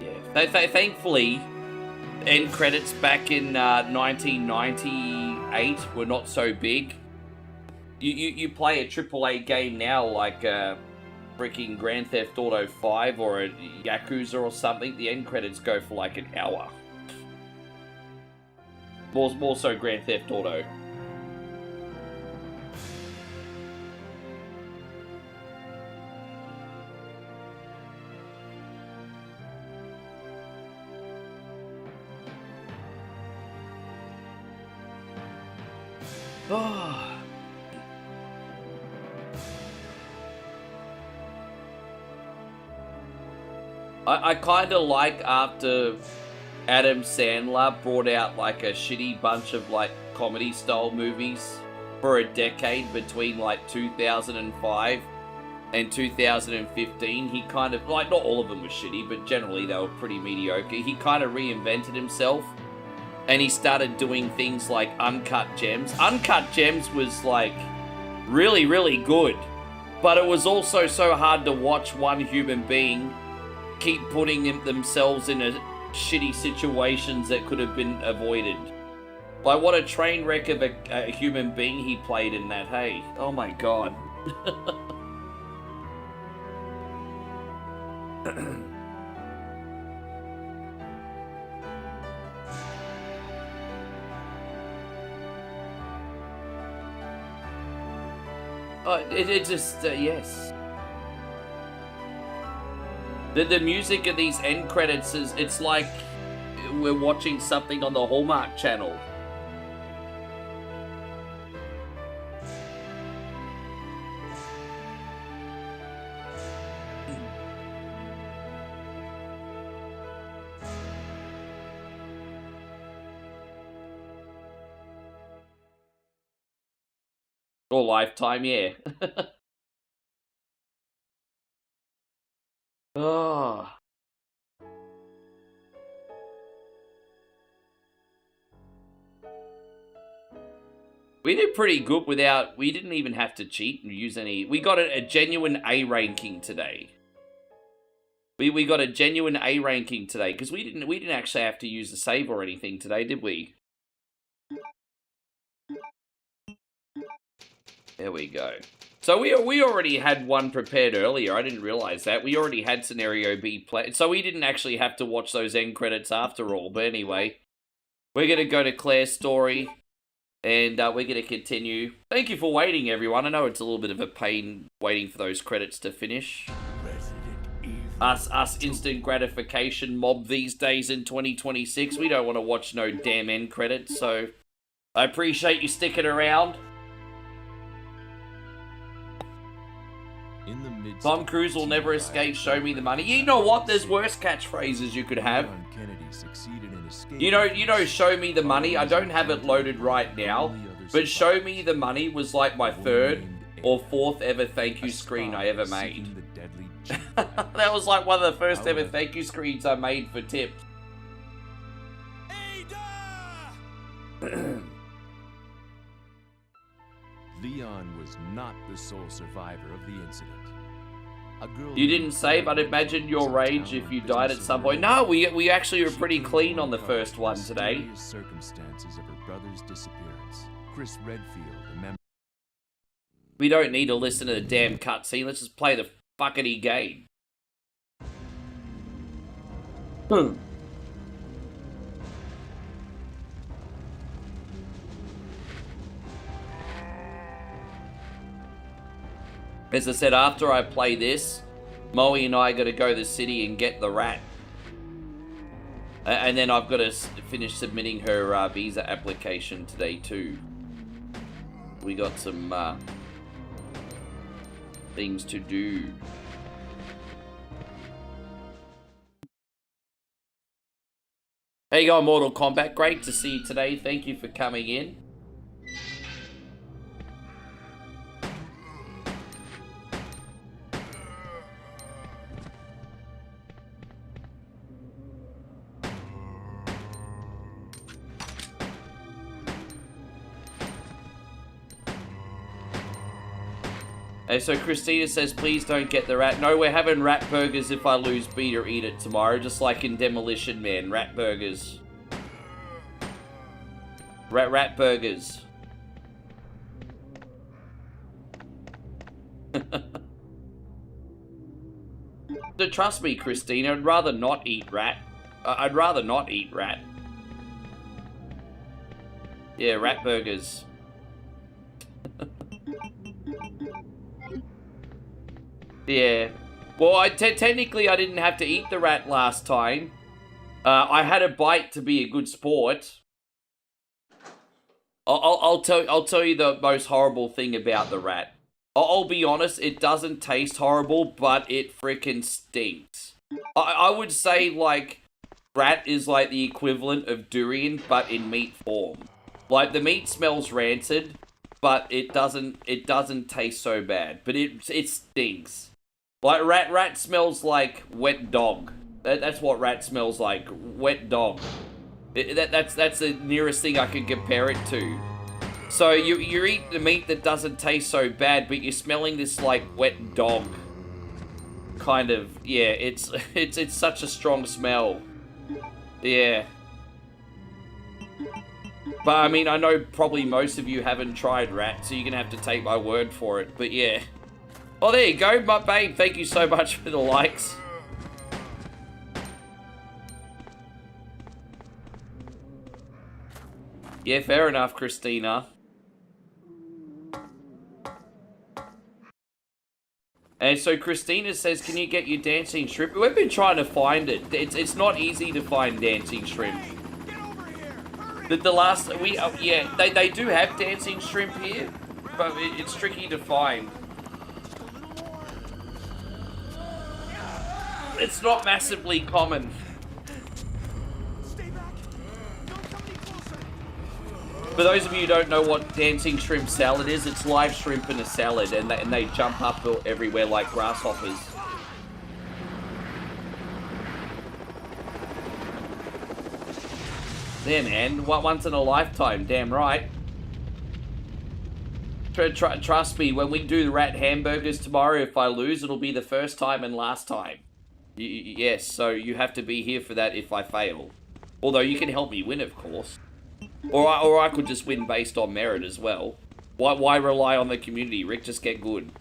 Yeah. Thankfully, end credits back in 1998 were not so big. You play a AAA game now, like freaking Grand Theft Auto 5 or a Yakuza or something, the end credits go for like an hour. More so Grand Theft Auto. I kind of like after Adam Sandler brought out like a shitty bunch of like comedy style movies for a decade between like 2005 and 2015. He kind of, like, not all of them were shitty, but generally they were pretty mediocre. He kind of reinvented himself and he started doing things like Uncut Gems. Uncut Gems was like really, really good, but it was also so hard to watch one human being keep putting themselves in a shitty situations that could have been avoided. Like, what a train wreck of a human being he played in that, hey? Oh my god. It just, yes. The music of these end credits is, it's like we're watching something on the Hallmark Channel. Or Lifetime, yeah. Oh. We did pretty good without, we didn't even have to cheat and use any, we got a genuine A ranking today. We got a genuine A ranking today, because we didn't actually have to use the save or anything today, did we? There we go. So we already had one prepared earlier. I didn't realize that. We already had Scenario B played. So we didn't actually have to watch those end credits after all. But anyway, we're going to go to Claire's story. And we're going to continue. Thank you for waiting, everyone. I know it's a little bit of a pain waiting for those credits to finish. Us instant gratification mob these days in 2026. We don't want to watch no damn end credits. So I appreciate you sticking around. In the midst Tom of Cruise will never T-virus escape. Show me the money. You know what? There's worse catchphrases you could have. John Kennedy succeeded in escaping. You know, show me the money. I don't have it loaded right now, but show me the money was like my third or fourth ever thank you screen I ever made. That was like one of the first ever thank you screens I made for tips. Leon was not the sole survivor of the incident. A girl You didn't save? I'd imagine your rage if you died at some point. No, we actually were pretty clean on the first one today. Circumstances of her brother's disappearance. Chris Redfield, a member. We don't need to listen to the damn cutscene. Let's just play the fuckity game. As I said, after I play this, Moe and I got to go to the city and get the rat. And then I've got to finish submitting her visa application today too. We got some things to do. How you going, Mortal Kombat? Great to see you today. Thank you for coming in. Hey, so Christina says, please don't get the rat. No, we're having rat burgers if I lose beat or eat it tomorrow, just like in Demolition Man. Rat burgers. Rat burgers. Trust me, Christina, I'd rather not eat rat. I'd rather not eat rat. Yeah, rat burgers. Yeah. Well, technically I didn't have to eat the rat last time. I had a bite to be a good sport. I'll tell you the most horrible thing about the rat. I'll be honest, it doesn't taste horrible, but it freaking stinks. I would say, like, rat is like the equivalent of durian, but in meat form. Like, the meat smells rancid, but it doesn't taste so bad. But it stinks. Like, rat smells like wet dog. That's what rat smells like. Wet dog. That's the nearest thing I can compare it to. So you eat the meat that doesn't taste so bad, but you're smelling this like wet dog. Kind of, yeah, it's such a strong smell. Yeah. But I mean, I know probably most of you haven't tried rat, so you're gonna have to take my word for it, but yeah. Oh, there you go, my babe. Thank you so much for the likes. Yeah, fair enough, Christina. And so Christina says, can you get your dancing shrimp? We've been trying to find it. It's not easy to find dancing shrimp. The last, yeah, they do have dancing shrimp here, but it's tricky to find. It's not massively common. For those of you who don't know what dancing shrimp salad is, it's live shrimp in a salad, and they jump up everywhere like grasshoppers. Yeah, man, once in a lifetime, damn right. Trust me, when we do the rat hamburgers tomorrow, if I lose, it'll be the first time and last time. Yes, so you have to be here for that if I fail. Although you can help me win, of course. Or I could just win based on merit as well. Why rely on the community, Rick? Just get good.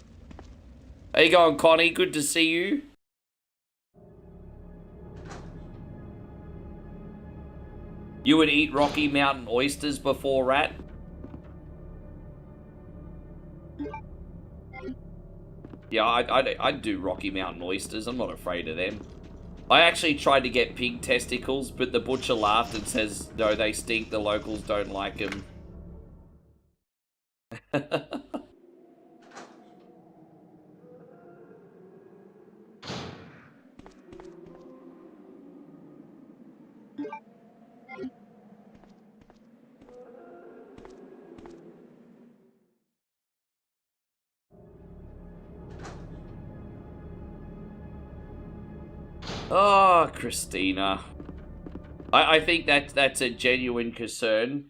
How you going, Connie? Good to see you. You would eat Rocky Mountain oysters before rat? Yeah, I'd do Rocky Mountain oysters. I'm not afraid of them. I actually tried to get pig testicles, but the butcher laughed and says, no, they stink. The locals don't like them. Oh, Christina. I think that's a genuine concern.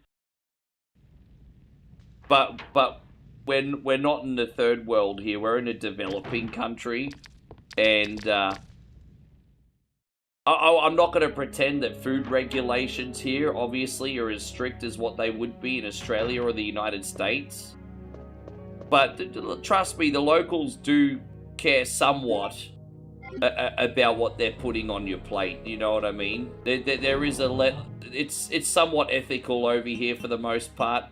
But when we're not in the third world here, we're in a developing country, and I'm not going to pretend that food regulations here obviously are as strict as what they would be in Australia or the United States. But trust me, the locals do care somewhat about what they're putting on your plate. You know what I mean? There is it's somewhat ethical over here for the most part.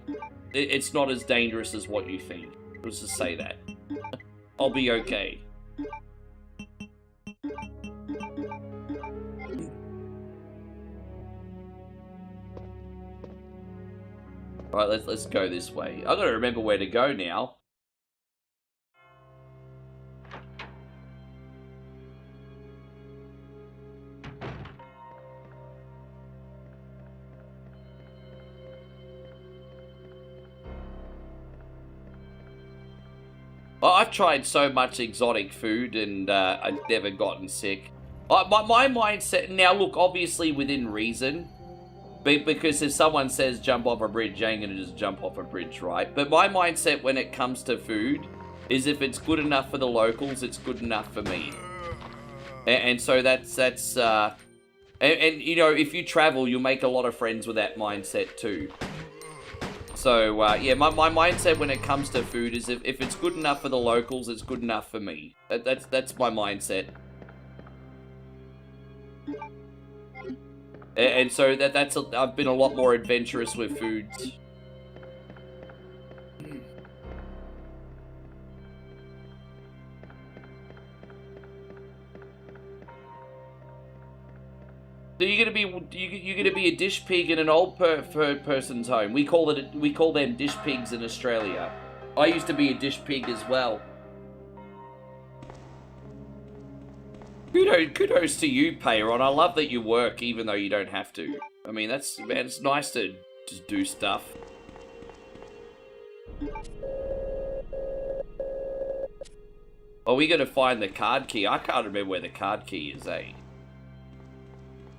It's not as dangerous as what you think. Let's just say that. I'll be okay. Alright, let's go this way. I gotta remember where to go now. I've tried so much exotic food and I've never gotten sick. My mindset, now look, obviously within reason, because if someone says jump off a bridge, you ain't gonna just jump off a bridge, right? But my mindset when it comes to food is if it's good enough for the locals, it's good enough for me. And so that's and you know, if you travel, you'll make a lot of friends with that mindset too. So, yeah, my mindset when it comes to food is if it's good enough for the locals, it's good enough for me. That's my mindset. And so I've been a lot more adventurous with foods. So you're gonna be a dish pig in an old person's home. We call them dish pigs in Australia. I used to be a dish pig as well. Kudos to you, Payron. I love that you work even though you don't have to. I mean, man, it's nice to just do stuff. Oh, we gotta find the card key. I can't remember where the card key is, eh?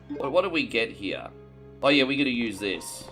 What do we get here? Oh yeah, we gotta use this.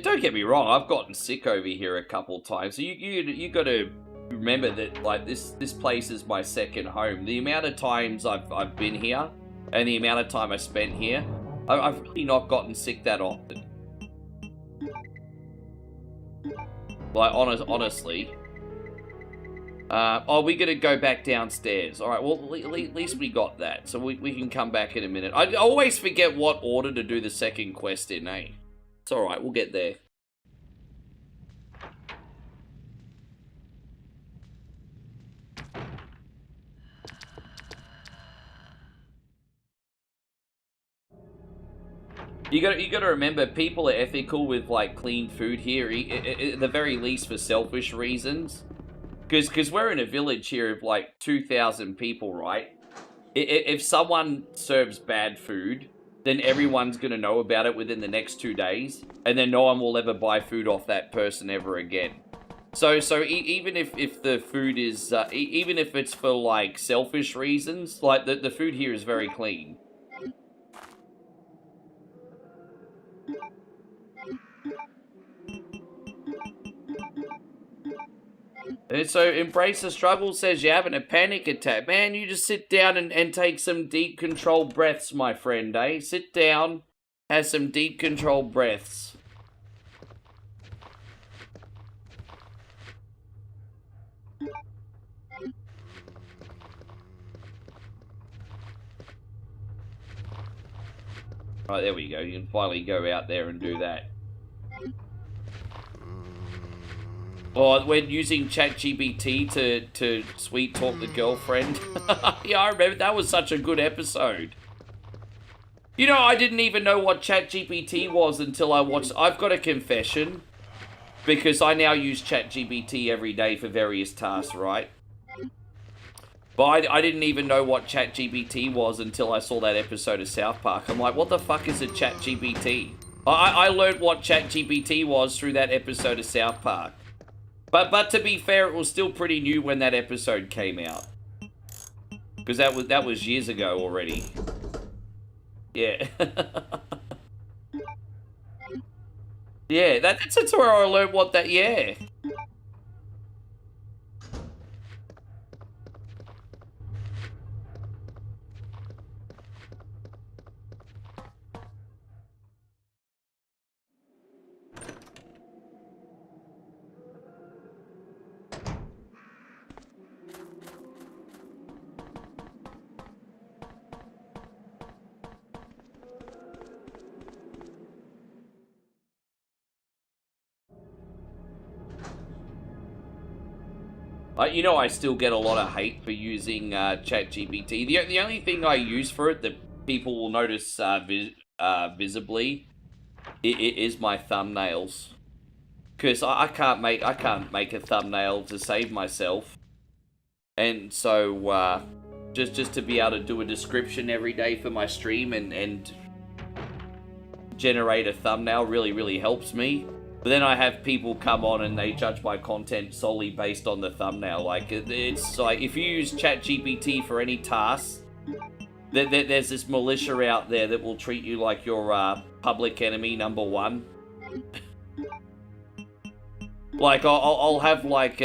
Don't get me wrong, I've gotten sick over here a couple times. So you got to remember that like this place is my second home. The amount of times I've been here and the amount of time I spent here, I've really not gotten sick that often. Like honestly. Oh, we gotta go back downstairs. All right. Well, at least we got that, so we can come back in a minute. I always forget what order to do the second quest in, eh? It's alright, we'll get there. You gotta remember, people are ethical with like clean food here, at the very least for selfish reasons. Because we're in a village here of like 2,000 people, right? If someone serves bad food, then everyone's going to know about it within the next 2 days, and then no one will ever buy food off that person ever again. So even if the food is, even if it's for, like, selfish reasons, like, the food here is very clean. And so, Embrace the Struggle says you're having a panic attack. Man, you just sit down and take some deep controlled breaths, my friend, eh? Sit down, have some deep controlled breaths. Right, there we go. You can finally go out there and do that. Or when using ChatGPT to sweet talk the girlfriend. Yeah, I remember. That was such a good episode. You know, I didn't even know what ChatGPT was until I watched... I've got a confession. Because I now use ChatGPT every day for various tasks, right? But I didn't even know what ChatGPT was until I saw that episode of South Park. I'm like, what the fuck is a ChatGPT? I learned what ChatGPT was through that episode of South Park. But to be fair, it was still pretty new when that episode came out. Because that was years ago already. Yeah. Yeah, that's where I learned what that, yeah. You know, I still get a lot of hate for using ChatGPT. The only thing I use for it that people will notice visibly is my thumbnails, because I can't make a thumbnail to save myself, and so just to be able to do a description every day for my stream and generate a thumbnail really helps me. But then I have people come on and they judge my content solely based on the thumbnail. Like, it's like, if you use ChatGPT for any task, there's this militia out there that will treat you like your public enemy #1. Like, I'll have like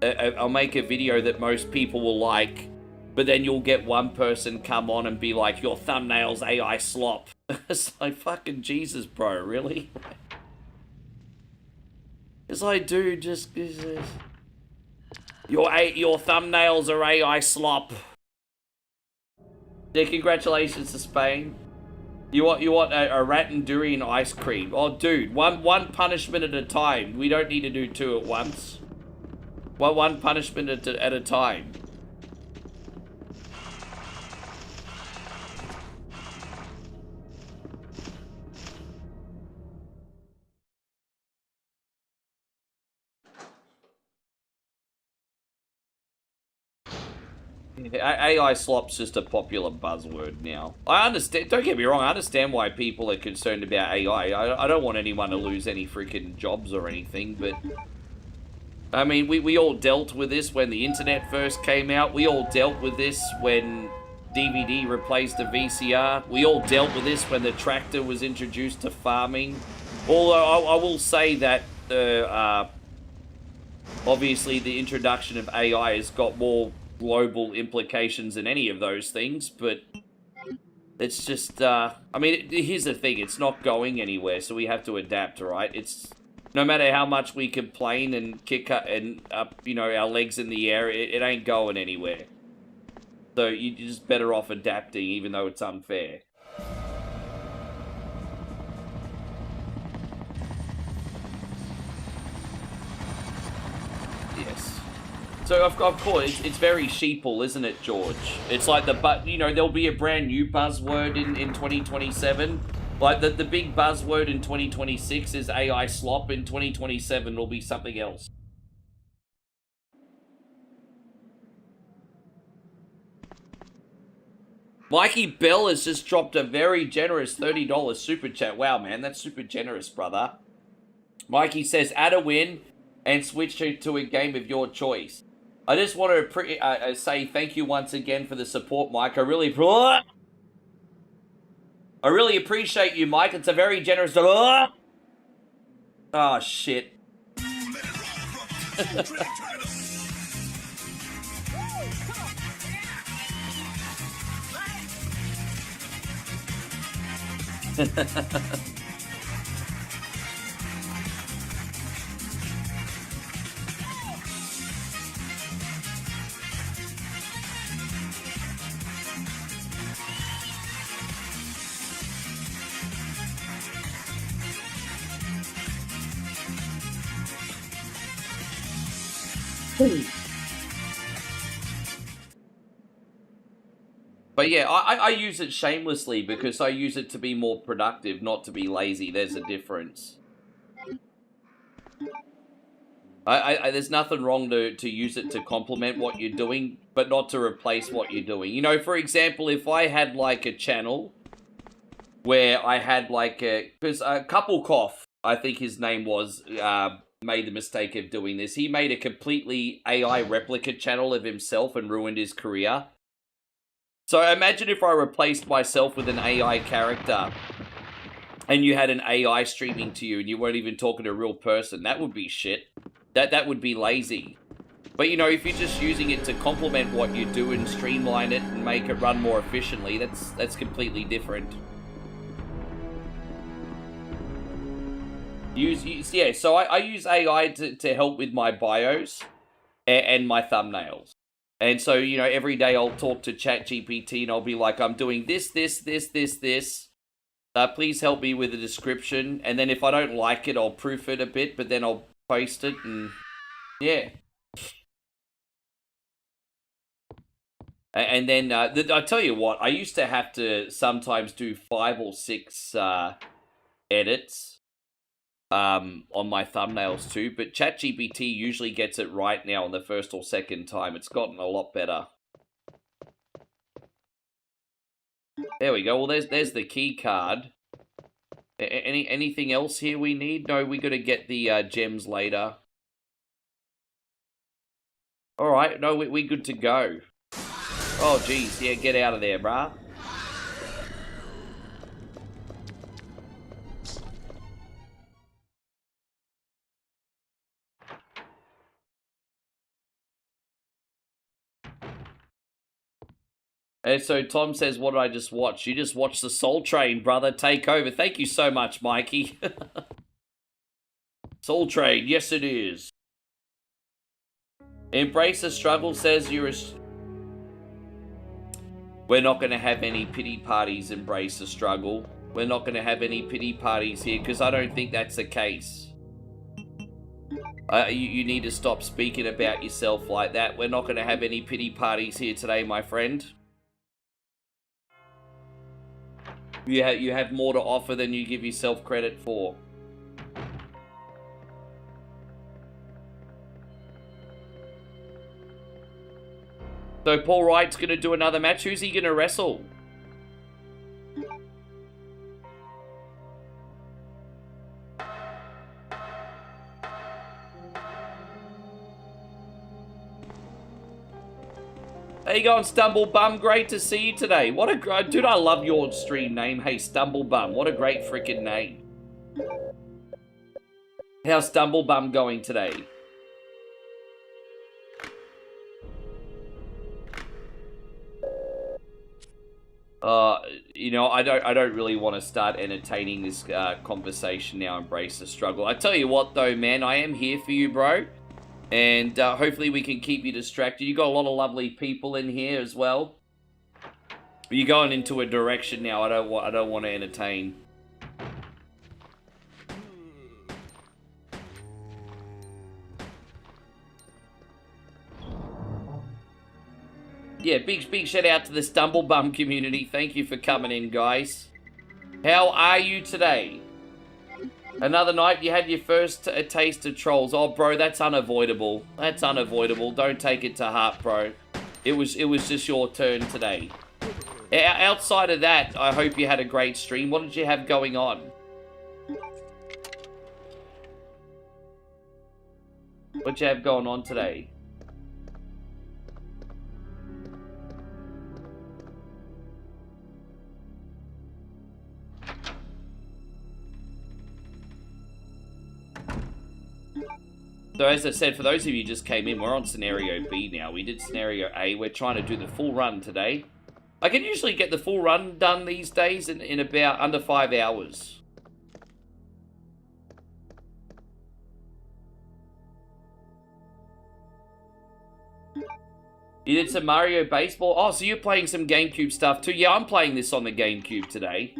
I'll make a video that most people will like, but then you'll get one person come on and be like, your thumbnail's AI slop. It's like, fucking Jesus, bro, really? It's like, dude, just... Your thumbnails are AI slop. Yeah, congratulations to Spain. You want a rat and durian ice cream. Oh, dude, one punishment at a time. We don't need to do 2 at once. One punishment at a time. AI slop's just a popular buzzword now. I understand, don't get me wrong, I understand why people are concerned about AI. I don't want anyone to lose any freaking jobs or anything, but... I mean, we all dealt with this when the internet first came out. We all dealt with this when DVD replaced the VCR. We all dealt with this when the tractor was introduced to farming. Although, I will say that, obviously the introduction of AI has got more global implications than any of those things, but it's just, I mean, here's the thing, it's not going anywhere, so we have to adapt, right? It's, no matter how much we complain and kick up, you know, our legs in the air, it ain't going anywhere. So you're just better off adapting, even though it's unfair. Yes. So, of course, it's very sheeple, isn't it, George? It's like you know, there'll be a brand new buzzword in 2027. Like, the big buzzword in 2026 is AI slop. In 2027, will be something else. Mikey Bell has just dropped a very generous $30 super chat. Wow, man, that's super generous, brother. Mikey says, add a win and switch to a game of your choice. I just want to say thank you once again for the support, Mike. I really appreciate you, Mike. It's a very generous... Oh, shit. But yeah, I use it shamelessly because I use it to be more productive, not to be lazy. There's a difference. There's nothing wrong to use it to complement what you're doing, but not to replace what you're doing. You know, for example, if I had like a channel where I had like because Couple Cough, I think his name was, made the mistake of doing this. He made a completely AI replica channel of himself and ruined his career. So imagine if I replaced myself with an AI character and you had an AI streaming to you and you weren't even talking to a real person. That would be shit. That would be lazy. But, you know, if you're just using it to complement what you do and streamline it and make it run more efficiently, that's completely different. Yeah, so I use AI to help with my bios and my thumbnails. And so, you know, every day I'll talk to ChatGPT and I'll be like, I'm doing this. Please help me with the description. And then if I don't like it, I'll proof it a bit, but then I'll post it and yeah. And then I tell you what, I used to have to sometimes do 5 or 6 edits on my thumbnails too, but ChatGPT usually gets it right now on the first or second time. It's gotten a lot better. There we go. Well, there's the key card. Anything else here we need? No, we got to get the gems later. All right, no, we good to go. Oh, geez, yeah, get out of there, brah. And so Tom says, what did I just watch? You just watched the Soul Train, brother. Take over. Thank you so much, Mikey. Soul Train, yes it is. Embrace the Struggle says you're a... We're not going to have any pity parties, Embrace the Struggle. We're not going to have any pity parties here, because I don't think that's the case. You need to stop speaking about yourself like that. We're not going to have any pity parties here today, my friend. You have more to offer than you give yourself credit for. So Paul Wright's going to do another match. Who's he going to wrestle? How you going, Stumblebum? Great to see you today. What a dude! I love your stream name. Hey, Stumblebum. What a great freaking name. How's Stumblebum going today? You know, I don't really want to start entertaining this conversation now. Embrace the Struggle. I tell you what, though, man, I am here for you, bro. And hopefully we can keep you distracted. You got a lot of lovely people in here as well. You're going into a direction now I don't want to entertain. Yeah, big shout out to the Stumblebum community. Thank you for coming in, guys. How are you today? Another night, you had your first taste of trolls. Oh, bro, that's unavoidable. That's unavoidable. Don't take it to heart, bro. It was just your turn today. Outside of that, I hope you had a great stream. What did you have going on? What did you have going on today? So as I said, for those of you who just came in, we're on Scenario B now. We did Scenario A. We're trying to do the full run today. I can usually get the full run done these days in about under 5 hours. You did some Mario Baseball? Oh, so you're playing some GameCube stuff too? Yeah, I'm playing this on the GameCube today.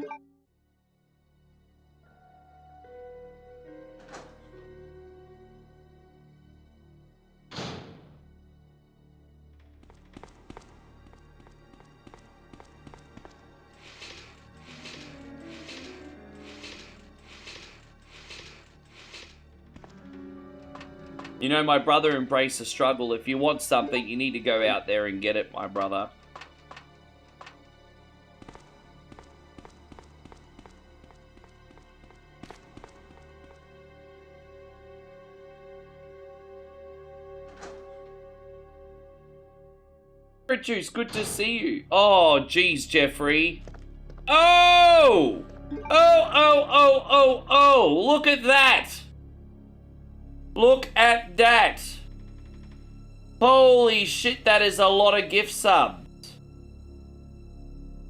You know, my brother embraced the struggle. If you want something, you need to go out there and get it, my brother. Juice, good to see you. Oh, geez, Jeffrey. Oh! Oh! Look at that! Look at that! Holy shit, that is a lot of gift subs.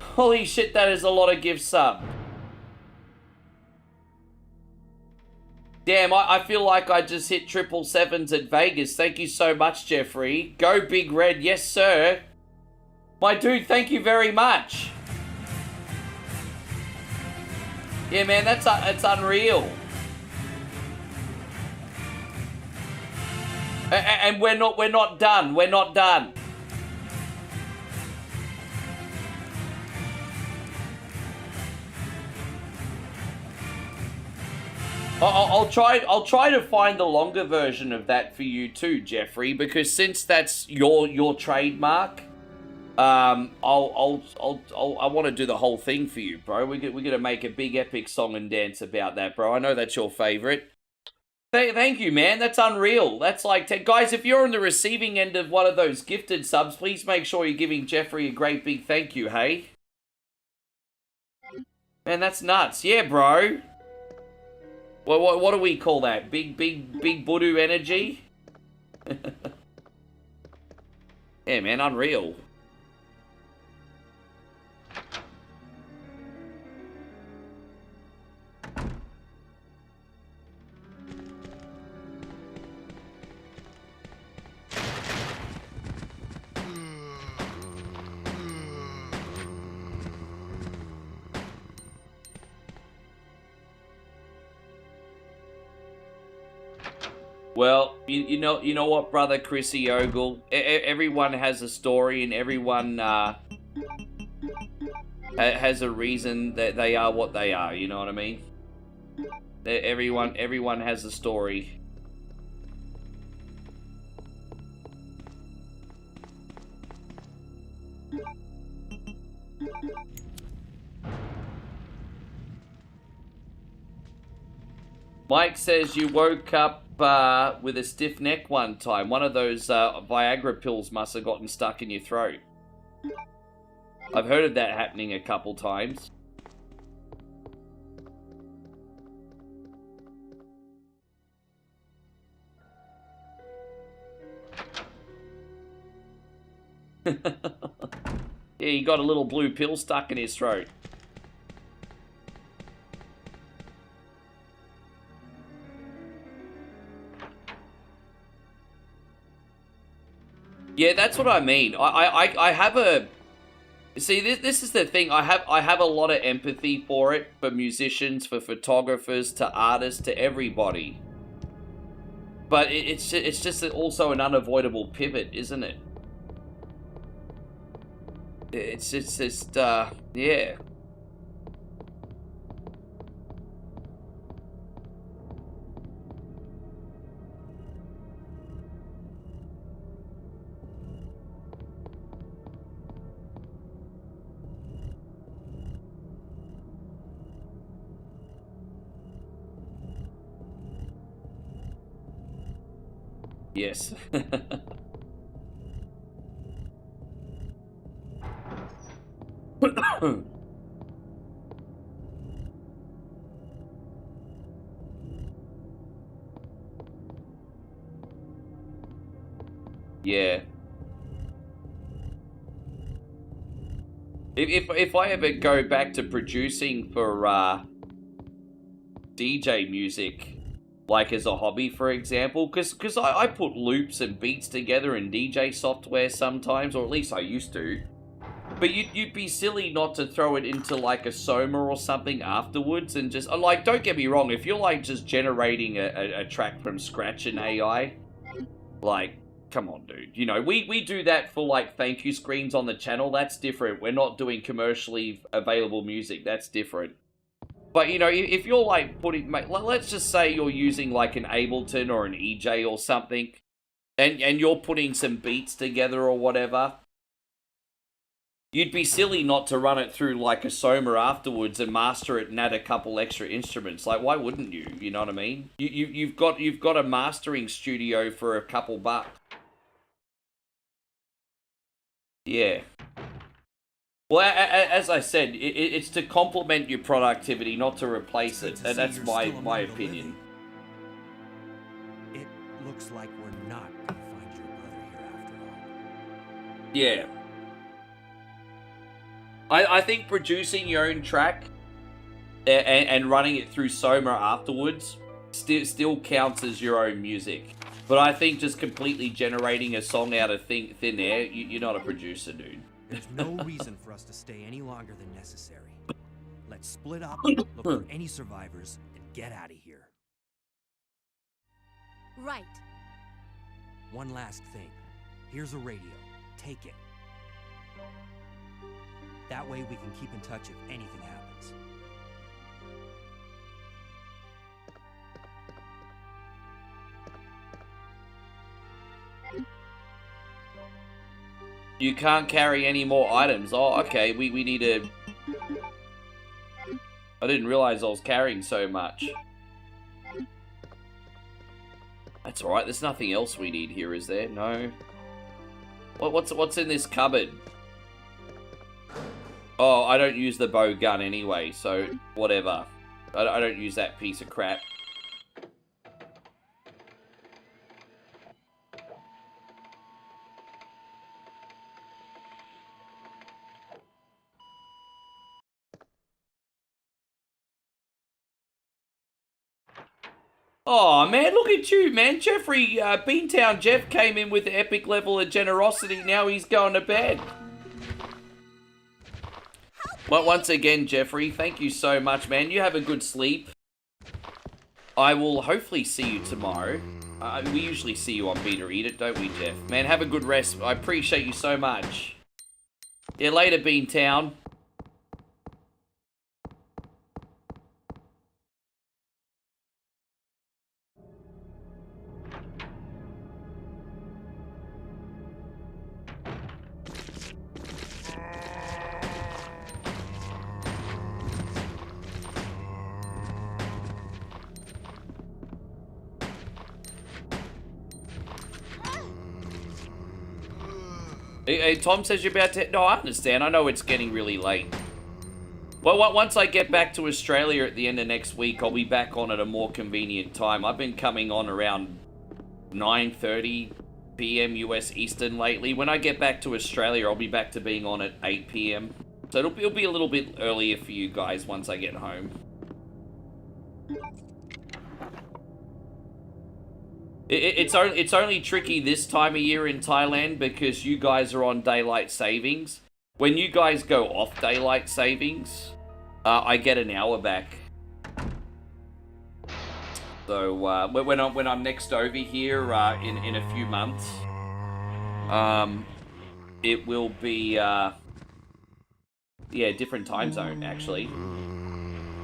Holy shit, that is a lot of gift subs. Damn, I feel like I just hit 777s at Vegas. Thank you so much, Jeffrey. Go Big Red. Yes, sir. My dude, thank you very much. Yeah, man, that's unreal. And we're not done. We're not done. I'll try to find the longer version of that for you too, Jeffrey, because since that's your trademark, I want to do the whole thing for you, bro. We're gonna make a big epic song and dance about that, bro. I know that's your favorite. Thank you, man. That's unreal. That's like, guys, if you're on the receiving end of one of those gifted subs, please make sure you're giving Jeffrey a great big thank you, hey? Man, that's nuts. Yeah, bro. What do we call that? Big Budu energy? Yeah, man, unreal. Well, you know what, brother Chrissy Ogle? Everyone has a story, and everyone has a reason that they are what they are. You know what I mean? Everyone has a story. Mike says you woke up with a stiff neck one time. One of those Viagra pills must have gotten stuck in your throat. I've heard of that happening a couple times. Yeah, he got a little blue pill stuck in his throat. Yeah, that's what I mean. I have a... See, this is the thing. I have a lot of empathy for it, for musicians, for photographers, to artists, to everybody. But it's just also an unavoidable pivot, isn't it? It's just, yeah. Yes. Yeah. If I ever go back to producing for DJ music, like as a hobby, for example, because I put loops and beats together in DJ software sometimes, or at least I used to. But you'd be silly not to throw it into like a Soma or something afterwards, and just like, don't get me wrong, if you're like just generating a track from scratch in AI, like, come on, dude. You know, we do that for like thank you screens on the channel. That's different. We're not doing commercially available music. That's different. But, you know, if you're, like, putting... Let's just say you're using, like, an Ableton or an EJ or something, and you're putting some beats together or whatever, you'd be silly not to run it through, like, a Soma afterwards and master it and add a couple extra instruments. Like, why wouldn't you? You know what I mean? You've got a mastering studio for a couple bucks. Yeah. Well, as I said, it's to complement your productivity, not to replace it. And that's my opinion. It looks like we're not gonna find your brother here after all. Yeah. I think producing your own track and running it through Soma afterwards still counts as your own music. But I think just completely generating a song out of thin air, you're not a producer, dude. There's no reason for us to stay any longer than necessary. Let's split up, look for any survivors, and get out of here. Right. One last thing. Here's a radio. Take it. That way we can keep in touch if anything happens. You can't carry any more items. Oh, okay, we need to... I didn't realize I was carrying so much. That's alright, there's nothing else we need here, is there? No. What's in this cupboard? Oh, I don't use the bow gun anyway, so whatever. I don't use that piece of crap. Oh man, look at you, man. Jeffrey, Beantown Jeff came in with the epic level of generosity. Now he's going to bed. Well, once again, Jeffrey, thank you so much, man. You have a good sleep. I will hopefully see you tomorrow. We usually see you on Beat or Eat It, don't we, Jeff? Man, have a good rest. I appreciate you so much. Yeah, later, Beantown. Hey, Tom says you're about to... No, I understand. I know it's getting really late. Well, once I get back to Australia at the end of next week, I'll be back on at a more convenient time. I've been coming on around 9:30 p.m. US Eastern lately. When I get back to Australia, I'll be back to being on at 8 p.m. So it'll be a little bit earlier for you guys once I get home. It's only tricky this time of year in Thailand because you guys are on daylight savings. When you guys go off daylight savings, I get an hour back. So when I'm next over here in a few months, it will be yeah, different time zone actually.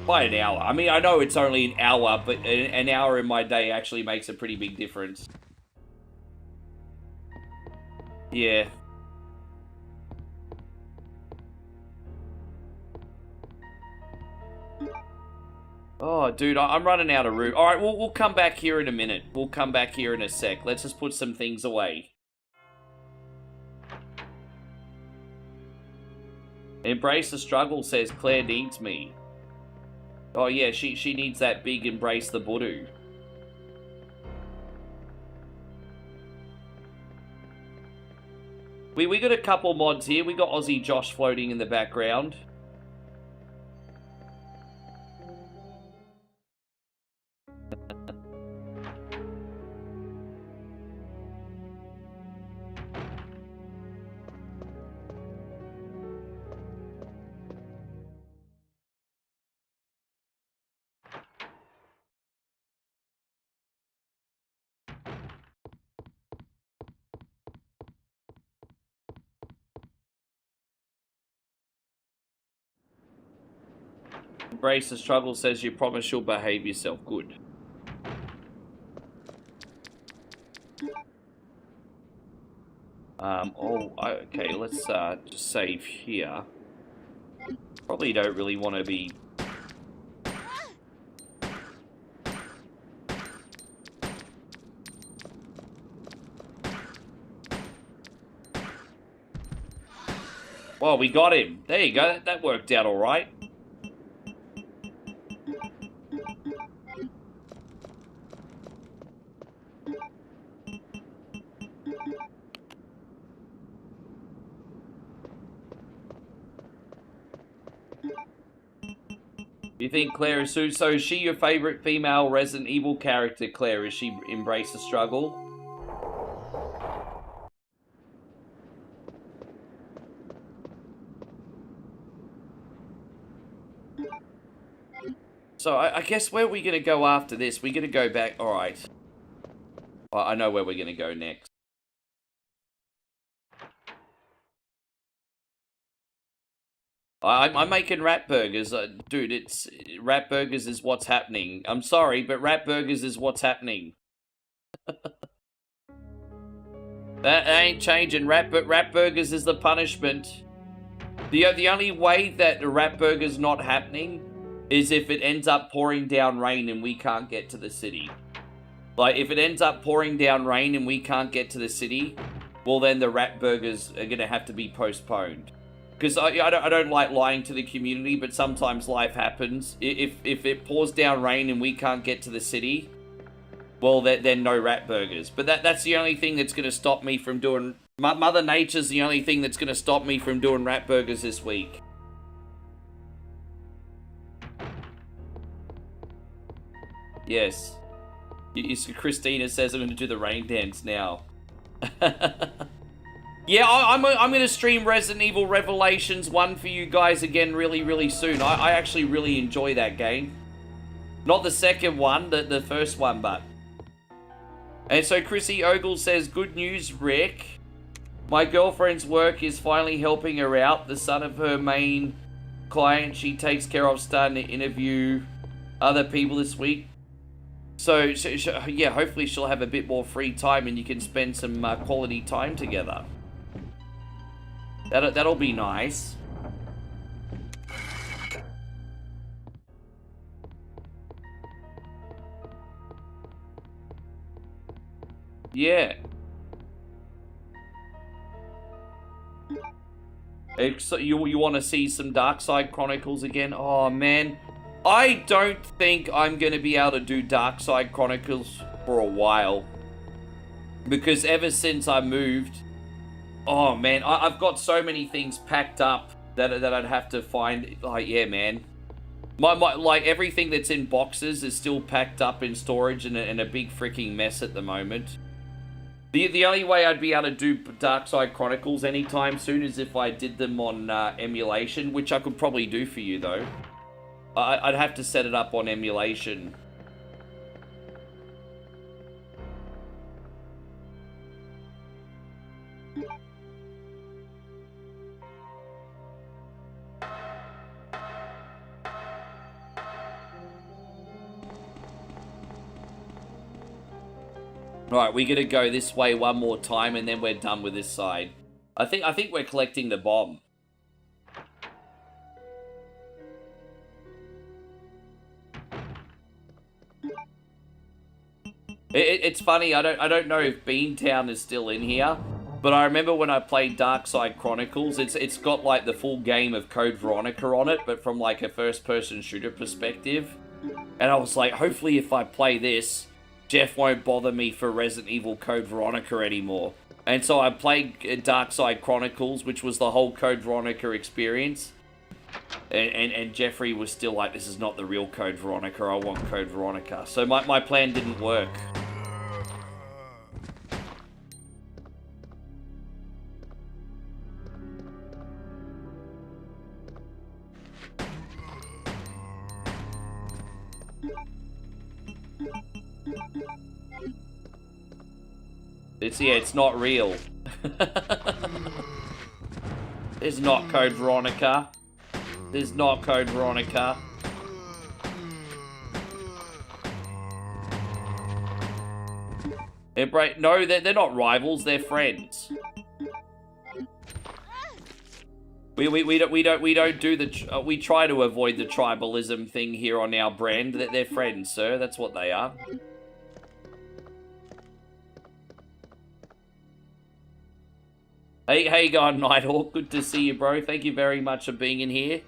By an hour. I mean, I know it's only an hour, but an hour in my day actually makes a pretty big difference. Yeah. Oh, dude, I'm running out of room. All right, we'll come back here in a minute. We'll come back here in a sec. Let's just put some things away. Embrace the struggle, says Claire needs me. Oh yeah, she needs that big embrace the Budu. We got a couple mods here. We got Aussie Josh floating in the background. Embrace the Struggle says you promise you'll behave yourself. Good. Okay, let's just save here. Probably don't really want to be... Well, we got him. There you go. That worked out all right. You think Claire is so is she your favorite female Resident Evil character, Claire? Is she Embrace the Struggle? So I guess where are we going to go after this? We're going to go back. All right. Well, I know where we're going to go next. I'm making rat burgers. Dude, rat burgers is what's happening. I'm sorry, but rat burgers is what's happening. That ain't changing. Rat burgers is the punishment. The only way that the rat burger's not happening is if it ends up pouring down rain and we can't get to the city. Like, if it ends up pouring down rain and we can't get to the city, well then the rat burgers are gonna have to be postponed. Because I don't like lying to the community, but sometimes life happens. If it pours down rain and we can't get to the city, well, then no rat burgers. But that's the only thing that's going to stop me from doing... Mother Nature's the only thing that's going to stop me from doing rat burgers this week. Yes. Christina says I'm going to do the rain dance now. Yeah, I'm going to stream Resident Evil Revelations 1 for you guys again really soon. I actually really enjoy that game. Not the second one, the first one, but... And so Chrissy Ogle says, good news, Rick. My girlfriend's work is finally helping her out. The son of her main client she takes care of starting to interview other people this week. So yeah, hopefully she'll have a bit more free time and you can spend some quality time together. That'll be nice. Yeah. So you want to see some Dark Side Chronicles again? Oh man, I don't think I'm gonna be able to do Dark Side Chronicles for a while, because ever since I moved, oh man, I've got so many things packed up that I'd have to find. Like, yeah, man, my like everything that's in boxes is still packed up in storage and a big freaking mess at the moment. The only way I'd be able to do Dark Side Chronicles anytime soon is if I did them on emulation, which I could probably do for you though. I'd have to set it up on emulation. Right, we're gonna go this way one more time and then we're done with this side. I think we're collecting the bomb. It's funny, I don't know if Beantown is still in here, but I remember when I played Dark Side Chronicles, it's got like the full game of Code Veronica on it, but from like a first-person shooter perspective. And I was like, hopefully if I play this, Jeff won't bother me for Resident Evil Code Veronica anymore. And so I played Dark Side Chronicles, which was the whole Code Veronica experience. And Jeffrey was still like, this is not the real Code Veronica, I want Code Veronica. So my plan didn't work. It's not real. There's not Code Veronica. There's not Code Veronica. No, they're not rivals. They're friends. We don't do the. We try to avoid the tribalism thing here on our brand. They're friends, sir. That's what they are. Hey, God, Nighthawk. Good to see you, bro. Thank you very much for being in here.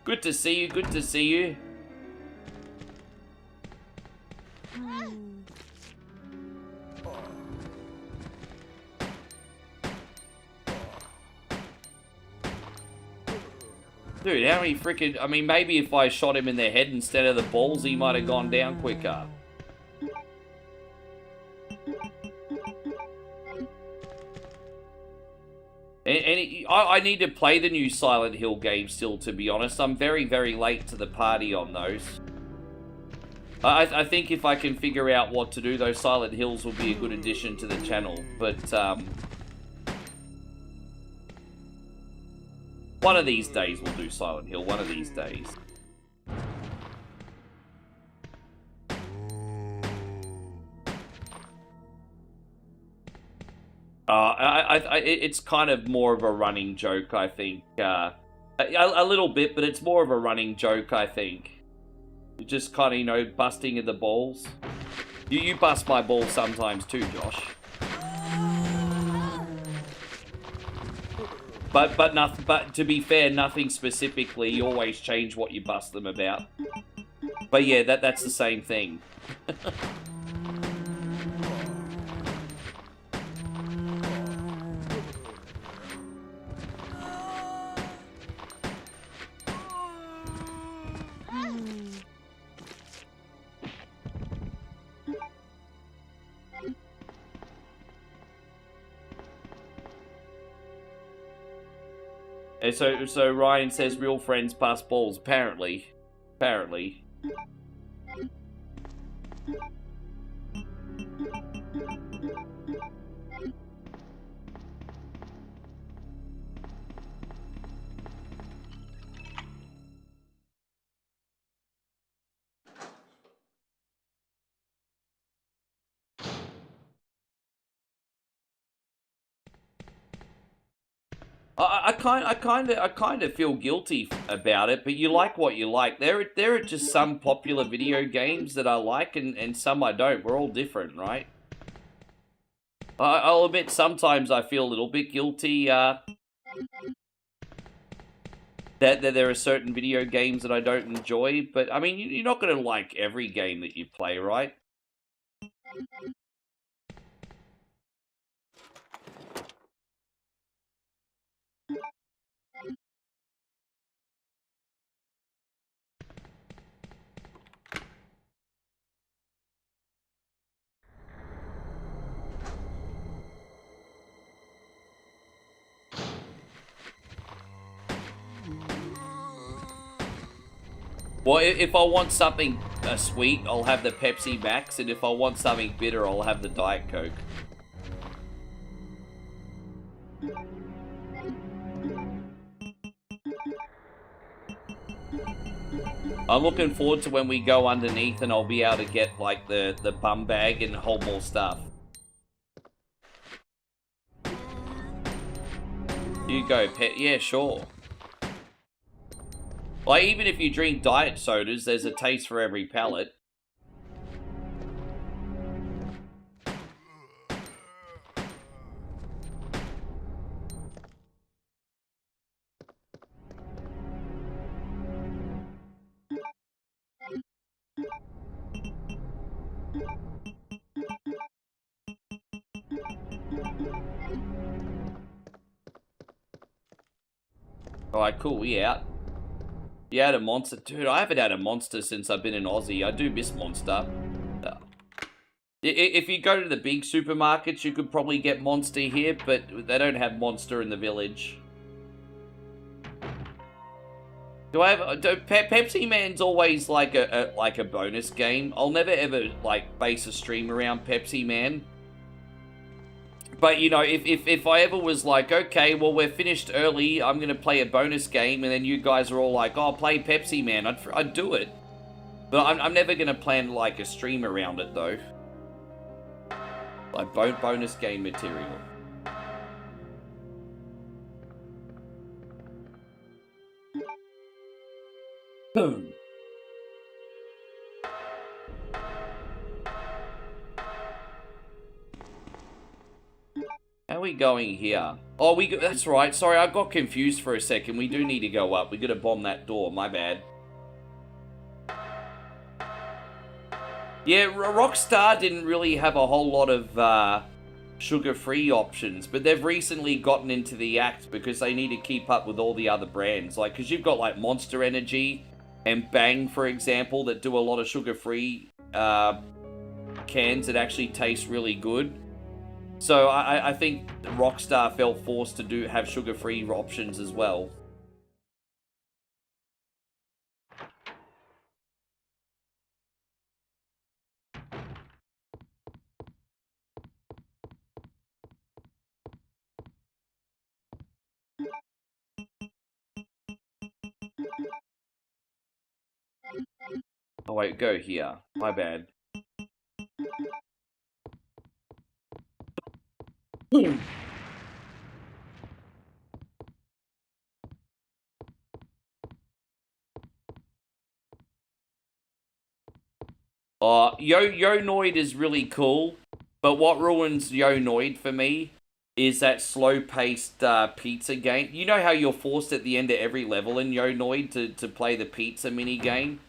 Good to see you. Good to see you. Dude, how many freaking... I mean, maybe if I shot him in the head instead of the balls, he might have gone down quicker. I need to play the new Silent Hill game still, to be honest. I'm very, very late to the party on those. I think if I can figure out what to do, those Silent Hills will be a good addition to the channel. But, one of these days we'll do Silent Hill. One of these days. It's kind of more of a running joke, I think. A little bit, but it's more of a running joke, I think. Just kind of, you know, busting in the balls. You bust my balls sometimes too, Josh. But to be fair, nothing specifically. You always change what you bust them about. But yeah, that's the same thing. And so Ryan says real friends pass balls. Apparently. I kind of feel guilty about it, but you like what you like. There are just some popular video games that I like and some I don't. We're all different, right? I'll admit sometimes I feel a little bit guilty that there are certain video games that I don't enjoy, but I mean, you're not going to like every game that you play, right? Well, if I want something sweet, I'll have the Pepsi Max, and if I want something bitter, I'll have the Diet Coke. I'm looking forward to when we go underneath and I'll be able to get, like, the bum bag and hold more stuff. You go, pet. Yeah, sure. Like, even if you drink diet sodas, there's a taste for every palate. Alright, cool, we out. You had a monster? Dude, I haven't had a monster since I've been in Aussie. I do miss Monster. If you go to the big supermarkets, you could probably get Monster here, but they don't have Monster in the village. Do I have... Pepsi Man's always like a bonus game. I'll never ever, like, base a stream around Pepsi Man. But, you know, if I ever was like, okay, well, we're finished early, I'm going to play a bonus game, and then you guys are all like, oh, play Pepsi Man, I'd do it. But I'm never going to plan, like, a stream around it, though. Like bonus game material. Boom. How are we going here? Oh, that's right. Sorry, I got confused for a second. We do need to go up. We gotta bomb that door. My bad. Yeah, Rockstar didn't really have a whole lot of sugar-free options, but they've recently gotten into the act because they need to keep up with all the other brands. Like, because you've got, like, Monster Energy and Bang, for example, that do a lot of sugar-free cans that actually taste really good. So I think Rockstar felt forced to have sugar-free options as well. Oh wait, go here. My bad. Yo-Noid is really cool, but what ruins Yo-Noid for me is that slow-paced pizza game. You know how you're forced at the end of every level in Yo-Noid to play the pizza mini game?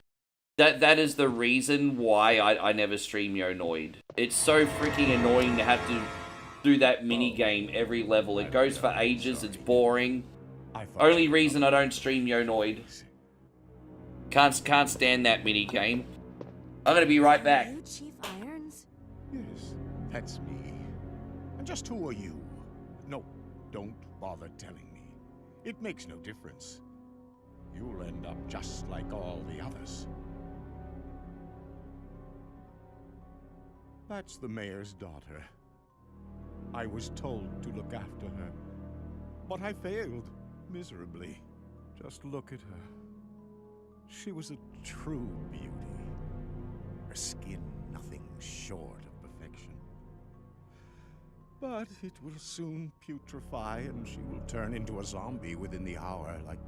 That is the reason why I never stream Yo-Noid. It's so freaking annoying to have to do that mini game every level. It goes for ages, it's boring. Only reason I don't stream Yo-Noid. Can't stand that mini game. I'm gonna be right back. You, Chief Irons? Yes, that's me. And just who are you? No, don't bother telling me. It makes no difference. You'll end up just like all the others. That's the mayor's daughter. I was told to look after her, but I failed miserably. Just look at her. She was a true beauty. Her skin nothing short of perfection. But it will soon putrefy and she will turn into a zombie within the hour like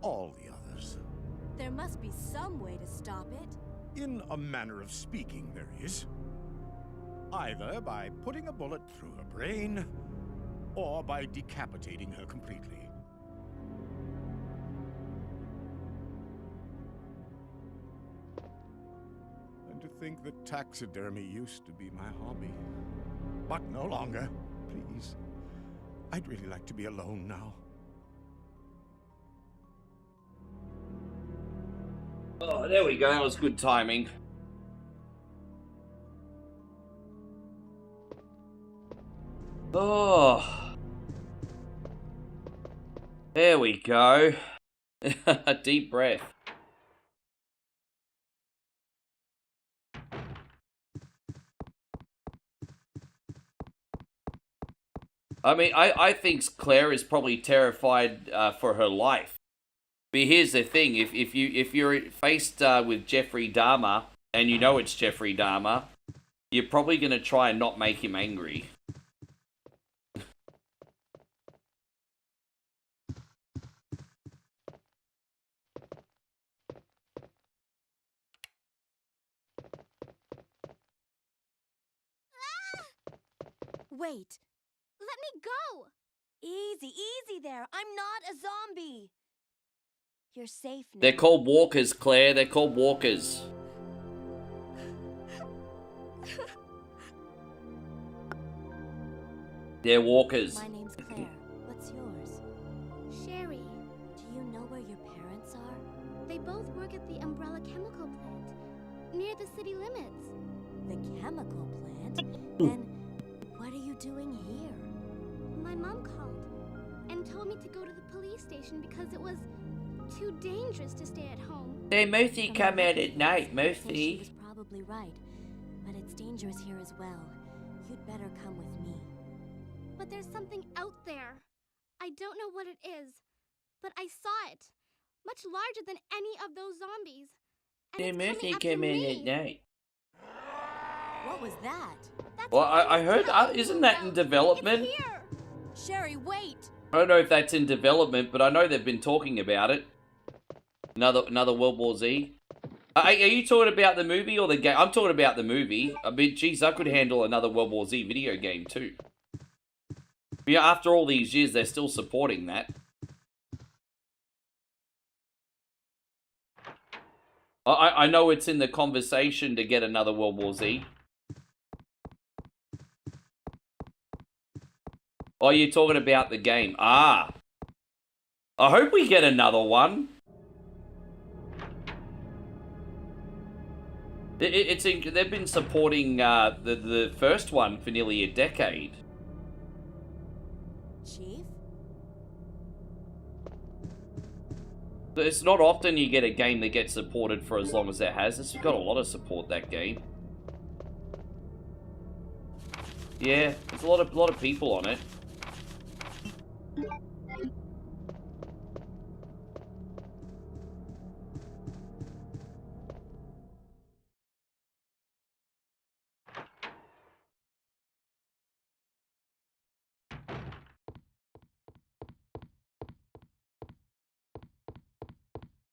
all the others. There must be some way to stop it. In a manner of speaking, there is. Either by putting a bullet through her brain, or by decapitating her completely. And to think that taxidermy used to be my hobby. But no longer. Please. I'd really like to be alone now. Oh, there we go. That was good timing. Oh. There we go. A deep breath. I mean, I think Claire is probably terrified for her life. But here's the thing: if you're faced with Jeffrey Dahmer and you know it's Jeffrey Dahmer, you're probably gonna try and not make him angry. Wait. Let me go! Easy, easy there. I'm not a zombie. You're safe now. They're called walkers, Claire. They're called walkers. They're walkers. My name's Claire. What's yours? Sherry. Do you know where your parents are? They both work at the Umbrella Chemical Plant, near the city limits. The chemical plant? Then what are you doing here? My mom called and told me to go to the police station because it was too dangerous to stay at home. They mostly come out at night, She mostly. was probably right, but it's dangerous here as well. You'd better come with me. But there's something out there. I don't know what it is, but I saw it. Much larger than any of those zombies. And They it's mostly coming after come out me. at night. What was that? Well, I heard, isn't that in development? It's here. Sherry, wait. I don't know if that's in development, but I know they've been talking about it. Another World War Z. Are you talking about the movie or the game? I'm talking about the movie. I mean, geez, I could handle another World War Z video game too. Yeah, after all these years, they're still supporting that. I know it's in the conversation to get another World War Z. Oh, you're talking about the game. Ah. I hope we get another one. They've been supporting the first one for nearly a decade. Chief? It's not often you get a game that gets supported for as long as it has. It's got a lot of support, that game. Yeah, there's a lot of people on it.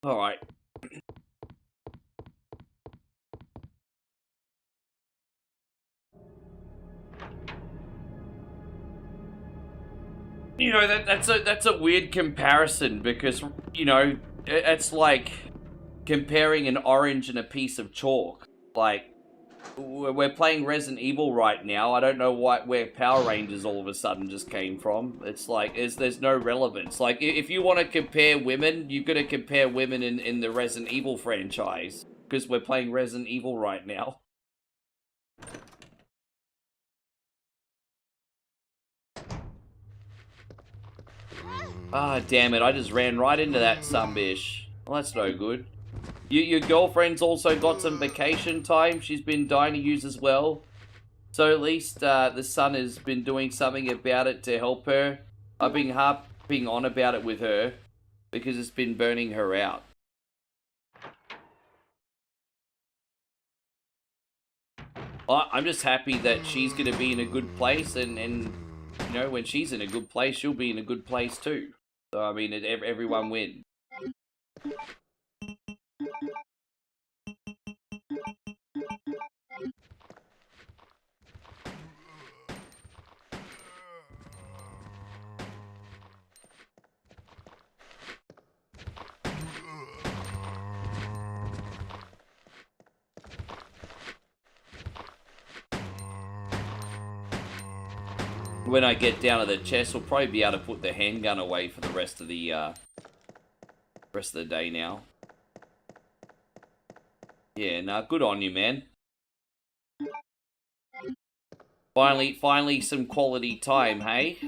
All right. You know, that's a weird comparison because, you know, it's like comparing an orange and a piece of chalk. Like, we're playing Resident Evil right now. I don't know where Power Rangers all of a sudden just came from. It's like, there's no relevance. Like, if you want to compare women, you've got to compare women in the Resident Evil franchise. Because we're playing Resident Evil right now. Ah, damn it. I just ran right into that sunbish. Well, that's no good. Your girlfriend's also got some vacation time she's been dying to use as well. So at least the son has been doing something about it to help her. I've been harping on about it with her because it's been burning her out. I'm just happy that she's going to be in a good place and, you know, when she's in a good place, she'll be in a good place too. So, I mean, everyone wins. When I get down to the chest, we'll probably be able to put the handgun away for the rest of the day now. Yeah, nah, good on you, man. Finally some quality time, hey?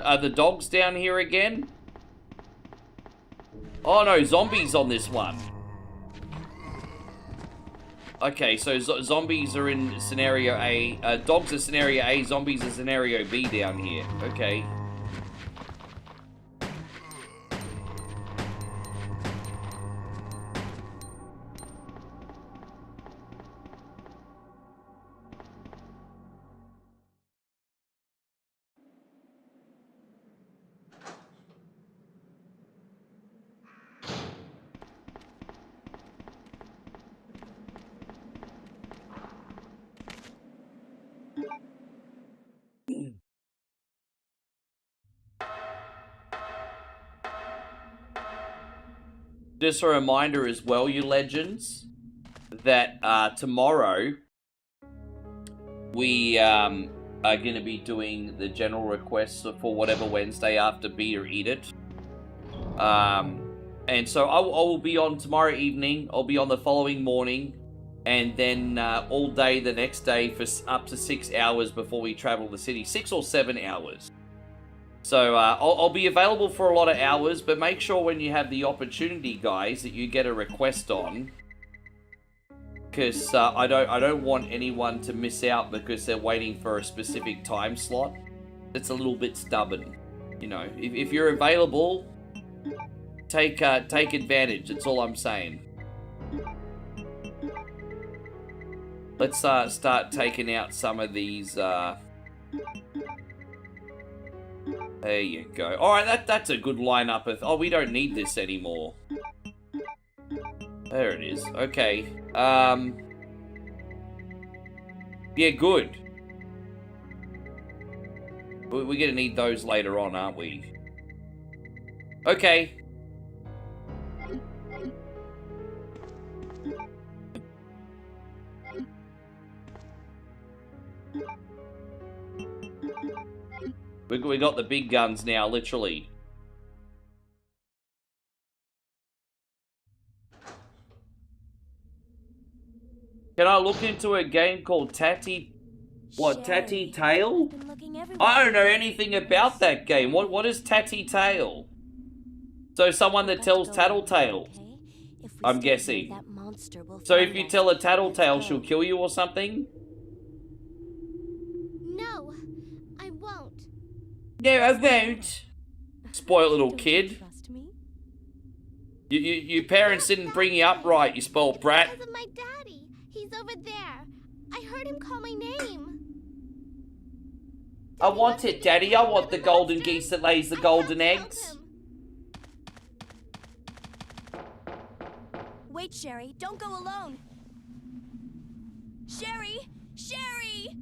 Are the dogs down here again? Oh no, zombies on this one. Okay, so zombies are in scenario A. Dogs are scenario A, zombies are scenario B down here. Okay. Just a reminder as well, you legends, that tomorrow we are going to be doing the general requests for whatever Wednesday after Beat or Eat It. And so I will be on tomorrow evening, I'll be on the following morning, and then all day the next day for up to 6 hours before we travel the city. 6 or 7 hours. So I'll be available for a lot of hours, but make sure when you have the opportunity, guys, that you get a request on. because I don't want anyone to miss out because they're waiting for a specific time slot. It's a little bit stubborn, you know. If you're available, take advantage. That's all I'm saying. Let's start taking out some of these. There you go. All right, that's a good lineup of. Oh, we don't need this anymore. There it is. Okay. Yeah, good. We're gonna need those later on, aren't we? Okay. We got the big guns now, literally. Can I look into a game called Tatty... What, Tatty Tail? I don't know anything about that game. What is Tatty Tail? So someone that tells Tattletale, I'm guessing. So if you tell a Tattletale, she'll kill you or something? No, I won't. No, I won't. Spoiled little kid. Your parents didn't bring you up right, you spoiled brat. Because of my daddy. He's over there. I heard him call my name. I want it, Daddy. I want the golden geese that lays the golden eggs. Wait, Sherry. Don't go alone. Sherry! Sherry!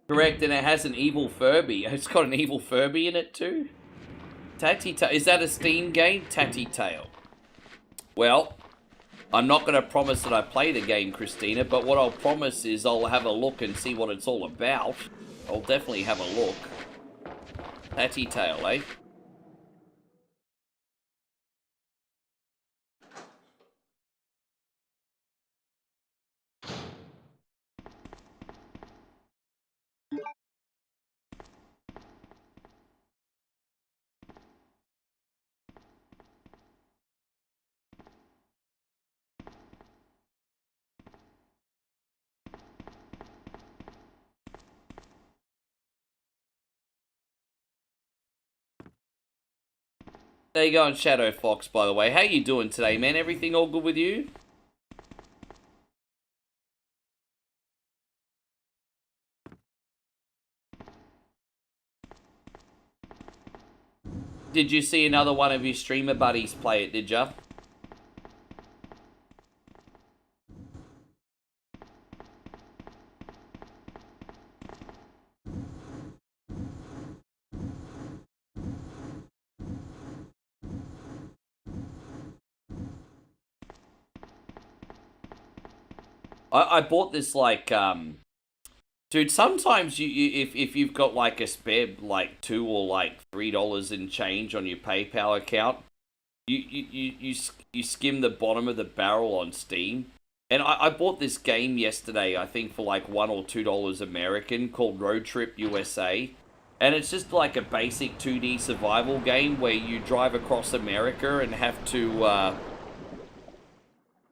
Correct, and it has an evil Furby. It's got an evil Furby in it too. Tatty Tail. Is that a Steam game? Tatty Tail. Well, I'm not going to promise that I play the game, Christina, but what I'll promise is I'll have a look and see what it's all about. I'll definitely have a look. Tatty Tail, eh? There you go on Shadow Fox, by the way. How you doing today, man? Everything all good with you? Did you see another one of your streamer buddies play it, did ya? I bought this, like, dude, sometimes if you've got, like, a spare, like, $2 or, like, $3 in change on your PayPal account, you skim the bottom of the barrel on Steam. And I bought this game yesterday, I think for, like, $1 or $2 American, called Road Trip USA. And it's just, like, a basic 2D survival game where you drive across America and have to,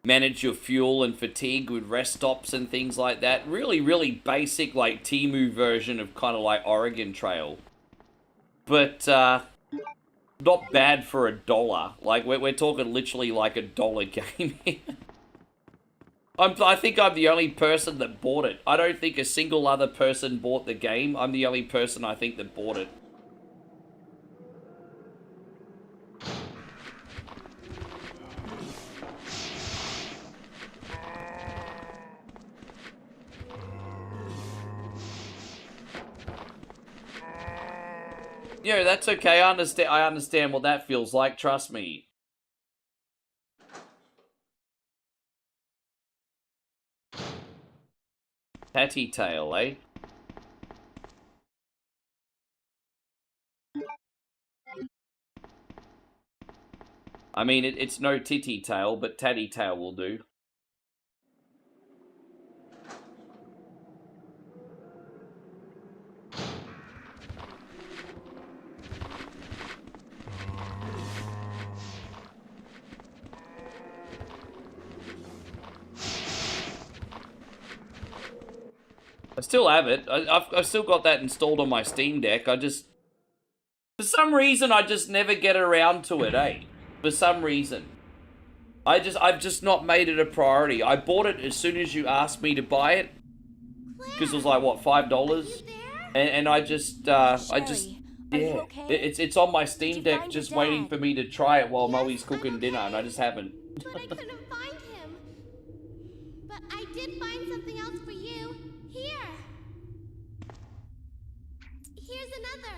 manage your fuel and fatigue with rest stops and things like that. Really, really basic, like, Temu version of kind of like Oregon Trail. But, not bad for $1. Like, we're talking literally like $1 game here. I think I'm the only person that bought it. I don't think a single other person bought the game. I'm the only person I think that bought it. Yeah, that's okay. I understand what that feels like. Trust me. Tatty Tail, eh? I mean, it's no titty tail, but tatty tail will do. I still have it. I've still got that installed on my Steam Deck. I just... For some reason, I just never get around to it, eh? For some reason. I've just not made it a priority. I bought it as soon as you asked me to buy it. Because it was like, what, $5? And I just, yeah. It's on my Steam Deck just waiting for me to try it while Moe's cooking dinner, and I just haven't. But I couldn't find him. But I did find something else for you. Here. Here's another.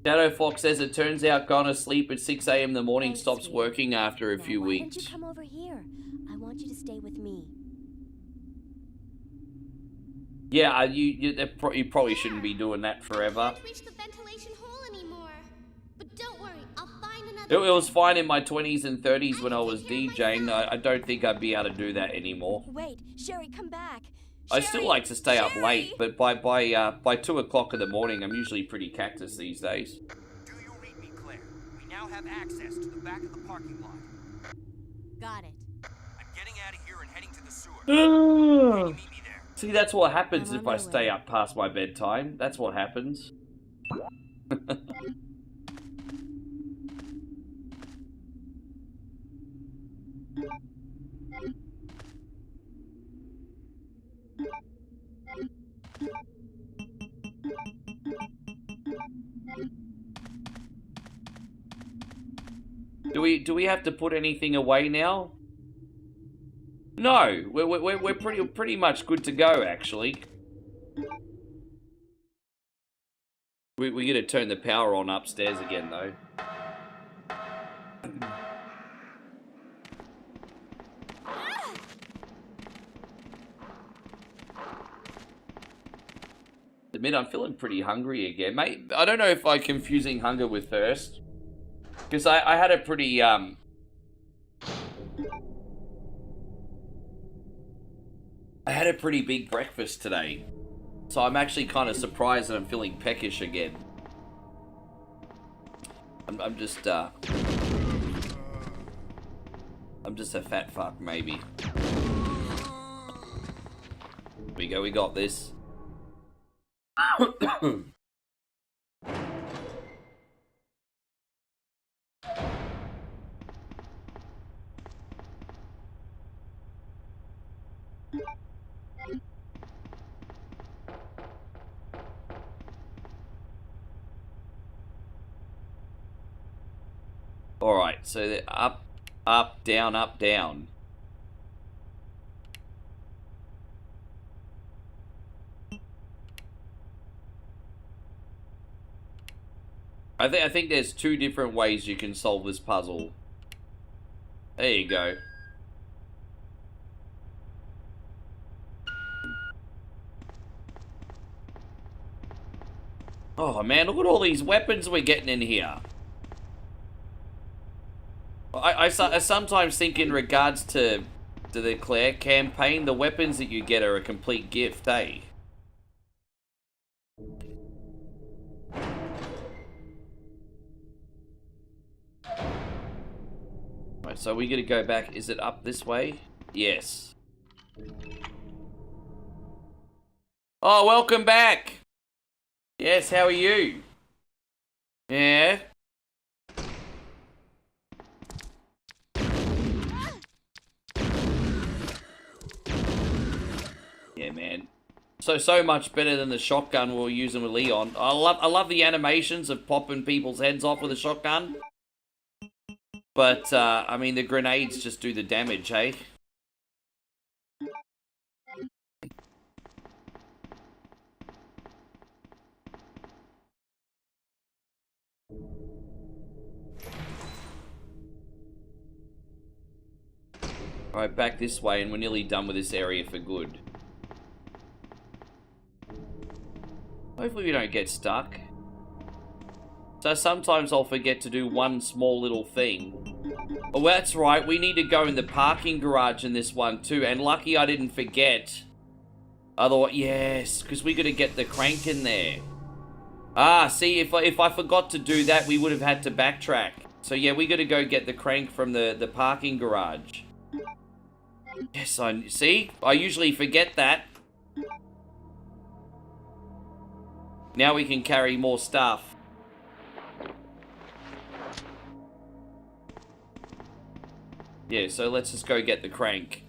Shadow Fox says it turns out gone to sleep at 6 a.m. in the morning stops working after a few weeks. Why don't you come over here? I want you to stay with me. Yeah, you probably shouldn't be doing that forever. I can't reach the ventilation hole anymore. But don't worry, I'll find another. It was fine in my 20s and 30s when I was DJing. I don't think I'd be able to do that anymore. Wait, Sherry, come back. I still like to stay up late, but by 2 o'clock in the morning, I'm usually pretty cactus these days. Do you read me, Claire? We now have access to the back of the parking lot. Got it. I'm getting out of here and heading to the sewer. Can you meet me there? See, that's what happens if I stay up past my bedtime. That's what happens. Do we have to put anything away now? No, we're pretty much good to go, actually. We gotta turn the power on upstairs again, though. Admit I'm feeling pretty hungry again, mate. I don't know if I'm confusing hunger with thirst, because I had a pretty I had a pretty big breakfast today, so I'm actually kind of surprised that I'm feeling peckish again. I'm just a fat fuck, maybe. Here we go, we got this. Alright, so they're up, up, down, up, down. I think there's two different ways you can solve this puzzle. There you go. Oh man, look at all these weapons we're getting in here. I sometimes think in regards to the Claire campaign, the weapons that you get are a complete gift, eh? Right, so we gotta go back. Is it up this way? Yes. Oh, welcome back! Yes, how are you? Yeah? Yeah, man. So much better than the shotgun we were using with Leon. I love the animations of popping people's heads off with a shotgun. But, I mean, the grenades just do the damage, hey? Alright, back this way, and we're nearly done with this area for good. Hopefully we don't get stuck. So sometimes I'll forget to do one small little thing. Oh, that's right, we need to go in the parking garage in this one too, and lucky I didn't forget. Otherwise, yes, because we gotta get the crank in there. Ah, see, if I forgot to do that, we would have had to backtrack. So yeah, we gotta go get the crank from the parking garage. Yes, I usually forget that. Now we can carry more stuff. Yeah, so let's just go get the crank.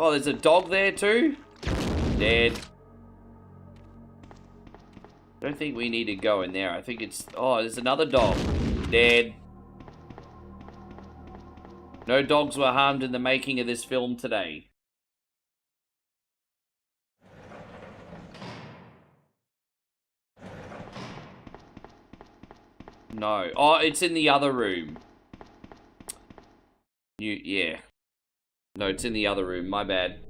Oh, there's a dog there too? Dead. Don't think we need to go in there. I think it's... Oh, there's another dog. Dead. No dogs were harmed in the making of this film today. No. Oh, it's in the other room. Yeah. No, it's in the other room. My bad.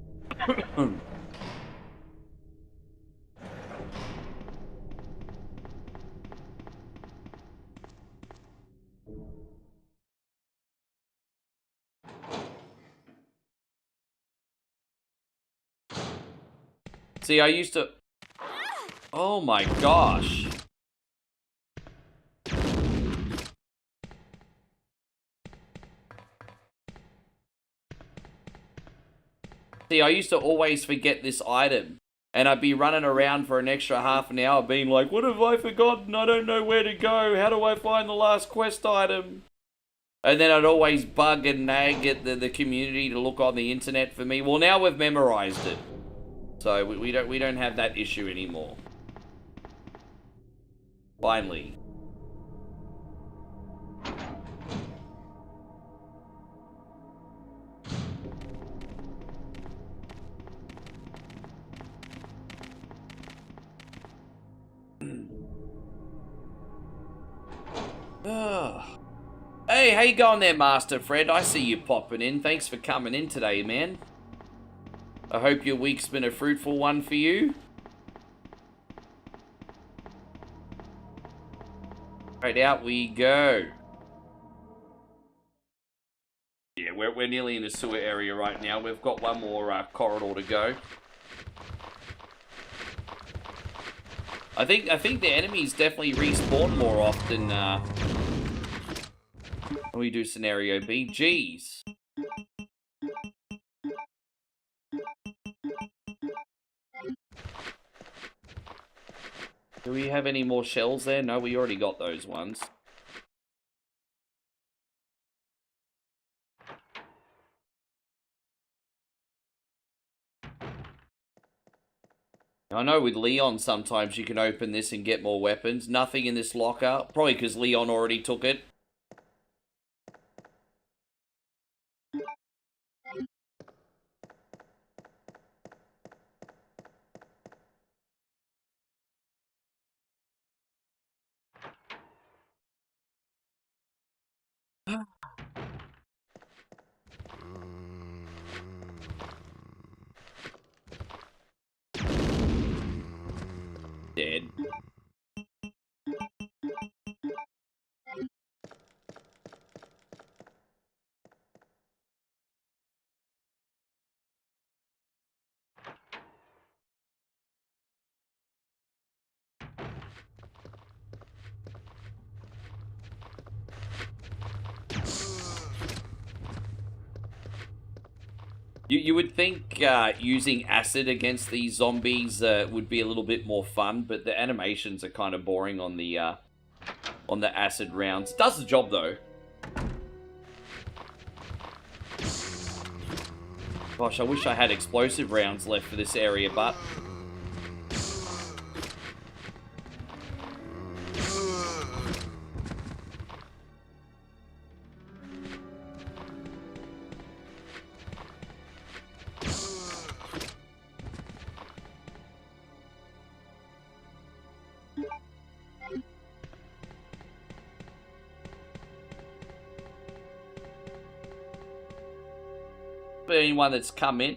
See, I used to... Oh my gosh. See, I used to always forget this item. And I'd be running around for an extra half an hour being like, what have I forgotten? I don't know where to go. How do I find the last quest item? And then I'd always bug and nag at the community to look on the internet for me. Well, now we've memorized it. So we don't have that issue anymore. Finally. Hey, how you going there, Master Fred? I see you popping in. Thanks for coming in today, man. I hope your week's been a fruitful one for you. Right, out we go. Yeah, we're nearly in the sewer area right now. We've got one more corridor to go. I think the enemies definitely respawn more often when we do scenario B. Jeez. Do we have any more shells there? No, we already got those ones. I know with Leon sometimes you can open this and get more weapons. Nothing in this locker. Probably because Leon already took it. Dead. You would think using acid against these zombies would be a little bit more fun, but the animations are kind of boring on the acid rounds. It does the job though. Gosh, I wish I had explosive rounds left for this area, but... anyone that's come in.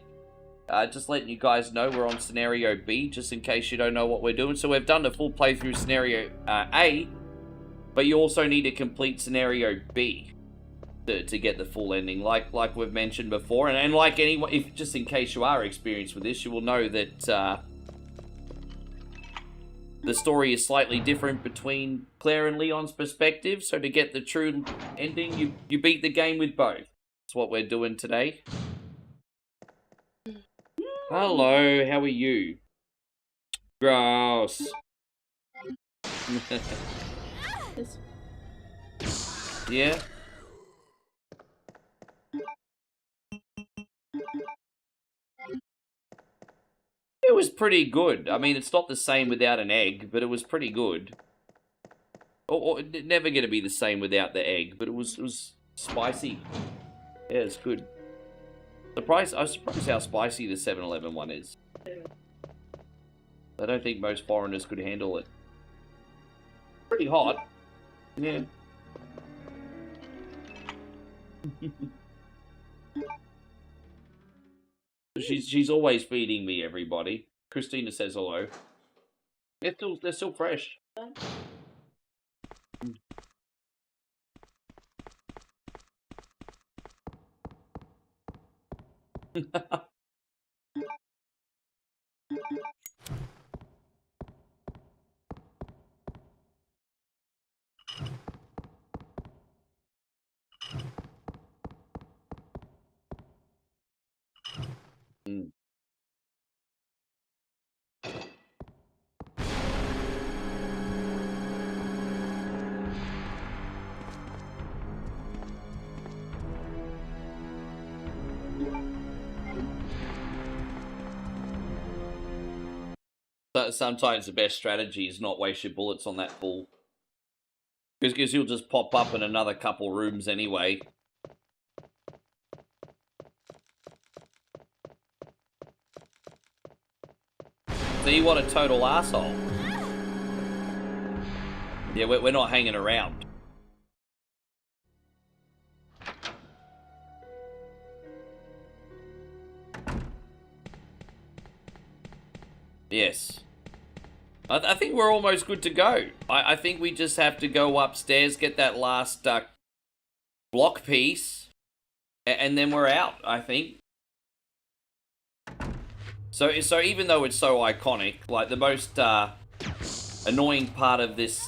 Just letting you guys know we're on scenario B, just in case you don't know what we're doing. So we've done the full playthrough scenario A, but you also need to complete scenario B to get the full ending, like we've mentioned before. And like anyone, if just in case you are experienced with this, you will know that the story is slightly different between Claire and Leon's perspective. So to get the true ending, you beat the game with both. That's what we're doing today. Hello, how are you? Gross. Yeah. It was pretty good. I mean, it's not the same without an egg, but it was pretty good. Or never going to be the same without the egg, but it was spicy. Yeah, it's good. I was surprised how spicy the 7-Eleven one is. I don't think most foreigners could handle it. Pretty hot. Yeah. She's always feeding me, everybody. Christina says hello. They're still fresh. Mm. Sometimes the best strategy is not waste your bullets on that bull. Because he'll just pop up in another couple rooms anyway. See what a total asshole. Yeah, we're not hanging around. Yes. I think we're almost good to go. I think we just have to go upstairs, get that last block piece, and then we're out, I think. So even though it's so iconic, like the most annoying part of this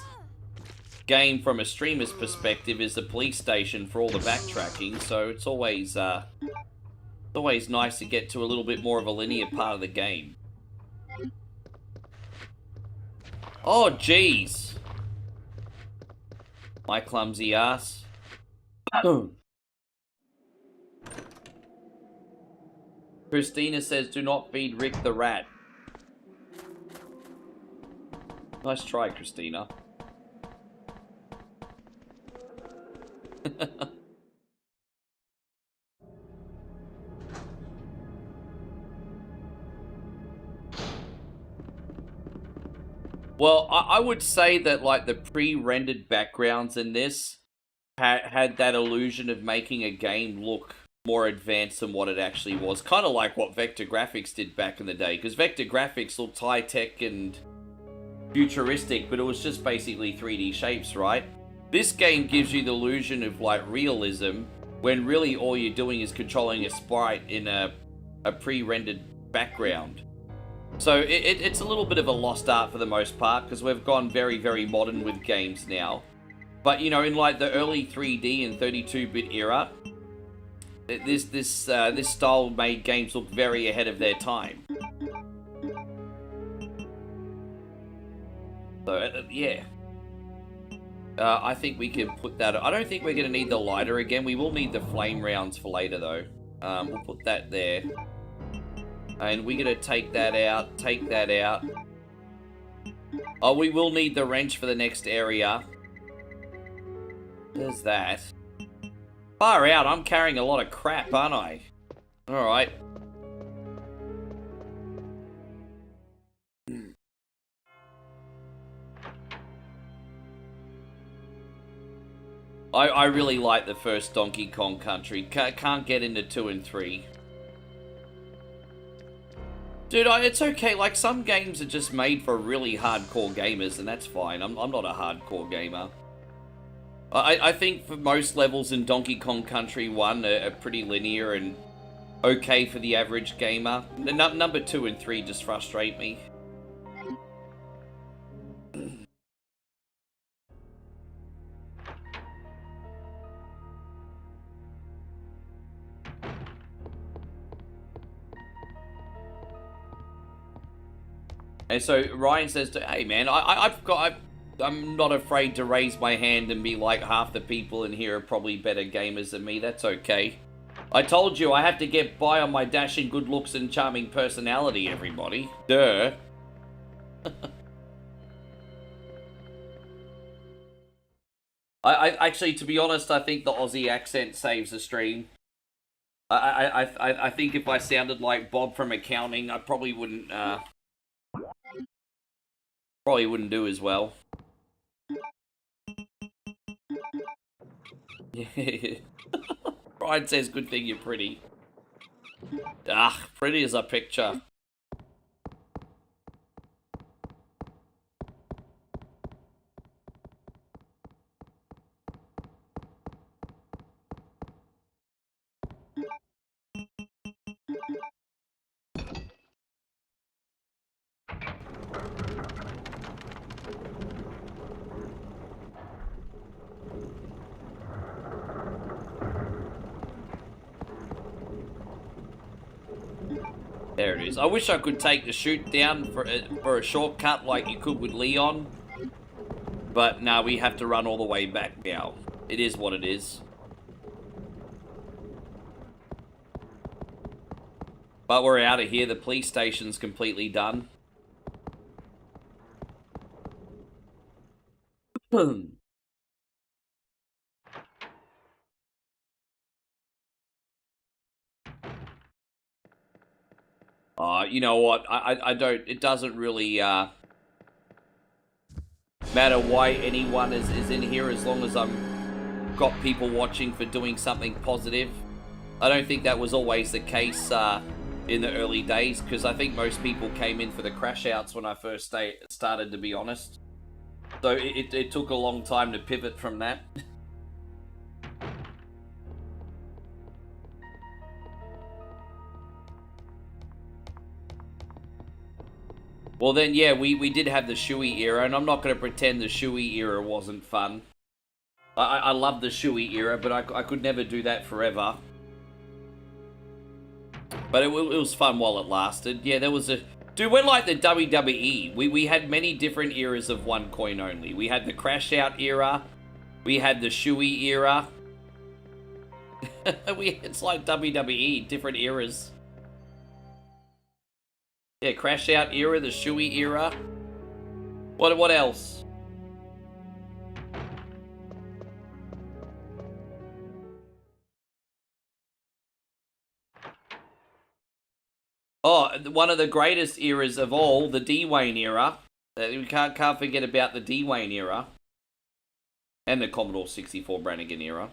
game from a streamer's perspective is the police station for all the backtracking, so it's always nice to get to a little bit more of a linear part of the game. Oh, jeez. My clumsy ass. Christina says, do not feed Rick the rat. Nice try, Christina. Well, I would say that, like, the pre-rendered backgrounds in this had that illusion of making a game look more advanced than what it actually was. Kind of like what vector graphics did back in the day, because vector graphics looked high-tech and futuristic, but it was just basically 3D shapes, right? This game gives you the illusion of, like, realism, when really all you're doing is controlling a sprite in a pre-rendered background. So it's a little bit of a lost art for the most part, because we've gone very, very modern with games now. But, you know, in like the early 3D and 32-bit era, this style made games look very ahead of their time. So, yeah. I think we can put that... I don't think we're going to need the lighter again. We will need the flame rounds for later, though. We'll put that there. And we're going to take that out, take that out. Oh, we will need the wrench for the next area. There's that. Far out, I'm carrying a lot of crap, aren't I? Alright. I really like the first Donkey Kong Country. Can't get into 2 and 3. Dude, it's okay. Like, some games are just made for really hardcore gamers, and that's fine. I'm not a hardcore gamer. I think for most levels in Donkey Kong Country 1 are pretty linear and okay for the average gamer. Number 2 and 3 just frustrate me. And so Ryan says, "Hey man, I'm not afraid to raise my hand and be like, half the people in here are probably better gamers than me. That's okay. I told you I have to get by on my dashing good looks and charming personality, everybody. Duh." I actually, to be honest, I think the Aussie accent saves the stream. I think if I sounded like Bob from accounting, I probably wouldn't do as well. Yeah. Brian says, "Good thing you're pretty." Ah, pretty as a picture. There it is. I wish I could take the chute down for a shortcut like you could with Leon. But no, we have to run all the way back now. It is what it is. But we're out of here. The police station's completely done. You know what? I don't... It doesn't really matter why anyone is in here, as long as I'm got people watching for doing something positive. I don't think that was always the case in the early days, because I think most people came in for the crash outs when I first started, to be honest. So it took a long time to pivot from that. Well then, yeah, we did have the Shui era, and I'm not going to pretend the Shui era wasn't fun. I love the Shui era, but I could never do that forever. But it was fun while it lasted. Yeah, there was a... Dude, we're like the WWE. We had many different eras of one coin only. We had the Crash Out era. We had the Shui era. It's like WWE, different eras. Yeah, Crash Out era, the Shui era. What else? Oh, one of the greatest eras of all, the D-Wayne era. We can't forget about the D-Wayne era. And the Commodore 64 Brannigan era.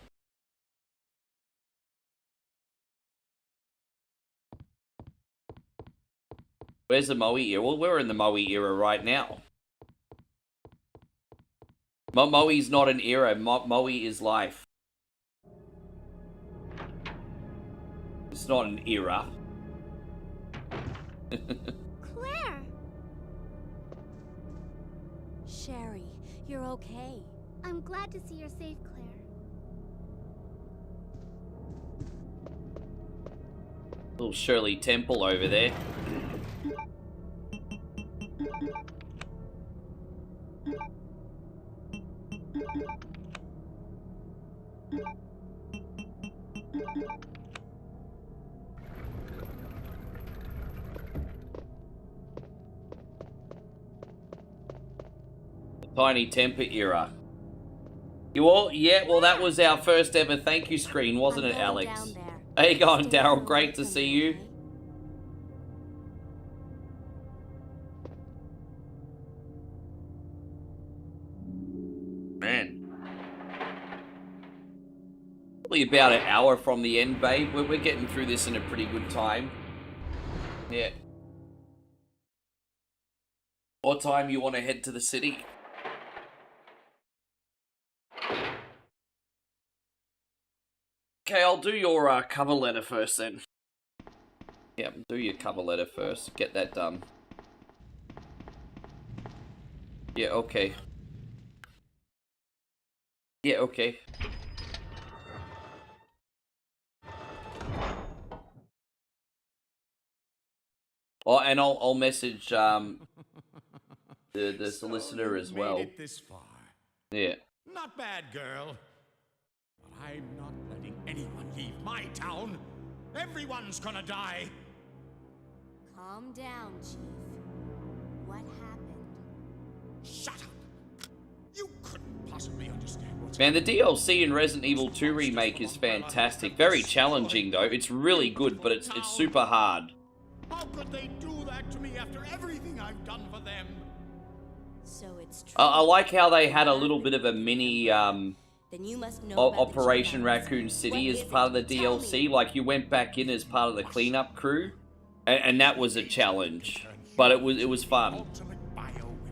Where's the Moe era? Well, we're in the Moe era right now. Moe's not an era. Moe is life. It's not an era. Claire! Sherry, you're okay. I'm glad to see you're safe, Claire. Little Shirley Temple over there. Tiny Temper era. You all? Yeah, well, that was our first ever thank you screen, wasn't it, Alex? How you going, Daryl? Great to see you. Man. Probably about an hour from the end, babe. We're getting through this in a pretty good time. Yeah. What time you want to head to the city? Okay, I'll do your cover letter first then. Yeah, do your cover letter first. Get that done. Yeah, okay. Yeah, okay. Oh, and I'll message the solicitor as well. Made it this far. Yeah. Not bad, girl. But I'm not letting anyone leave my town. Everyone's gonna die. Calm down, Chief. What happened? Shut up. You couldn't possibly understand what's Man, the DLC in Resident Evil 2 Remake is fantastic. Very challenging though. It's really good, but it's super hard. How could they do that to me after everything I've done for them? So it's true. I like how they had a little bit of a mini Then you must know Operation Raccoon City as part of the DLC. Like you went back in as part of the cleanup crew, and that was a challenge, but it was fun.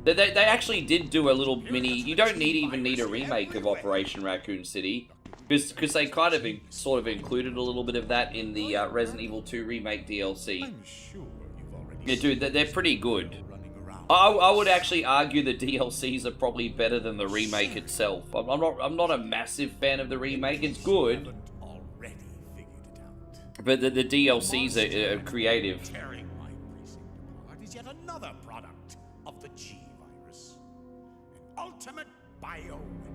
They actually did do a little mini. You don't even need a remake of Operation Raccoon City, because they kind of sort of included a little bit of that in the Resident Evil 2 Remake DLC. Yeah, dude, they're pretty good. I would actually argue the DLCs are probably better than the remake itself. I'm not a massive fan of the remake. It's good, but the DLCs are creative. Tearing my precinct apart is yet another product of the G virus. An ultimate bio weapon.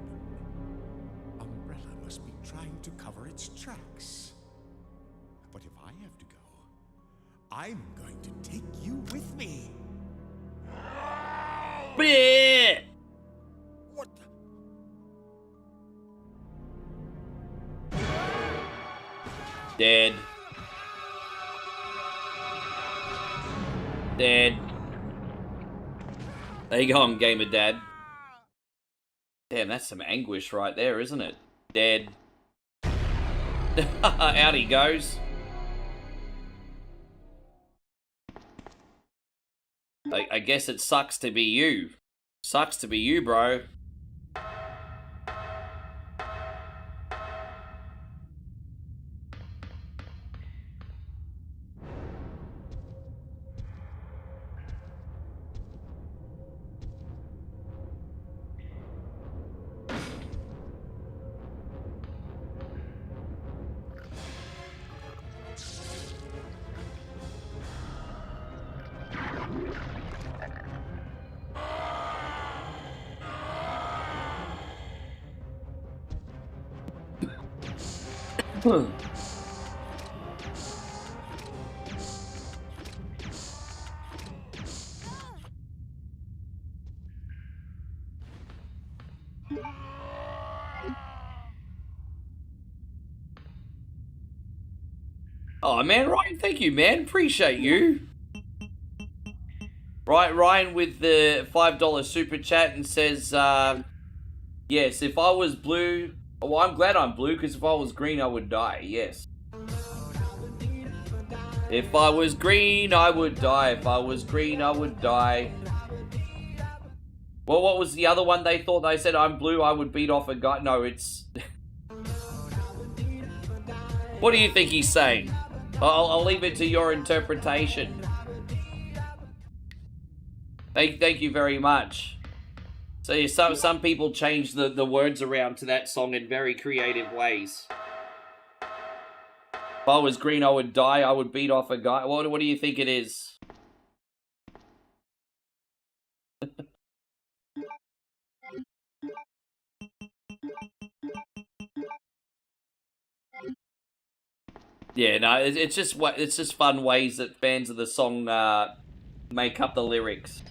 Umbrella must be trying to cover its tracks. But if I have to go, I'm going to take you with me. Bleh! What the? Dead. Dead. There you go, Gamer Dad. Damn, that's some anguish right there, isn't it? Dead. Out he goes. I guess it sucks to be you. Sucks to be you, bro. Oh man, Ryan, thank you, man. Appreciate you. Right, Ryan with the $5 super chat and says, yes, if I was blue, well, I'm glad I'm blue, because if I was green, I would die. Yes. If I was green, I would die. If I was green, I would die. Well, what was the other one they thought? They said, I'm blue, I would beat off a guy. No, it's... What do you think he's saying? I'll leave it to your interpretation. Thank you very much. So yeah, some people change the words around to that song in very creative ways. If I was green, I would die. I would beat off a guy. What do you think it is? Yeah, no, it's just fun ways that fans of the song make up the lyrics.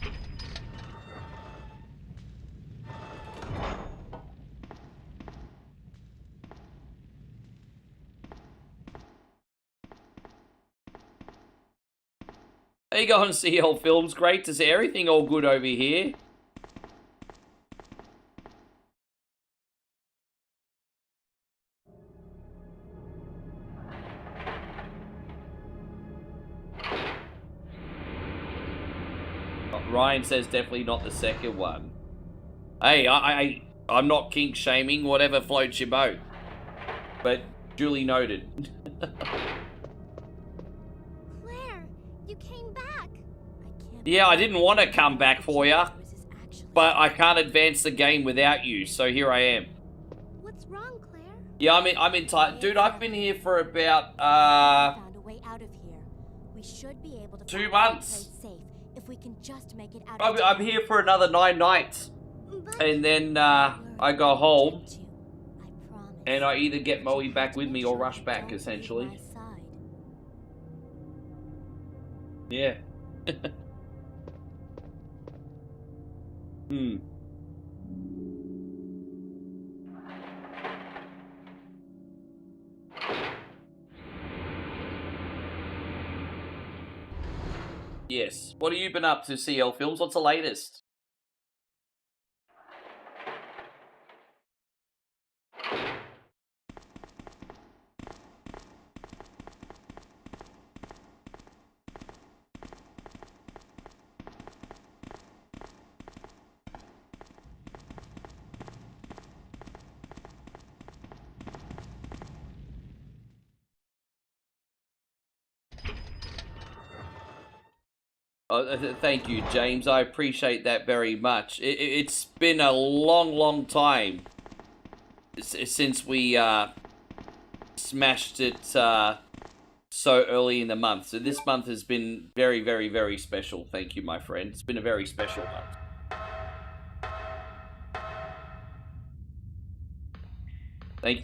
There you go on CL Films. Great to see everything all good over here. Ryan says definitely not the second one. Hey, I'm not kink shaming, whatever floats your boat. But duly noted. Claire, you came back. Yeah, I didn't want to come back for you, but I can't advance the game without you, so here I am. What's wrong, Claire? Yeah, I'm in time. Dude, I've been here for about, Found a way out of here. We should be able to 2 find months. someplace safe if we can just make it out I'm, of I'm town. here for another 9 nights. And then, I go home. And I either get Moe back with me or rush back, essentially. Yeah. Hmm. Yes. What have you been up to, CL Films? What's the latest? Thank you, James. I appreciate that very much. It's been a long time since we smashed it so early in the month. So this month has been very special. Thank you, my friend. It's been a very special month.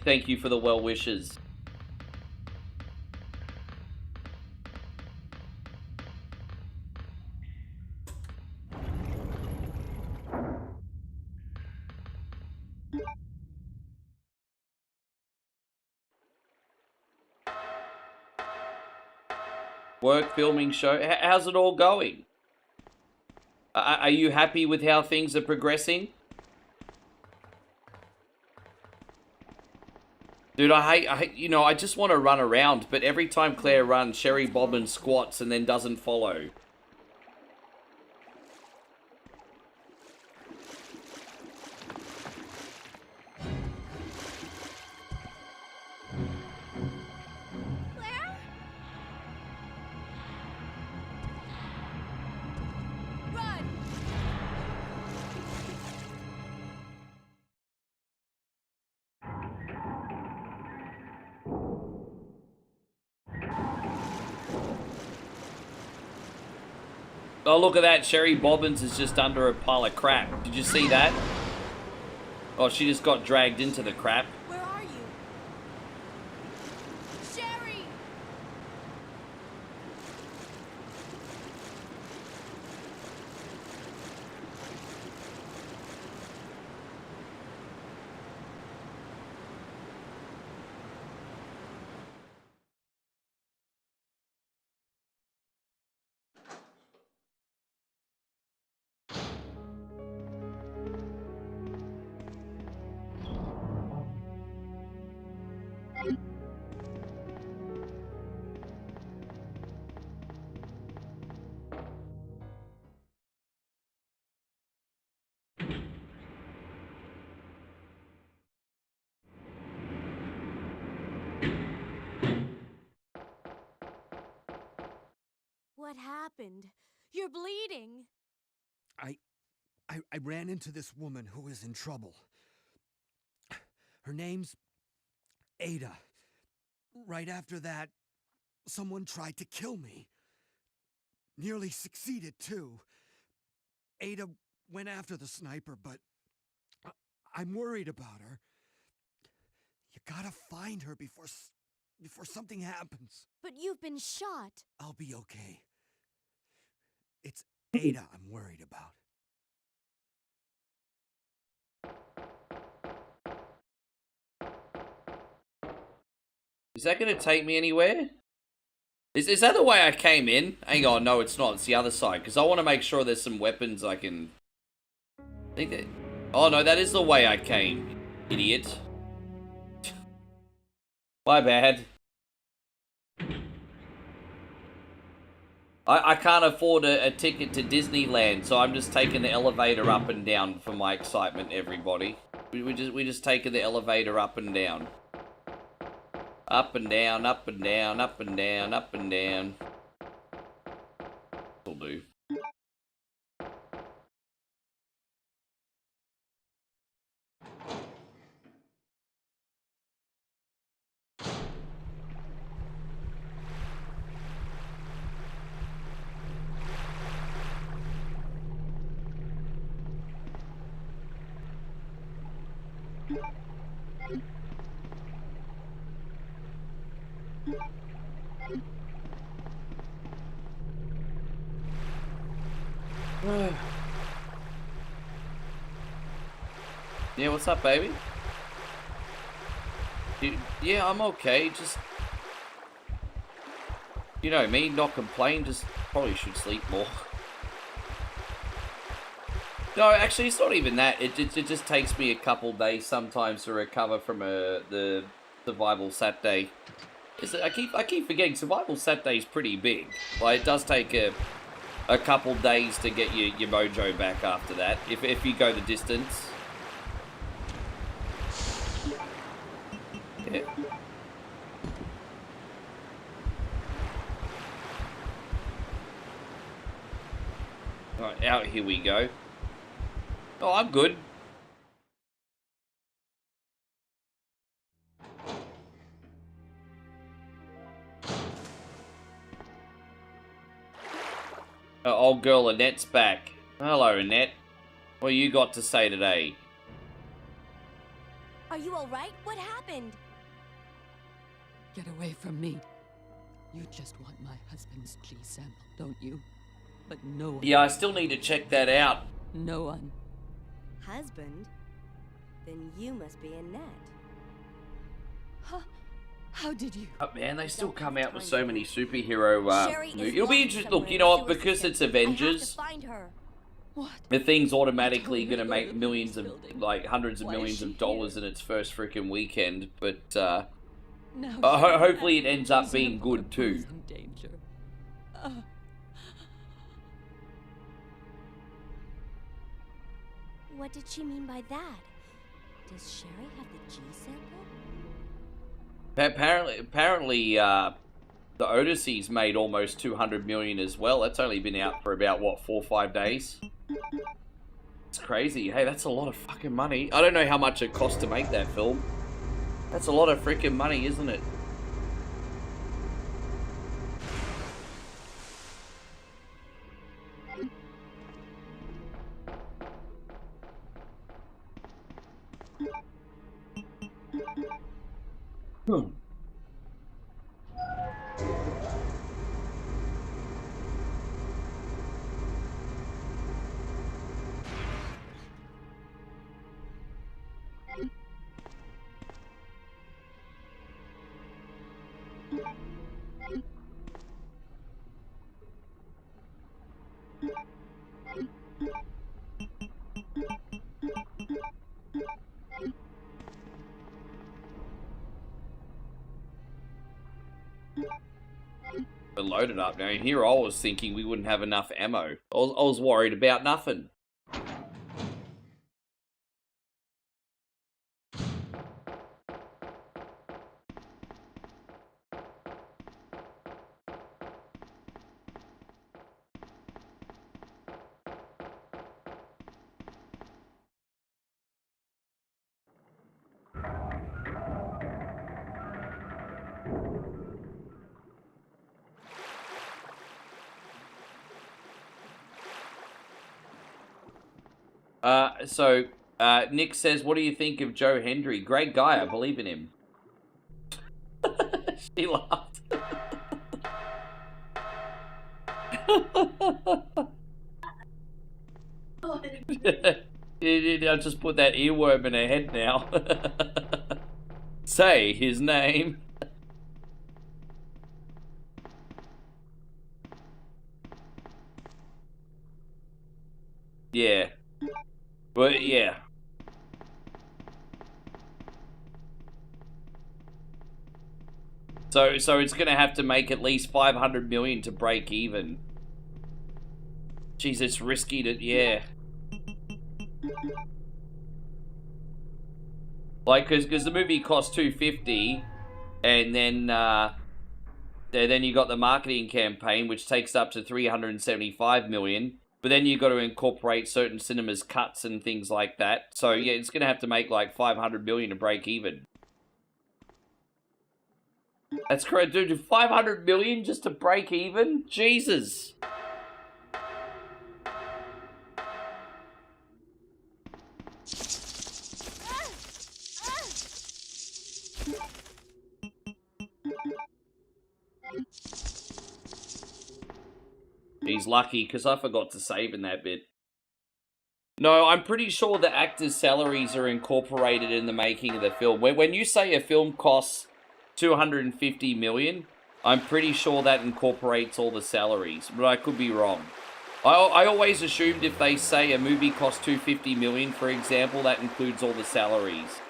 Thank you for the well wishes. Work, filming, show. How's it all going? Are you happy with how things are progressing? Dude, I hate, you know, I just want to run around, but every time Claire runs, Sherry Bobbin squats and then doesn't follow. Oh, look at that. Sherry Bobbins is just under a pile of crap. Did you see that? Oh, she just got dragged into the crap. Where are you? Sherry! What happened? You're bleeding. I ran into this woman who is in trouble. Her name's Ada. Right after that, someone tried to kill me. Nearly succeeded, too. Ada went after the sniper, but I'm worried about her. You gotta find her before something happens. But you've been shot. I'll be okay. It's Ada I'm worried about. Is that going to take me anywhere? Is that the way I came in? Hang on, no, it's not. It's the other side. Because I want to make sure there's some weapons I can... think that... Oh, no, that is the way I came. Idiot. My bad. I can't afford a ticket to Disneyland, so I'm just taking the elevator up and down for my excitement, everybody. We just taking the elevator up and down. Up and down, up and down, up and down, up and down. Will do. Yeah, what's up, baby? Yeah, I'm okay. Just, you know me, not complain. Just probably should sleep more. No, actually, it's not even that. It just takes me a couple days sometimes to recover from the survival Saturday. I keep forgetting survival Saturday is pretty big. Like, it does take a couple days to get your mojo back after that. If you go the distance. Yeah. Alright, out here we go. Oh, I'm good. Old girl Annette's back. Hello, Annette. What you got to say today? Are you alright? What happened? Get away from me. You just want my husband's G sample, don't you? But no one... Yeah, I still need to check that out. No one. Husband? Then you must be Annette. Huh? How did you? Oh, man, they still come out with so many superhero movies. It'll be interesting. Look, you know what? Because it's Avengers, What? the thing's automatically going to make millions of, like, hundreds of millions of dollars in its first freaking weekend. But hopefully it ends up being good too. What did she mean by that? Does Sherry have the G sample? Apparently, the Odyssey's made almost 200 million as well. That's only been out for about, what, 4 or 5 days? It's crazy. Hey, that's a lot of fucking money. I don't know how much it cost to make that film. That's a lot of freaking money, isn't it? But loaded up now. Here I was thinking we wouldn't have enough ammo. I was worried about nothing. Nick says, what do you think of Joe Hendry? Great guy, I believe in him. She laughed. I just put that earworm in her head now. Say his name. Yeah. But yeah. So it's gonna have to make at least 500 million to break even. Jeez, it's risky to, yeah. Like, because the movie cost $250, and then you got the marketing campaign, which takes up to $375 million. But then you got to incorporate certain cinemas' cuts and things like that. So yeah, it's gonna have to make like $500 million to break even. That's correct, dude. $500 million just to break even? Jesus. He's lucky, because I forgot to save in that bit. No, I'm pretty sure the actors' salaries are incorporated in the making of the film. When you say a film costs $250 million, I'm pretty sure that incorporates all the salaries, but I could be wrong. I always assumed if they say a movie costs $250 million, for example, that includes all the salaries.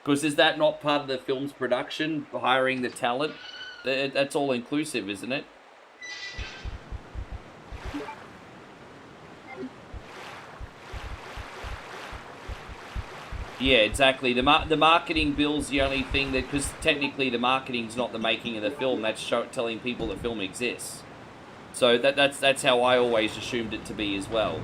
Because is that not part of the film's production, hiring the talent? That's all inclusive, isn't it? Yeah, exactly. The marketing bill's the only thing that, because technically the marketing's not the making of the film. That's telling people the film exists. So that's how I always assumed it to be as well.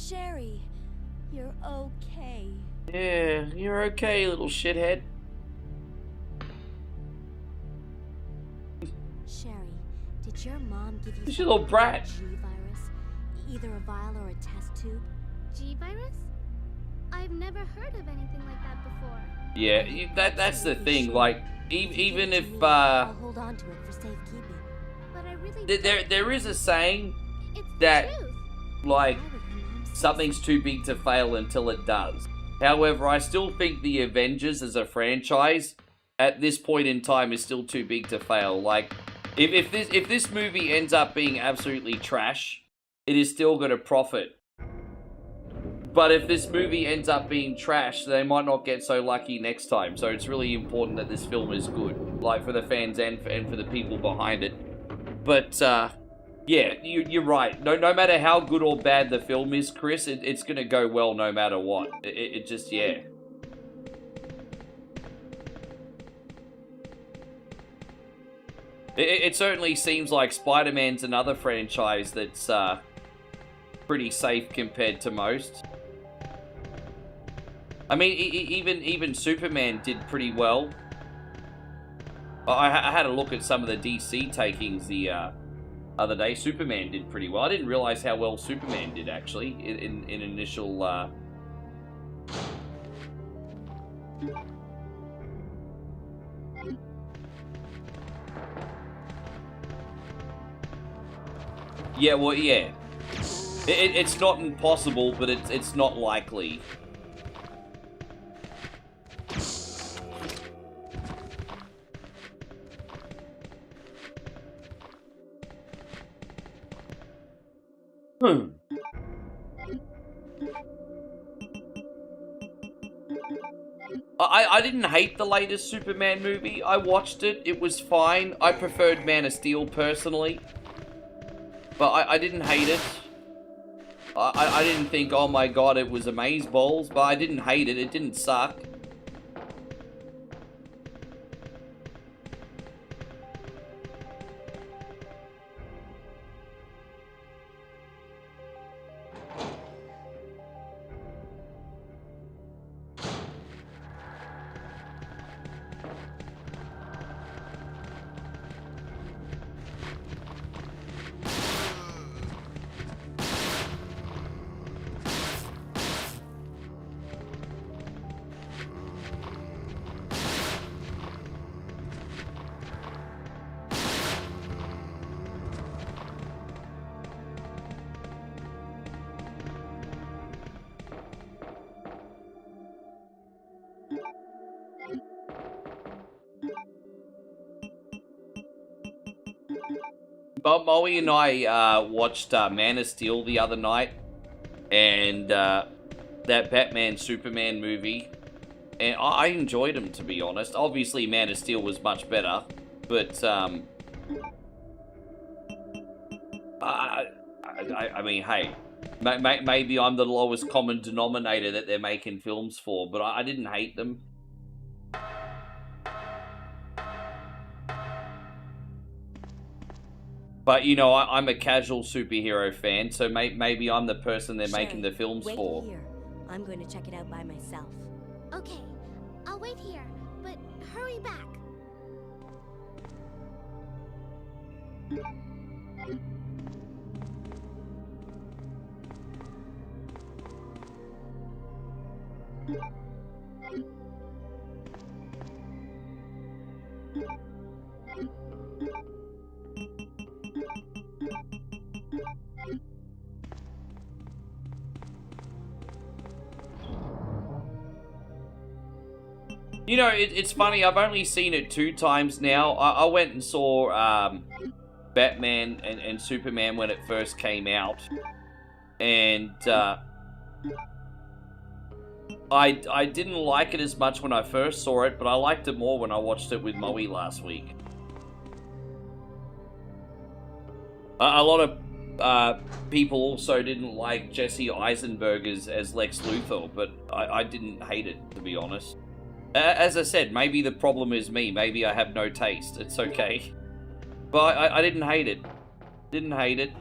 Sherry, you're okay. Yeah, you're okay, little shithead. Sherry, did your mom give you She's a little brat. G-virus? Either a vial or a test tube? G-virus? I've never heard of anything like that before. Yeah, that's the thing. Like, even if I'll hold on to it for safekeeping. But I really there is a saying it's that, the truth. like, Why would her mom say something's too big to fail until it does. However, I still think the Avengers as a franchise at this point in time is still too big to fail. Like, if this movie ends up being absolutely trash, it is still going to profit. But if this movie ends up being trash, they might not get so lucky next time. So it's really important that this film is good, like for the fans and for the people behind it. But yeah, you're right. No matter how good or bad the film is, Chris, it's gonna go well no matter what. It just, yeah. It certainly seems like Spider-Man's another franchise that's pretty safe compared to most. I mean, even Superman did pretty well. I had a look at some of the DC takings the other day. Superman did pretty well. I didn't realize how well Superman did, actually, in initial... Yeah, well, yeah. It's not impossible, but it's not likely. I didn't hate the latest Superman movie. I watched it. It was fine. I preferred Man of Steel, personally. But I didn't hate it. I didn't think, oh my god, it was amazeballs. But I didn't hate it. It didn't suck. Molly and I watched Man of Steel the other night, and that Batman Superman movie, and I enjoyed them, to be honest. Obviously, Man of Steel was much better, but I mean, hey, maybe I'm the lowest common denominator that they're making films for, but I didn't hate them. But, you know, I'm a casual superhero fan, so maybe I'm the person they're making the films wait for. Here. I'm going to check it out by myself. Okay, I'll wait here, but hurry back. You know, it's funny, I've only seen it 2 times now. I went and saw Batman and Superman when it first came out. And I didn't like it as much when I first saw it, but I liked it more when I watched it with Moe last week. A lot of people also didn't like Jesse Eisenberg as Lex Luthor, but I didn't hate it, to be honest. As I said, maybe the problem is me. Maybe I have no taste. It's okay. But I didn't hate it. Didn't hate it.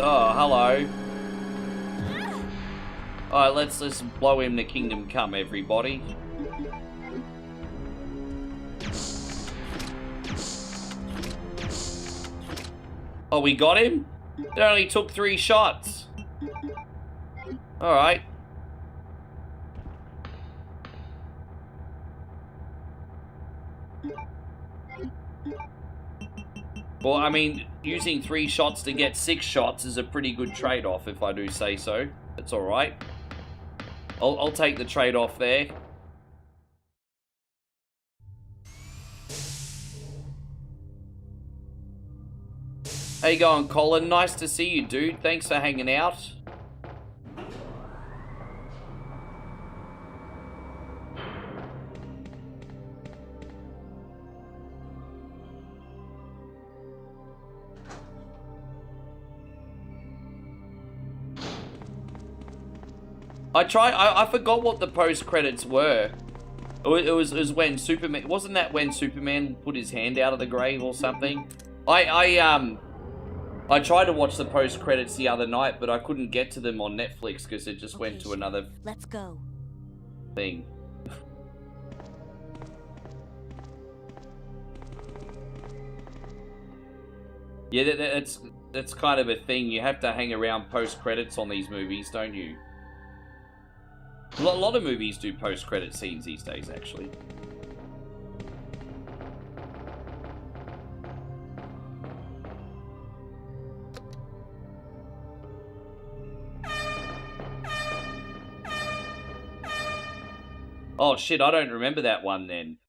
Oh, hello. Alright, let's blow him to Kingdom Come, everybody. Oh, we got him? It only took 3 shots. Alright. Well, I mean, using 3 shots to get 6 shots is a pretty good trade-off, if I do say so. That's alright. I'll take the trade-off there. How you going, Colin? Nice to see you, dude. Thanks for hanging out. I forgot what the post-credits were. It was when Superman... Wasn't that when Superman put his hand out of the grave or something? I tried to watch the post-credits the other night, but I couldn't get to them on Netflix because it just went to another... Let's go. ...thing. Yeah, that's kind of a thing. You have to hang around post-credits on these movies, don't you? A lot of movies do post-credit scenes these days, actually. Oh shit, I don't remember that one then.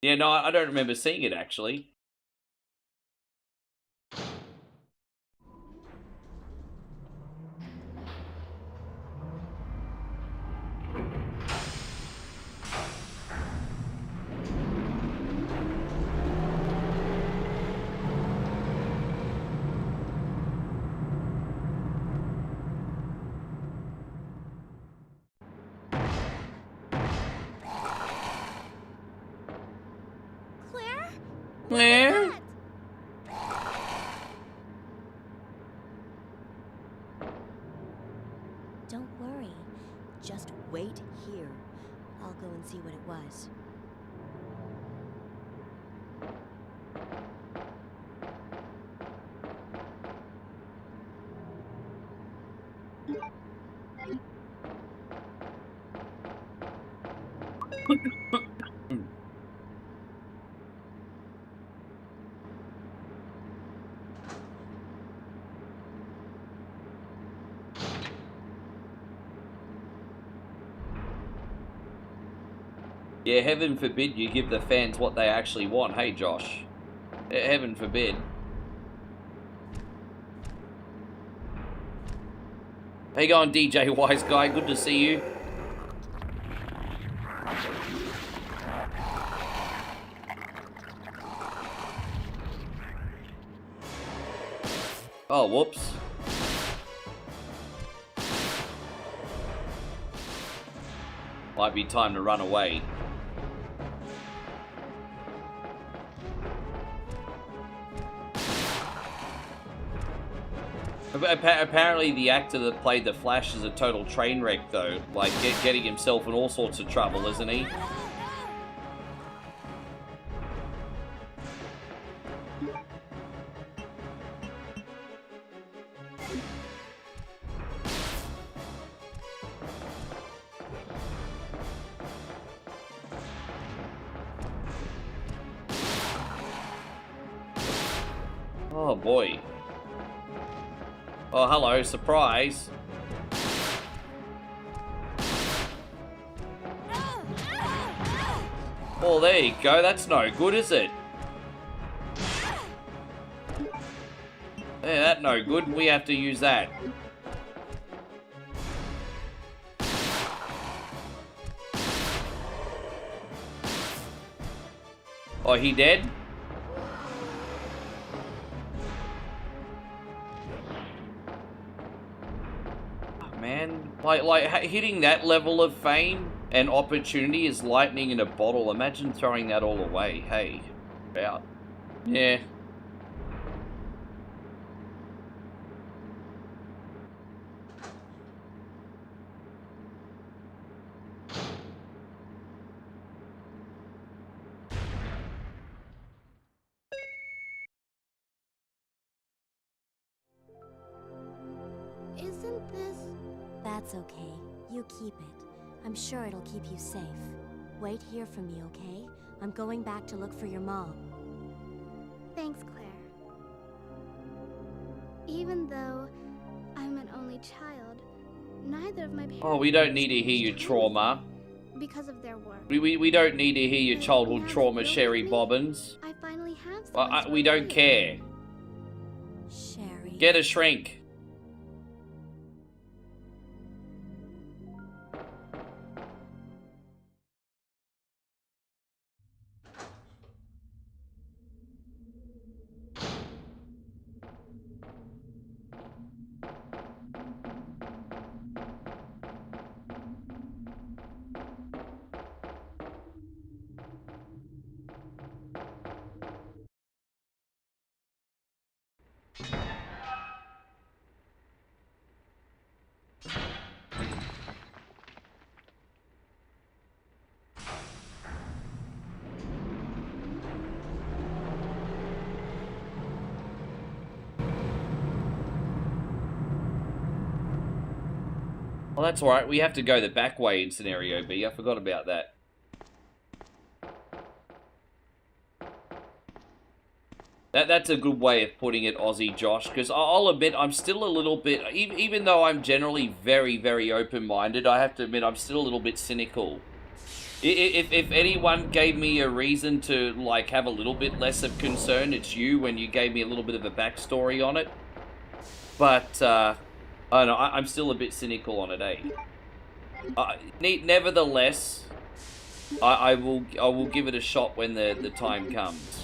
Yeah, no, I don't remember seeing it, actually. Claire? Don't worry. Just wait here. I'll go and see what it was. Yeah, heaven forbid you give the fans what they actually want. Hey, Josh. Heaven forbid. How you going, DJ Wise Guy? Good to see you. Oh, whoops. Might be time to run away. Apparently the actor that played the Flash is a total train wreck, though. Like, getting himself in all sorts of trouble, isn't he? Oh, boy. Oh, hello, surprise. Oh, there you go. That's no good, is it? Yeah, that's no good. We have to use that. Oh, he dead? Man, like hitting that level of fame and opportunity is lightning in a bottle. Imagine throwing that all away. Hey, out. Yeah. Isn't this... That's okay. You keep it. I'm sure it'll keep you safe. Wait here for me, okay? I'm going back to look for your mom. Thanks, Claire. Even though I'm an only child, neither of my parents... Oh, we don't need to hear your trauma. Because of their work. We don't need to hear your childhood trauma, Sherry Bobbins. I finally have someone We don't care. Sherry. Get a shrink. Well, that's alright. We have to go the back way in Scenario B. I forgot about that. That's a good way of putting it, Aussie Josh, because I'll admit I'm still a little bit, even though I'm generally very, very open-minded, I have to admit I'm still a little bit cynical. If anyone gave me a reason to, like, have a little bit less of concern, it's you, when you gave me a little bit of a backstory on it. But, I don't know, I'm still a bit cynical on it, eh? Nevertheless, I will give it a shot when the time comes.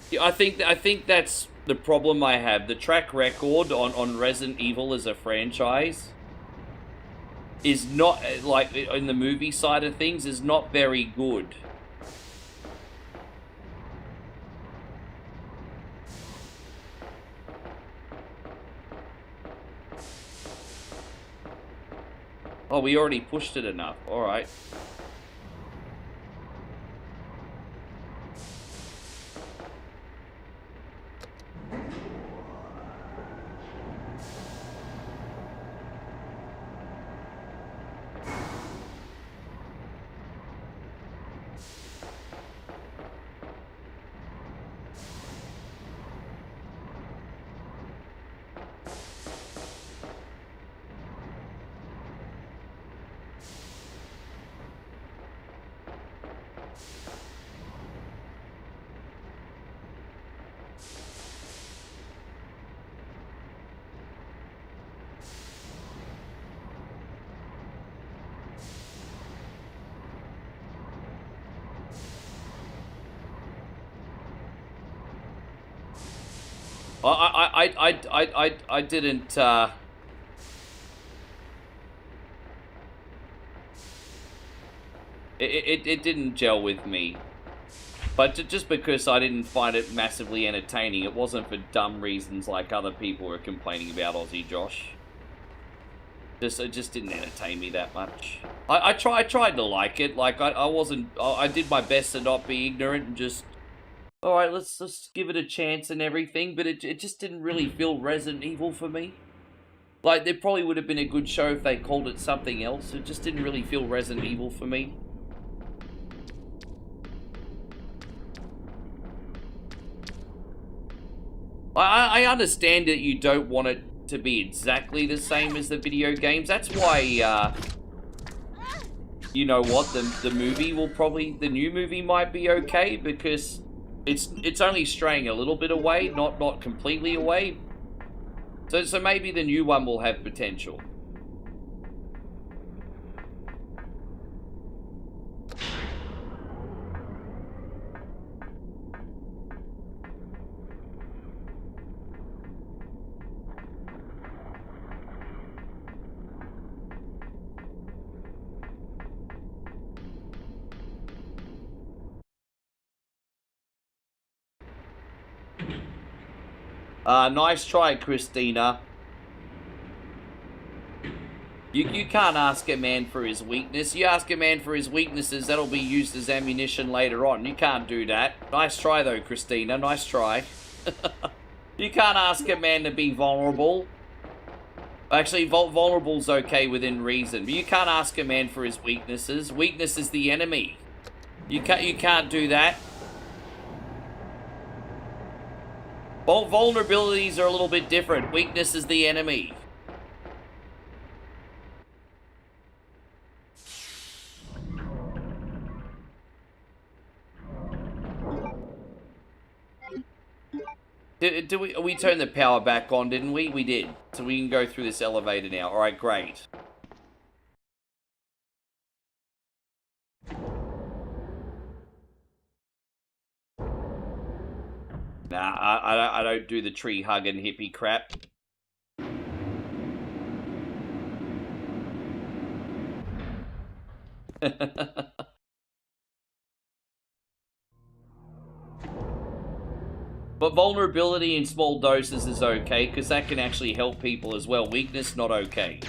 Yeah, I think that's the problem I have. The track record on Resident Evil as a franchise is not, like, in the movie side of things, is not very good. Oh, we already pushed it enough. Alright. I didn't, it didn't gel with me. But just because I didn't find it massively entertaining, it wasn't for dumb reasons like other people were complaining about Aussie Josh. It just didn't entertain me that much. I tried to like it. Like, I did my best to not be ignorant and just, alright, let's give it a chance and everything, but it just didn't really feel Resident Evil for me. Like, there probably would have been a good show if they called it something else. It just didn't really feel Resident Evil for me. I understand that you don't want it to be exactly the same as the video games. That's why, you know what, the movie will probably, the new movie might be okay, because it's only straying a little bit away, not completely away. So maybe the new one will have potential. Nice try, Christina. You can't ask a man for his weakness. You ask a man for his weaknesses, that'll be used as ammunition later on. You can't do that. Nice try, though, Christina. Nice try. You can't ask a man to be vulnerable. Actually, vulnerable's okay within reason, but you can't ask a man for his weaknesses. Weakness is the enemy. You can't do that. Vulnerabilities are a little bit different. Weakness is the enemy. We turned the power back on, didn't we? We did. So we can go through this elevator now. Alright, great. Nah, I don't do the tree hugging hippie crap. But vulnerability in small doses is okay, because that can actually help people as well. Weakness, not okay.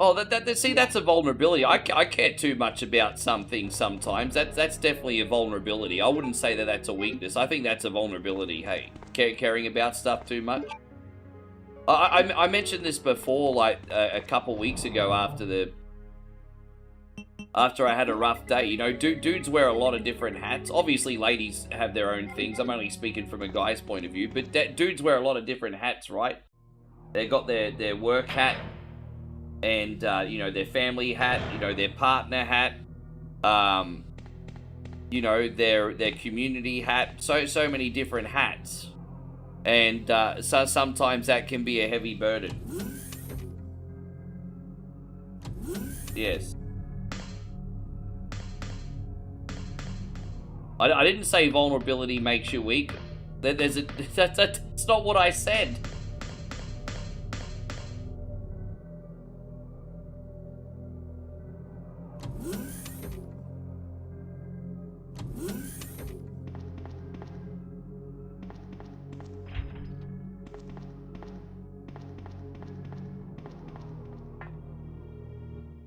Oh, see, that's a vulnerability. I care too much about some things sometimes. That's definitely a vulnerability. I wouldn't say that that's a weakness. I think that's a vulnerability, hey. Caring about stuff too much. I mentioned this before, like, a couple weeks ago after I had a rough day. You know, dudes wear a lot of different hats. Obviously, ladies have their own things. I'm only speaking from a guy's point of view. But dudes wear a lot of different hats, right? They got their work hat. And, you know, their family hat, you know, their partner hat, you know, their community hat, so many different hats. And so sometimes that can be a heavy burden. Yes. I didn't say vulnerability makes you weak. That's not what I said.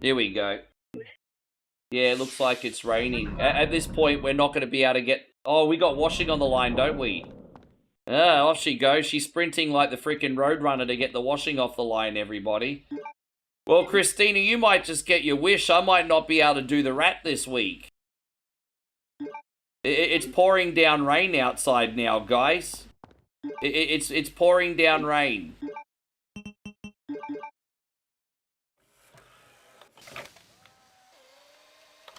Here we go. Yeah, it looks like it's raining. At this point, we're not going to be able to get... Oh, we got washing on the line, don't we? Ah, off she goes. She's sprinting like the freaking Roadrunner to get the washing off the line, everybody. Well, Christina, you might just get your wish. I might not be able to do the rat this week. It's pouring down rain outside now, guys. It's pouring down rain.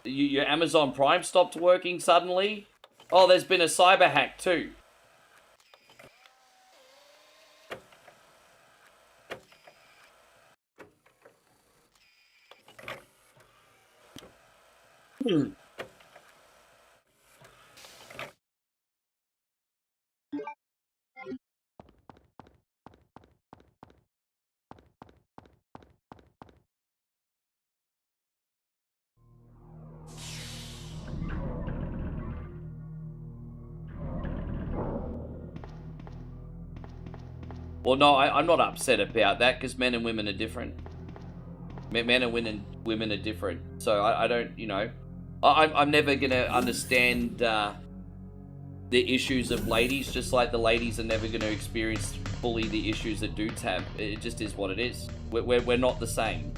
Your Amazon Prime stopped working suddenly? Oh, there's been a cyber hack too. Well, no, I'm not upset about that because men and women are different. Men and women are different. So I don't, you know, I'm never going to understand the issues of ladies, just like the ladies are never going to experience fully the issues that dudes have. It just is what it is. We're not the same.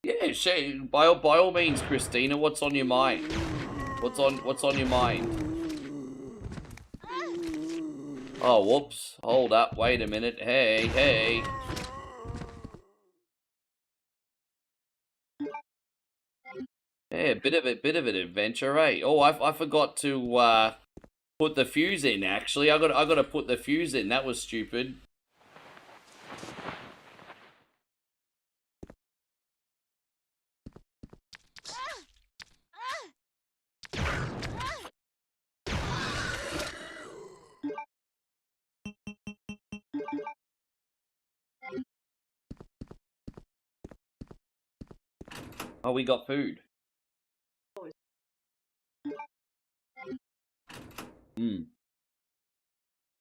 Yeah, sure. By all means, Christina, what's on your mind? What's on your mind? Oh, whoops. Hold up. Wait a minute. Hey. Yeah, bit of an adventure, eh? Oh, I forgot to put the fuse in. Actually, I got to put the fuse in. That was stupid. Oh, we got food.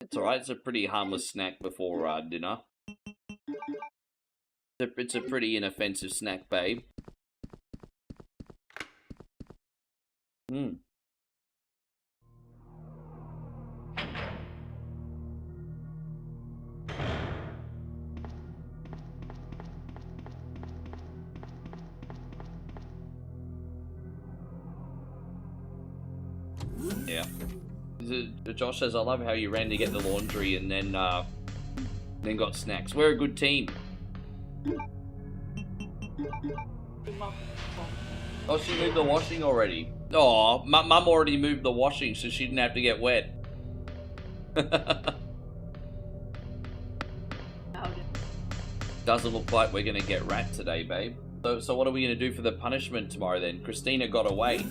It's alright, it's a pretty harmless snack before dinner. It's a pretty inoffensive snack, babe. Yeah. Josh says, I love how you ran to get the laundry and then got snacks. We're a good team. Oh, she moved the washing already. Oh, Mum already moved the washing so she didn't have to get wet. Doesn't look like we're going to get rat today, babe. So what are we going to do for the punishment tomorrow then? Christina got away.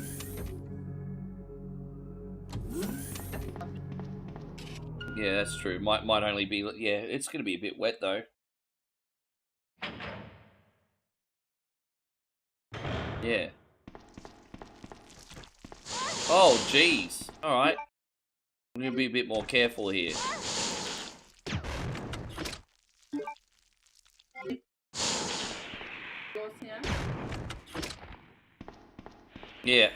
Yeah, that's true. Might only be... Yeah, it's going to be a bit wet, though. Yeah. Oh, jeez. Alright. I'm going to be a bit more careful here. Yeah.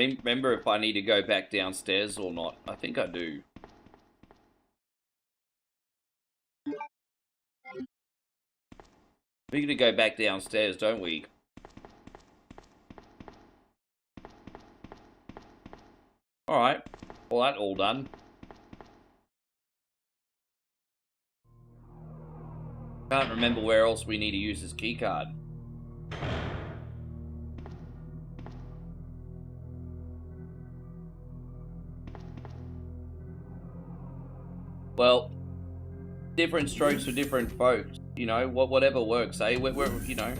remember if I need to go back downstairs or not. I think I do. We're gonna go back downstairs, don't we? Alright. Well, that's all done. Can't remember where else we need to use this keycard. Well, different strokes for different folks. You know, whatever works, eh? You know.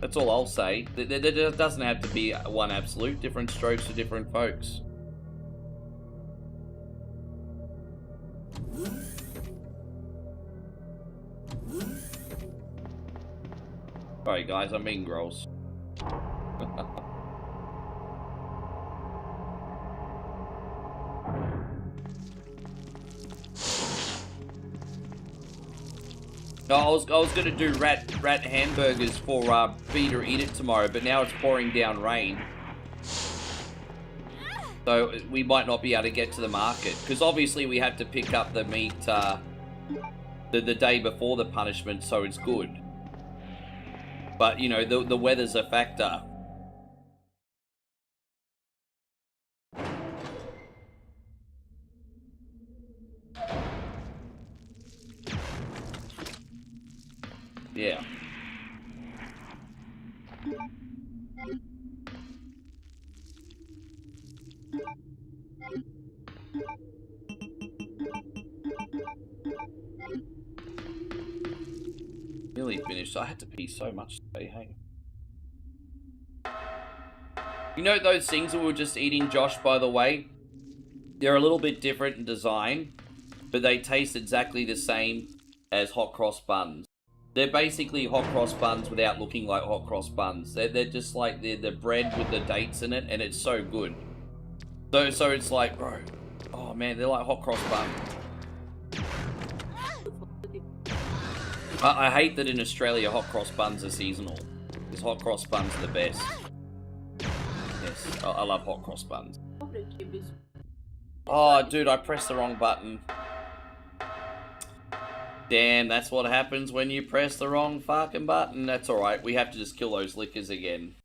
That's all I'll say. There doesn't have to be one absolute. Different strokes for different folks. Sorry guys, I'm being gross. No, I was gonna do rat hamburgers for B to eat it tomorrow, but now it's pouring down rain, so we might not be able to get to the market because obviously we have to pick up the meat the day before the punishment, so it's good. But you know the weather's a factor. Yeah. Nearly finished. I had to pee so much today, hey. You know those things that we were just eating, Josh, by the way? They're a little bit different in design, but they taste exactly the same as hot cross buns. They're basically hot cross buns without looking like hot cross buns. They're just like the bread with the dates in it, and it's so good. So it's like, bro, oh man, they're like hot cross buns. I hate that in Australia hot cross buns are seasonal, because hot cross buns are the best. Yes, I love hot cross buns. Oh, dude, I pressed the wrong button. Damn, that's what happens when you press the wrong fucking button. That's alright, we have to just kill those lickers again.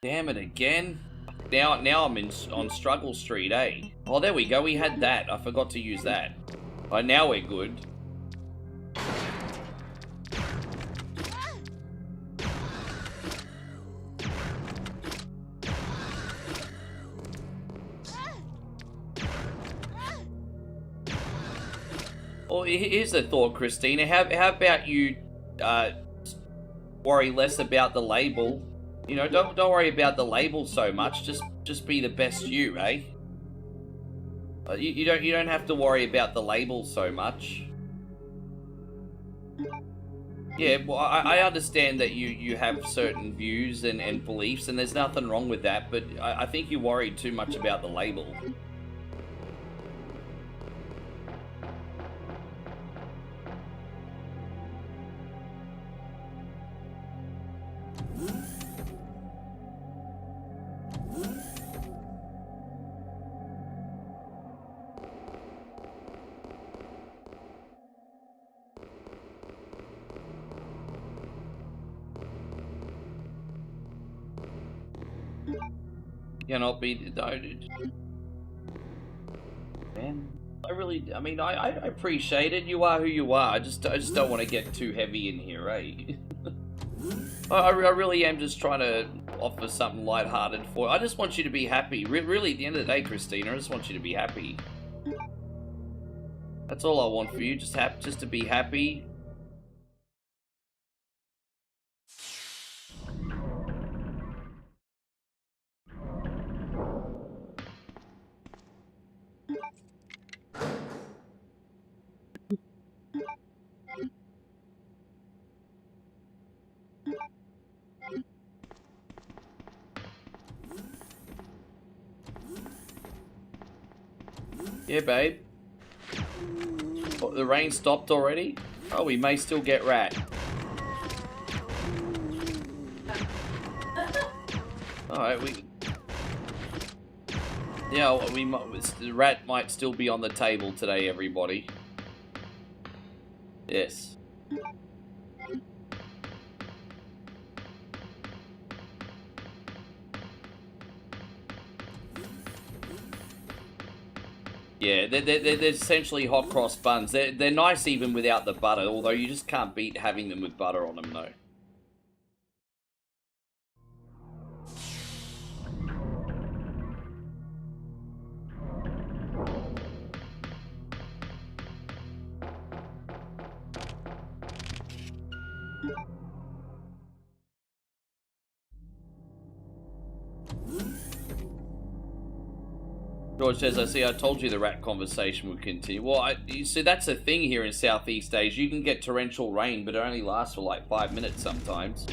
Damn it again. Now I'm on Struggle Street, eh? Oh, there we go. We had that. I forgot to use that. Right, now we're good. Well, here's the thought, Christina. How about you worry less about the label? You know, don't worry about the label so much. Just be the best you, eh? You don't have to worry about the label so much. Yeah, well, I understand that you have certain views and beliefs, and there's nothing wrong with that. But I think you worried too much about the label. Cannot be denoted. Man, I mean, I appreciate it. You are who you are. I just don't want to get too heavy in here, eh? I really am just trying to offer something lighthearted for you. I just want you to be happy. Really, at the end of the day, Christina, I just want you to be happy. That's all I want for you. Just to be happy. Yeah, babe. Oh, the rain stopped already? Oh, we may still get rat. Alright, yeah, we might, the rat might still be on the table today, everybody. Yes. Yeah, they're essentially hot cross buns. They're nice even without the butter, although you just can't beat having them with butter on them, though. George says, I told you the rat conversation would continue. Well, you see, that's the thing here in Southeast Asia. You can get torrential rain, but it only lasts for like 5 minutes sometimes.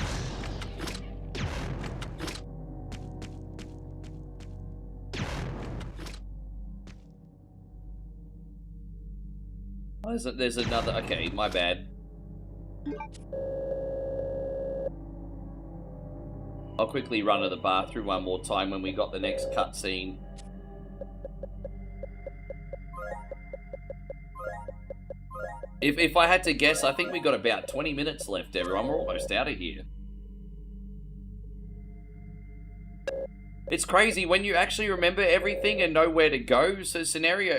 Oh, there's another... Okay, my bad. I'll quickly run to the bathroom one more time when we got the next cutscene. If I had to guess, I think we got about 20 minutes left, everyone. We're almost out of here. It's crazy when you actually remember everything and know where to go. So scenario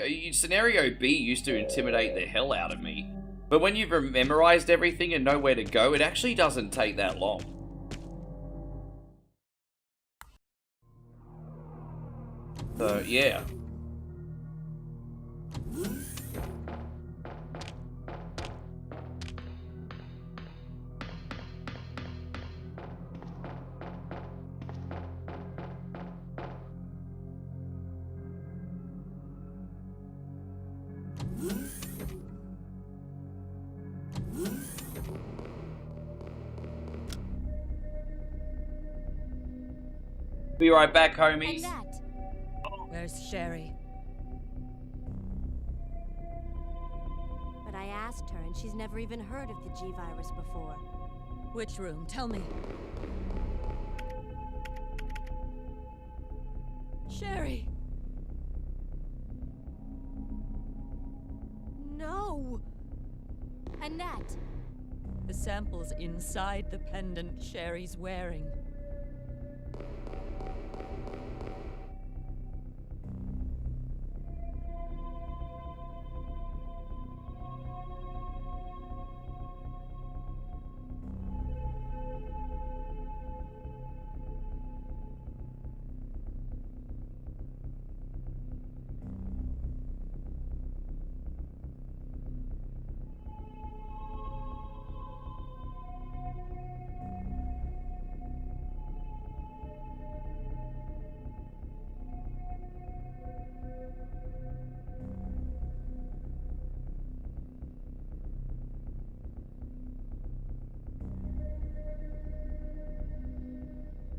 B used to intimidate the hell out of me. But when you've memorized everything and know where to go, it actually doesn't take that long. So, yeah. Be right back, homies. Where's Sherry? But I asked her, and she's never even heard of the G-Virus before. Which room? Tell me. Sherry! No! Annette! The sample's inside the pendant Sherry's wearing.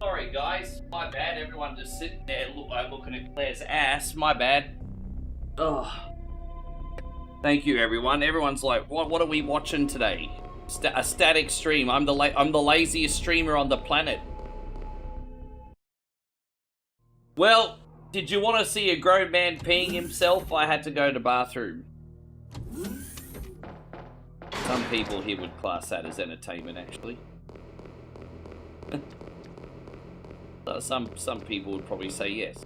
Sorry, guys. My bad. Everyone just sitting there looking at Claire's ass. My bad. Ugh. Thank you, everyone. Everyone's like, what are we watching today? A static stream. I'm the laziest streamer on the planet. Well, did you want to see a grown man peeing himself? I had to go to the bathroom. Some people here would class that as entertainment, actually. Some people would probably say yes.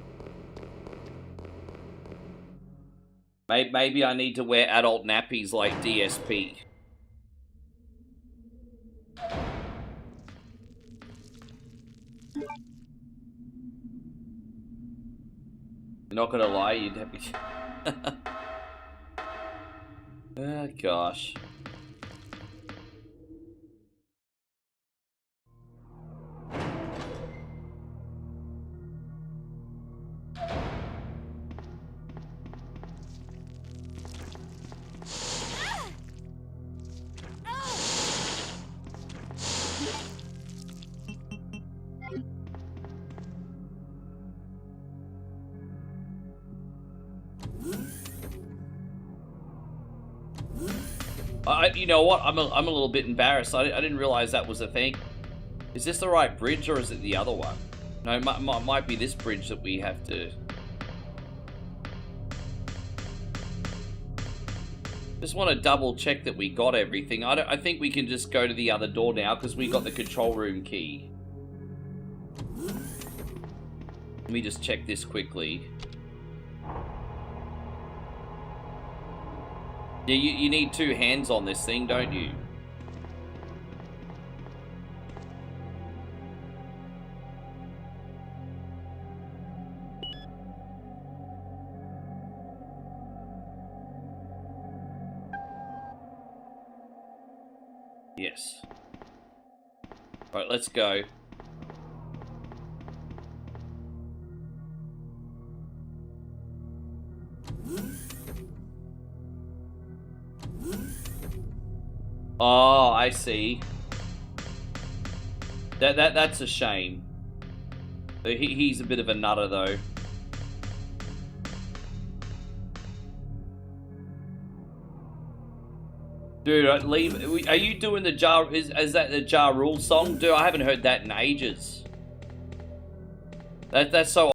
Maybe I need to wear adult nappies like DSP. Not gonna lie, you'd have to... Oh, gosh. You know what? I'm a little bit embarrassed. I didn't realize that was a thing. Is this the right bridge or is it the other one? No, it might be this bridge that we have to... Just want to double check that we got everything. I think we can just go to the other door now because we got the control room key. Let me just check this quickly. Yeah, you need 2 hands on this thing, don't you? Yes. All right, let's go. Oh, I see. That's a shame. He's a bit of a nutter, though. Dude, leave. Are you doing the jar? Is that the Ja Rule song? Dude, I haven't heard that in ages. That's so